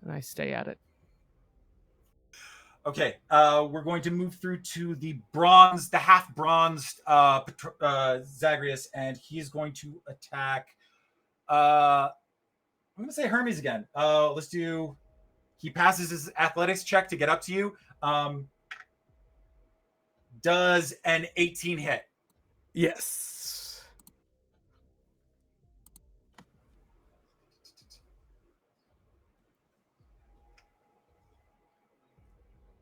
and I stay at it. Okay, we're going to move through to the half-bronzed Zagreus, and he's going to attack. I'm going to say Hermes again. Let's do. He passes his athletics check to get up to you. Does an 18 hit? Yes.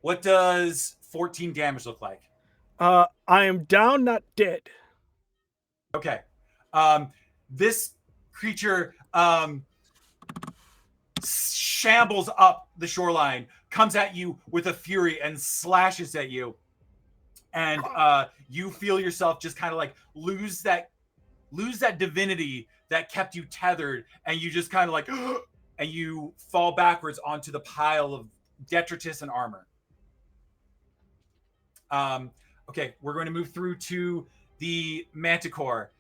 What does 14 damage look like? I am down, not dead. Okay. This creature shambles up the shoreline, comes at you with a fury, and slashes at you. And you feel yourself just kind of like lose that divinity that kept you tethered, and you just kind of like, and you fall backwards onto the pile of detritus and armor. Okay, we're going to move through to the Manticore.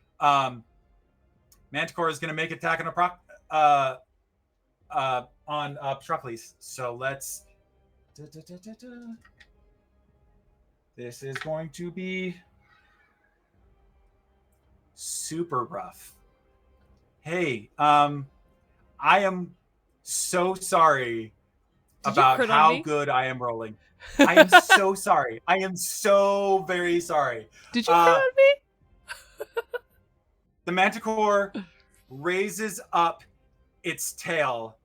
Manticore is going to make an attack on Patroclus. So let's. This is going to be super rough. Hey, I am so sorry about how good I am rolling. I am so sorry. I am so very sorry. Did you crit on me? The Manticore raises up its tail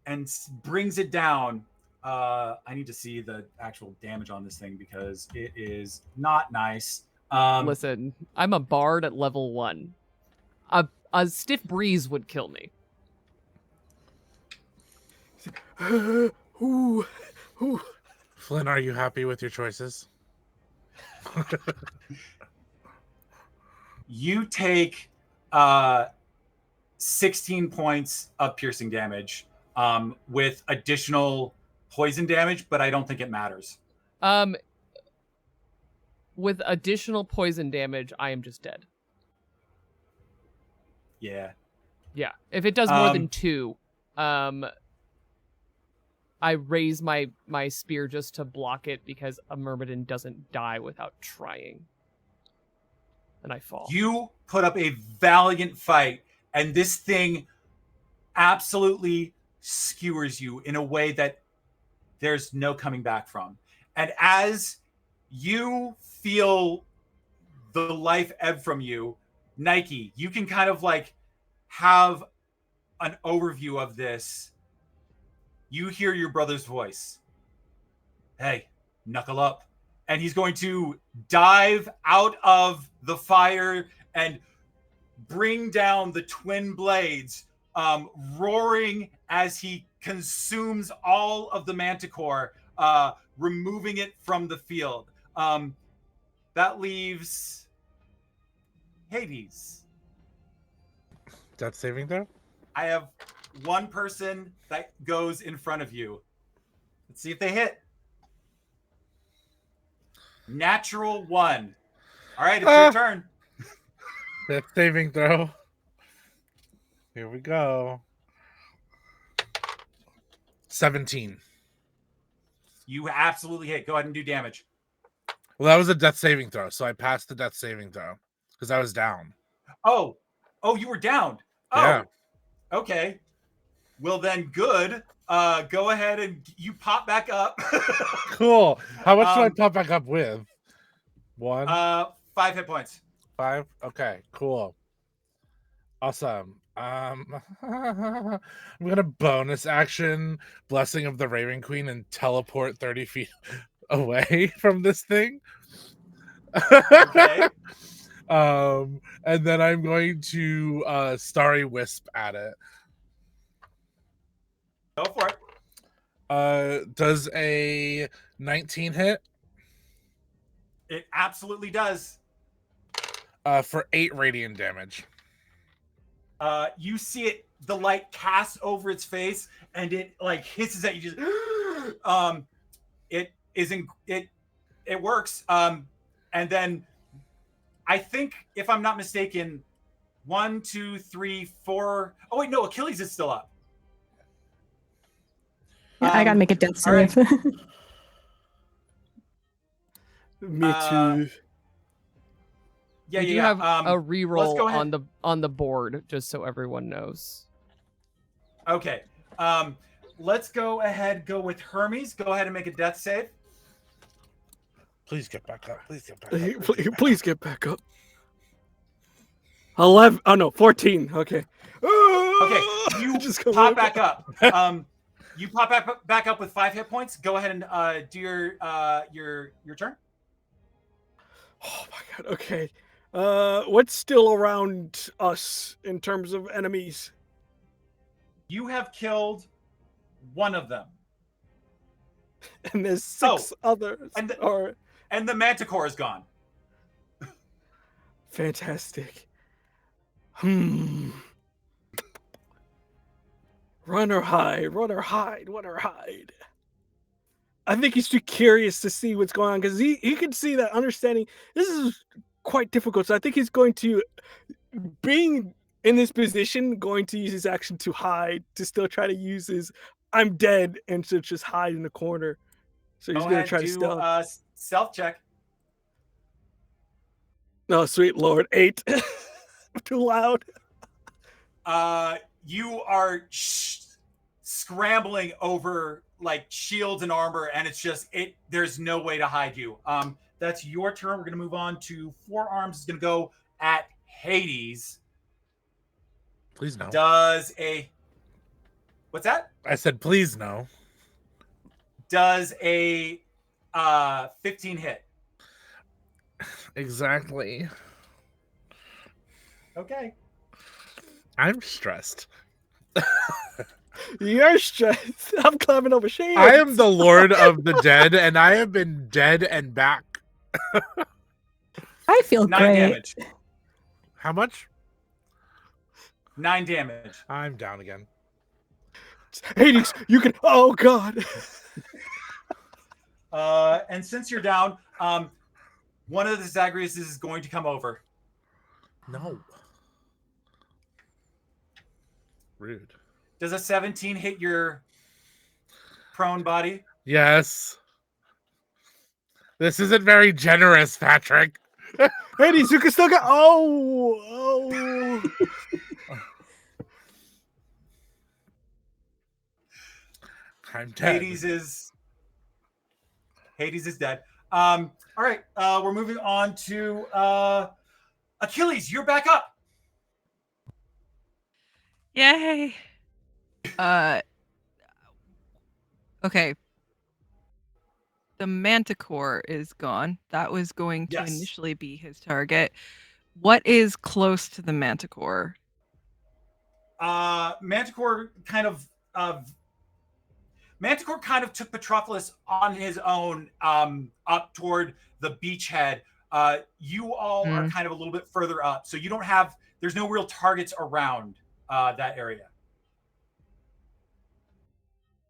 and brings it down. I need to see the actual damage on this thing because it is not nice. Listen, I'm a bard at level 1. A stiff breeze would kill me. Ooh. Flynn, are you happy with your choices? You take 16 points of piercing damage with additional poison damage, but I don't think it matters. With additional poison damage, I am just dead. Yeah. Yeah. If it does more than 2, I raise my spear just to block it because a Myrmidon doesn't die without trying. And I fall. You put up a valiant fight, and this thing absolutely skewers you in a way that there's no coming back from. And as you feel the life ebb from you, Nike, you can kind of like have an overview of this. You hear your brother's voice. Hey, knuckle up. And he's going to dive out of the fire and bring down the twin blades, roaring as he consumes all of the Manticore, removing it from the field. That leaves Hades. Death saving throw? I have one person that goes in front of you. Let's see if they hit. Natural 1. All right, it's your turn. Death saving throw. Here we go. 17. You absolutely hit. Go ahead and do damage. Well, that was a death saving throw, so I passed the death saving throw because I was down. Oh, you were down. Oh, Yeah. Okay. Well then, good. Go ahead and you pop back up. Cool. How much do I pop back up with? 1? 5 hit points. 5? Okay, cool. Awesome. I'm gonna bonus action Blessing of the Raven Queen and teleport 30 feet away from this thing. Okay. And then I'm going to Starry Wisp at it. Go for it. Does a 19 hit? It absolutely does. For 8 radiant damage. You see it, the light casts over its face, and it like hisses at you. Just it works. And then I think, if I'm not mistaken, 1, 2, 3, 4. Oh wait, no, Achilles is still up. Yeah, I gotta make a death all right. save. Me too. Yeah, We do yeah. have a Let's reroll go ahead. on the board, just so everyone knows. Okay. Let's go with Hermes. Go ahead and make a death save. Please get back up. Please get back up. Please get back up. 11. Oh no, 14. Okay. Okay, you Just come pop right back up. You pop back up with 5 hit points. Go ahead and do your turn. Oh my god. Okay. What's still around us in terms of enemies? You have killed one of them, And there's 6 others. and the Manticore is gone. Fantastic. Run or hide, run or hide, run or hide. I think he's too curious to see what's going on because he can see that understanding. This is quite difficult. So I think he's going to, being in this position, going to use his action to hide, to still try to use his I'm dead and to just hide in the corner. So he's going to try to stealth. Stealth check. Oh, sweet Lord. 8. Too loud. You are scrambling over like shields and armor, and it's just there's no way to hide you. That's your turn. We're gonna move on to Forearms. Is gonna go at Hades. Please no. What's that? I said please no. Does a 15 hit? Exactly. Okay. I'm stressed. You're stressed. I'm climbing over shades. I am the Lord of the Dead, and I have been dead and back. I feel 9 great. damage. How much? 9 damage. I'm down again. Hades, you can. Oh God. And since you're down, one of the Zagreus is going to come over. No. Rude. Does a 17 hit your prone body? Yes. This isn't very generous, Patrick. Hades, you can still get. Oh. I'm dead. Hades is dead. All right. We're moving on to Achilles. You're back up. Yay. Okay. The Manticore is gone. That was going to initially be his target. What is close to the Manticore? Manticore kind of took Patroclus on his own up toward the beachhead. You all are kind of a little bit further up, so you don't have. There's no real targets around that area.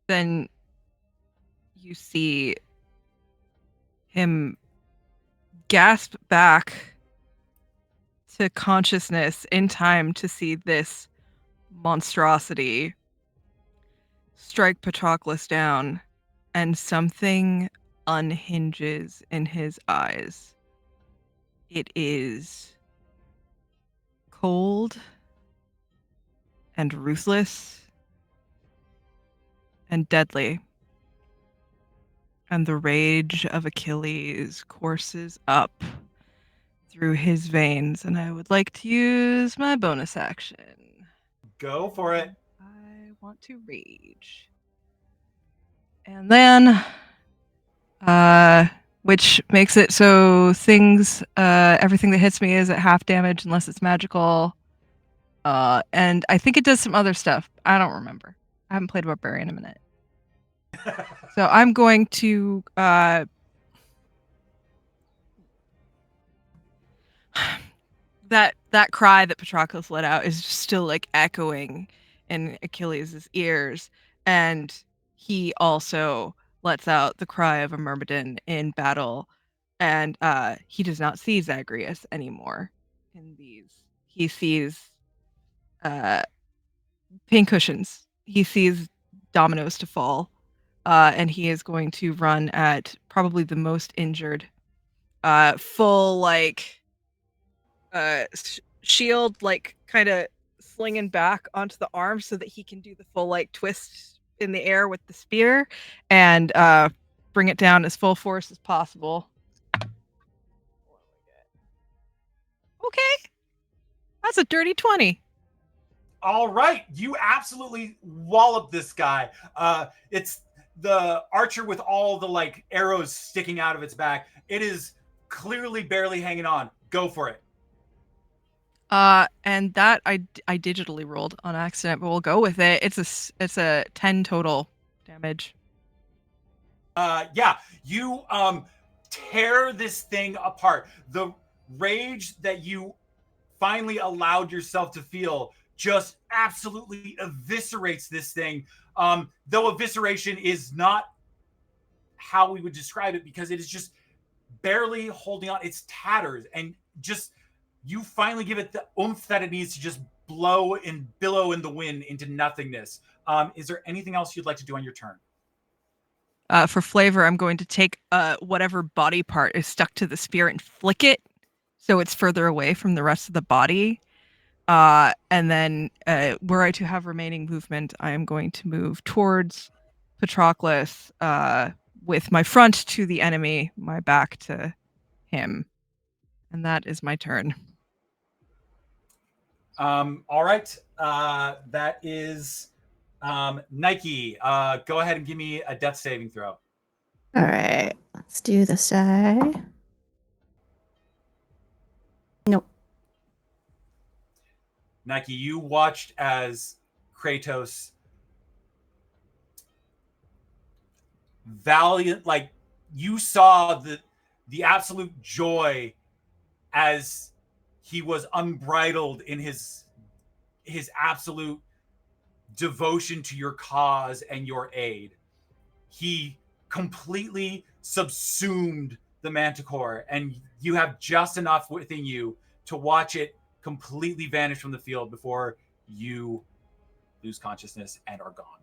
Then you see him gasp back to consciousness in time to see this monstrosity strike Patroclus down, and something unhinges in his eyes. It is cold and ruthless and deadly. And the rage of Achilles courses up through his veins, and I would like to use my bonus action. Go for it. I want to rage. And then, which makes it so everything that hits me is at half damage unless it's magical. And I think it does some other stuff. I don't remember. I haven't played Barbarian in a minute. So I'm going to that cry that Patroclus let out is still like echoing in Achilles' ears, and he also lets out the cry of a Myrmidon in battle, and he does not see Zagreus anymore in these. He sees pincushions. He sees dominoes to fall, and he is going to run at probably the most injured, full like shield, like kind of slinging back onto the arm so that he can do the full like twist in the air with the spear and bring it down as full force as possible. Okay, that's a dirty 20. All right, you absolutely wallop this guy. It's the archer with all the like arrows sticking out of its back. It is clearly barely hanging on. Go for it. And that I digitally rolled on accident, but we'll go with it. It's a 10 total damage. Yeah, you tear this thing apart. The rage that you finally allowed yourself to feel just absolutely eviscerates this thing. Though evisceration is not how we would describe it, because it is just barely holding on. It's tatters, and just you finally give it the oomph that it needs to just blow and billow in the wind into nothingness. Is there anything else you'd like to do on your turn? For flavor, I'm going to take whatever body part is stuck to the spear and flick it so it's further away from the rest of the body. And then were I to have remaining movement, I am going to move towards Patroclus with my front to the enemy, my back to him. And that is my turn. All right. That is Nike. Go ahead and give me a death saving throw. All right, let's do this die. Nope. Nike, you watched as Kratos valiant, like you saw the absolute joy as he was unbridled in his absolute devotion to your cause and your aid. He completely subsumed the Manticore, and you have just enough within you to watch it completely vanish from the field before you lose consciousness and are gone.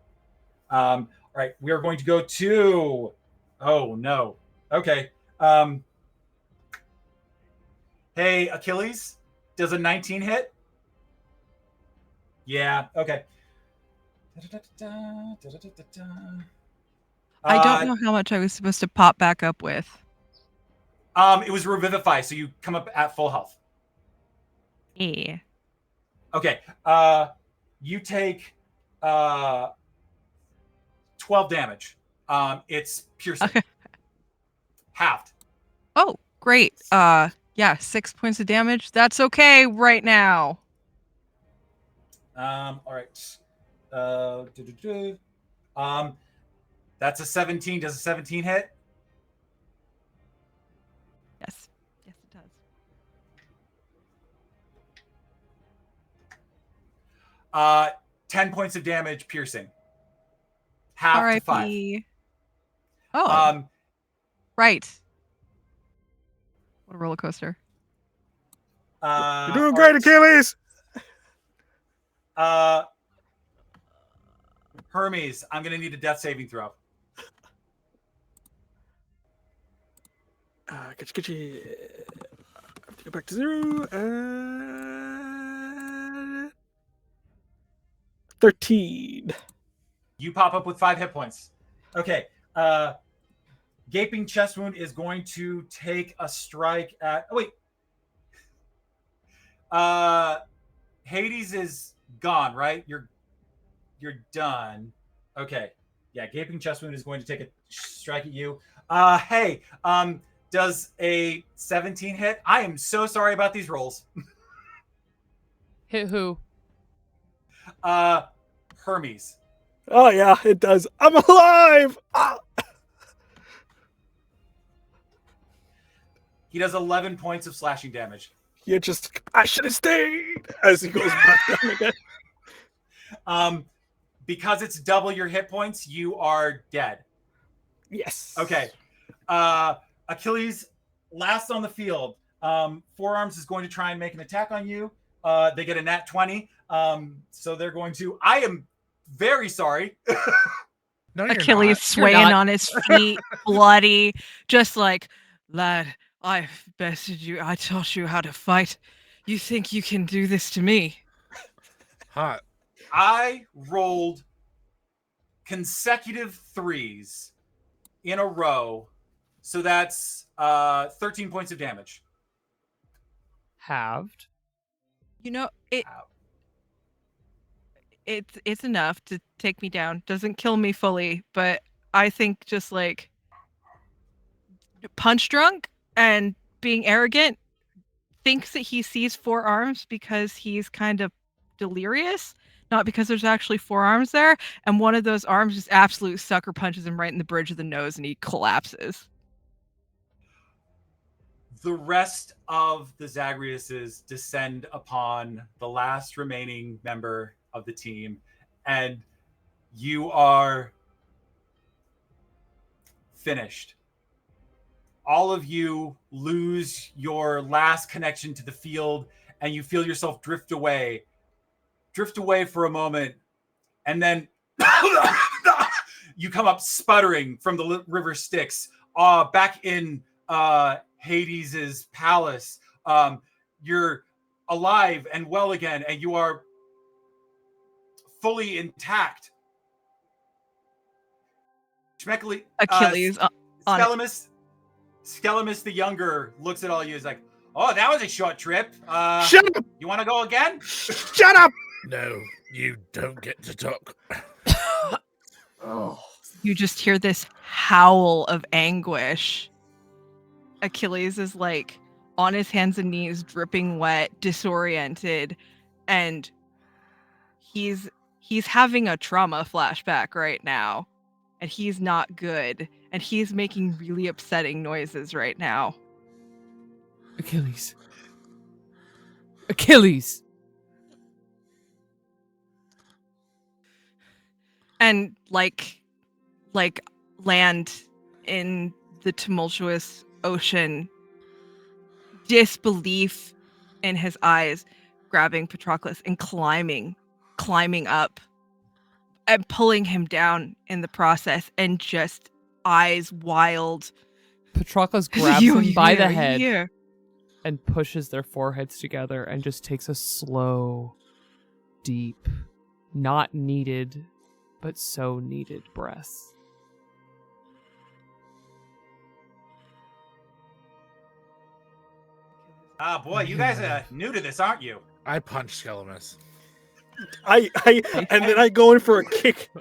All right, we are going to go to. Oh no. Okay. Hey, Achilles, does a 19 hit? Yeah. Okay. I don't know how much I was supposed to pop back up with. It was Revivify, so you come up at full health. Yeah. Okay. You take 12 damage. It's piercing. Okay. Halved. Oh, great. Yeah, 6 points of damage. That's okay right now. All right. That's a 17. Does a 17 hit? Yes. Yes, it does. 10 points of damage, piercing. Half to 5. Oh. Right. What a roller coaster. You're doing great, Achilles. Hermes, I'm gonna need a death saving throw. Get you. I have to go back to 0. 13. You pop up with 5 hit points. Okay. Gaping chest wound is going to take a strike at. Oh, wait. Hades is gone, right? You're done. Okay. Yeah, gaping chest wound is going to take a strike at you. Hey, does a 17 hit? I am so sorry about these rolls. Hit who? Hermes. Oh yeah, it does. I'm alive. Ah! He does 11 points of slashing damage. I should have stayed as he goes back down again. Because it's double your hit points, you are dead. Yes. Okay. Achilles, last on the field. Forearms is going to try and make an attack on you. They get a nat 20. So they're going to. I am very sorry. No, you're Achilles not. swaying not. on his feet, bloody, just like, lad, I bested you. I taught you how to fight. You think you can do this to me? Hot. I rolled consecutive 3s in a row. So that's 13 points of damage. Halved. You know, it's enough to take me down. Doesn't kill me fully, but I think just like punch drunk and being arrogant, thinks that he sees 4 arms because he's kind of delirious, not because there's actually 4 arms there. And one of those arms just absolute sucker punches him right in the bridge of the nose and he collapses. The rest of the Zagreuses descend upon the last remaining member of the team, and you are finished. All of you lose your last connection to the field, and you feel yourself drift away for a moment, and then you come up sputtering from the River Styx, back in Hades's palace. You're alive and well again, and you are fully intact. Achilles on it. Skelemus the Younger looks at all you. Is like, oh, that was a short trip. Shut up! You want to go again? Shut up! No, you don't get to talk. Oh. You just hear this howl of anguish. Achilles is like on his hands and knees, dripping wet, disoriented, and he's having a trauma flashback right now, and he's not good, and he's making really upsetting noises right now. Achilles. Achilles. And like land in the tumultuous ocean, disbelief in his eyes, grabbing Patroclus and climbing up and pulling him down in the process, and just eyes wild. Patroclus grabs him by the head Yeah. and pushes their foreheads together and just takes a slow, deep, not needed, but so needed breath. Boy, you guys are new to this, aren't you? I punched Skelemus. And then I go in for a kick.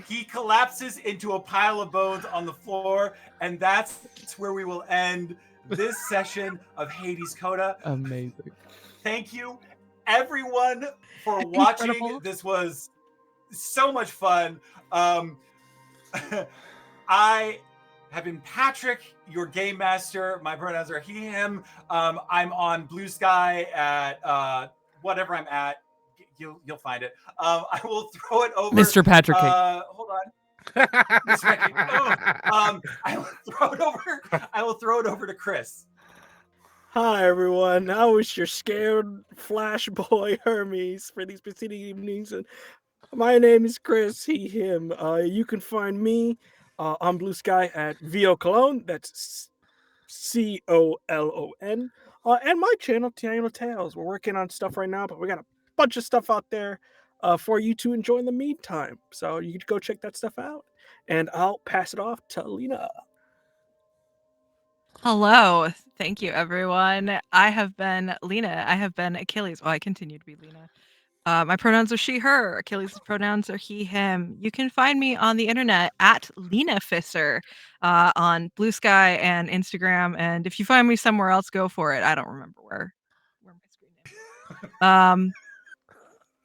He collapses into a pile of bones on the floor, and that's where we will end this session of Hades Coda. Amazing. Thank you, everyone, for watching. Incredible. This was so much fun. I have been Patrick, your game master. My pronouns are he, him. I'm on Blue Sky at whatever I'm at. You'll find it. I will throw it over. Mr. Patrick K. Hold on. Mr. Patrick. I will throw it over to Chris. Hi everyone, I was your scared flash boy Hermes for these preceding evenings, and my name is Chris, he, him. You can find me on Blue Sky at VO Cologne. That's COLON. And my channel, Tiano Tales. We're working on stuff right now, but we got a bunch of stuff out there for you to enjoy in the meantime. So you can go check that stuff out. And I'll pass it off to Lina. Hello. Thank you, everyone. I have been Lina. I have been Achilles. Well, I continue to be Lina. My pronouns are she, her. Achilles' pronouns are he, him. You can find me on the internet at Lina Fisser on Blue Sky and Instagram. And if you find me somewhere else, go for it. I don't remember where my screen name is.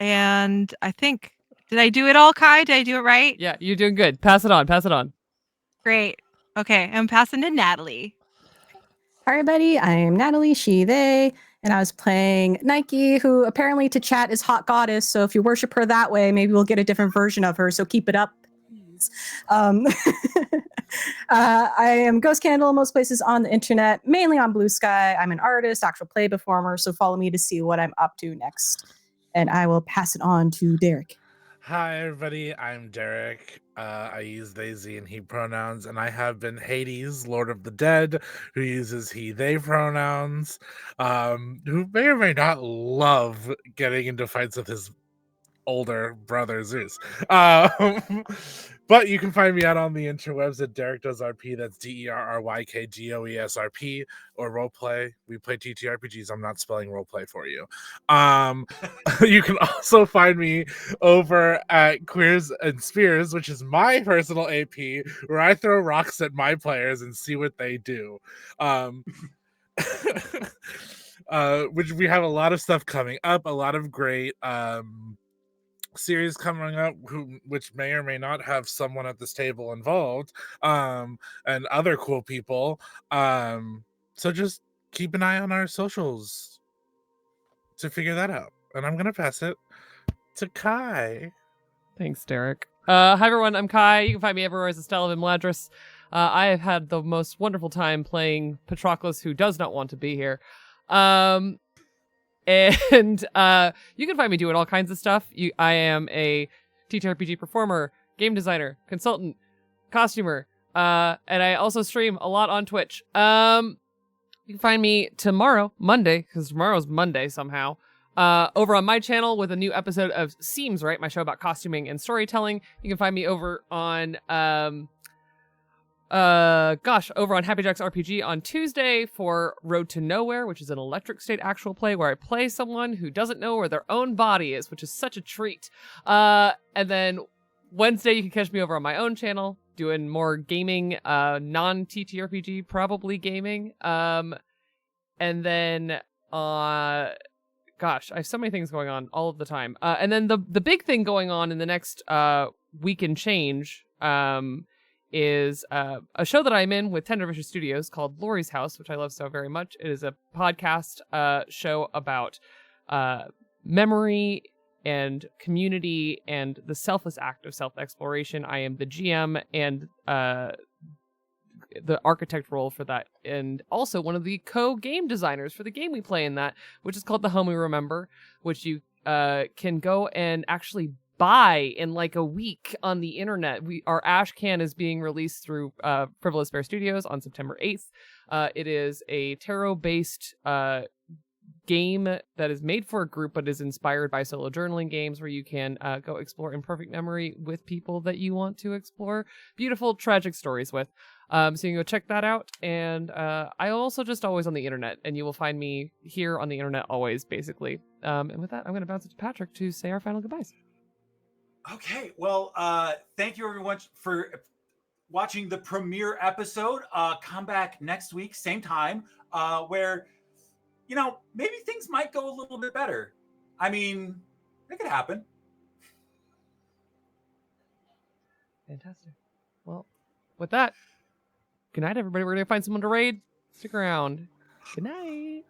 And I think, did I do it all, Kai? Did I do it right? Yeah, you're doing good. Pass it on. Pass it on. Great. Okay, I'm passing to Natalie. Hi, everybody. I am Natalie, she, they, and I was playing Nike, who apparently to chat is hot goddess. So if you worship her that way, maybe we'll get a different version of her. So keep it up, please. I am Ghost Candle most places on the internet, mainly on Blue Sky. I'm an artist, actual play performer. So follow me to see what I'm up to next. And I will pass it on to Derryk. Hi, everybody. I'm Derryk. I use they, ze, and he pronouns, and I have been Hades, Lord of the Dead, who uses he, they pronouns, who may or may not love getting into fights with his older brother Zeus. But you can find me out on the interwebs at Derryk Does RP. That's DERRYKGOESRP, or roleplay. We play TTRPGs. I'm not spelling roleplay for you. You can also find me over at Queers and Spears, which is my personal AP, where I throw rocks at my players and see what they do. Which we have a lot of stuff coming up, a lot of great series coming up, which may or may not have someone at this table involved, and other cool people. So just keep an eye on our socials to figure that out. And I'm gonna pass it to Kai. Thanks, Derryk. Hi, everyone. I'm Kai. You can find me everywhere as Estella of Imladris. I have had the most wonderful time playing Patroclus, who does not want to be here. And you can find me doing all kinds of stuff. I am a TTRPG performer, game designer, consultant, costumer, and I also stream a lot on Twitch. You can find me tomorrow, Monday, because tomorrow's Monday somehow, over on my channel with a new episode of Seems Right, my show about costuming and storytelling. You can find me over on over on Happy Jacks RPG on Tuesday for Road to Nowhere, which is an electric state actual play where I play someone who doesn't know where their own body is, which is such a treat. And then Wednesday you can catch me over on my own channel doing more gaming, non-TTRPG, probably gaming. And then gosh, I have so many things going on all of the time. And then the big thing going on in the next week and change is a show that I'm in with Tender Vicious Studios called Lori's House, which I love so very much. It is a podcast show about memory and community and the selfless act of self-exploration. I am the GM and the architect role for that, and also one of the co-game designers for the game we play in that, which is called The Home We Remember, which you can go and actually buy in like a week on the internet. Our Ash Can is being released through Frivolous Bear Studios on September 8th. It is a tarot-based game that is made for a group but is inspired by solo journaling games where you can go explore imperfect memory with people that you want to explore beautiful, tragic stories with. So you can go check that out. And I also just always on the internet, and you will find me here on the internet always, basically. And with that, I'm going to bounce it to Patrick to say our final goodbyes. Okay, well, thank you everyone for watching the premiere episode. Come back next week, same time, where, you know, maybe things might go a little bit better. I mean, it could happen. Fantastic. Well, with that, good night, everybody. We're going to find someone to raid. Stick around. Good night.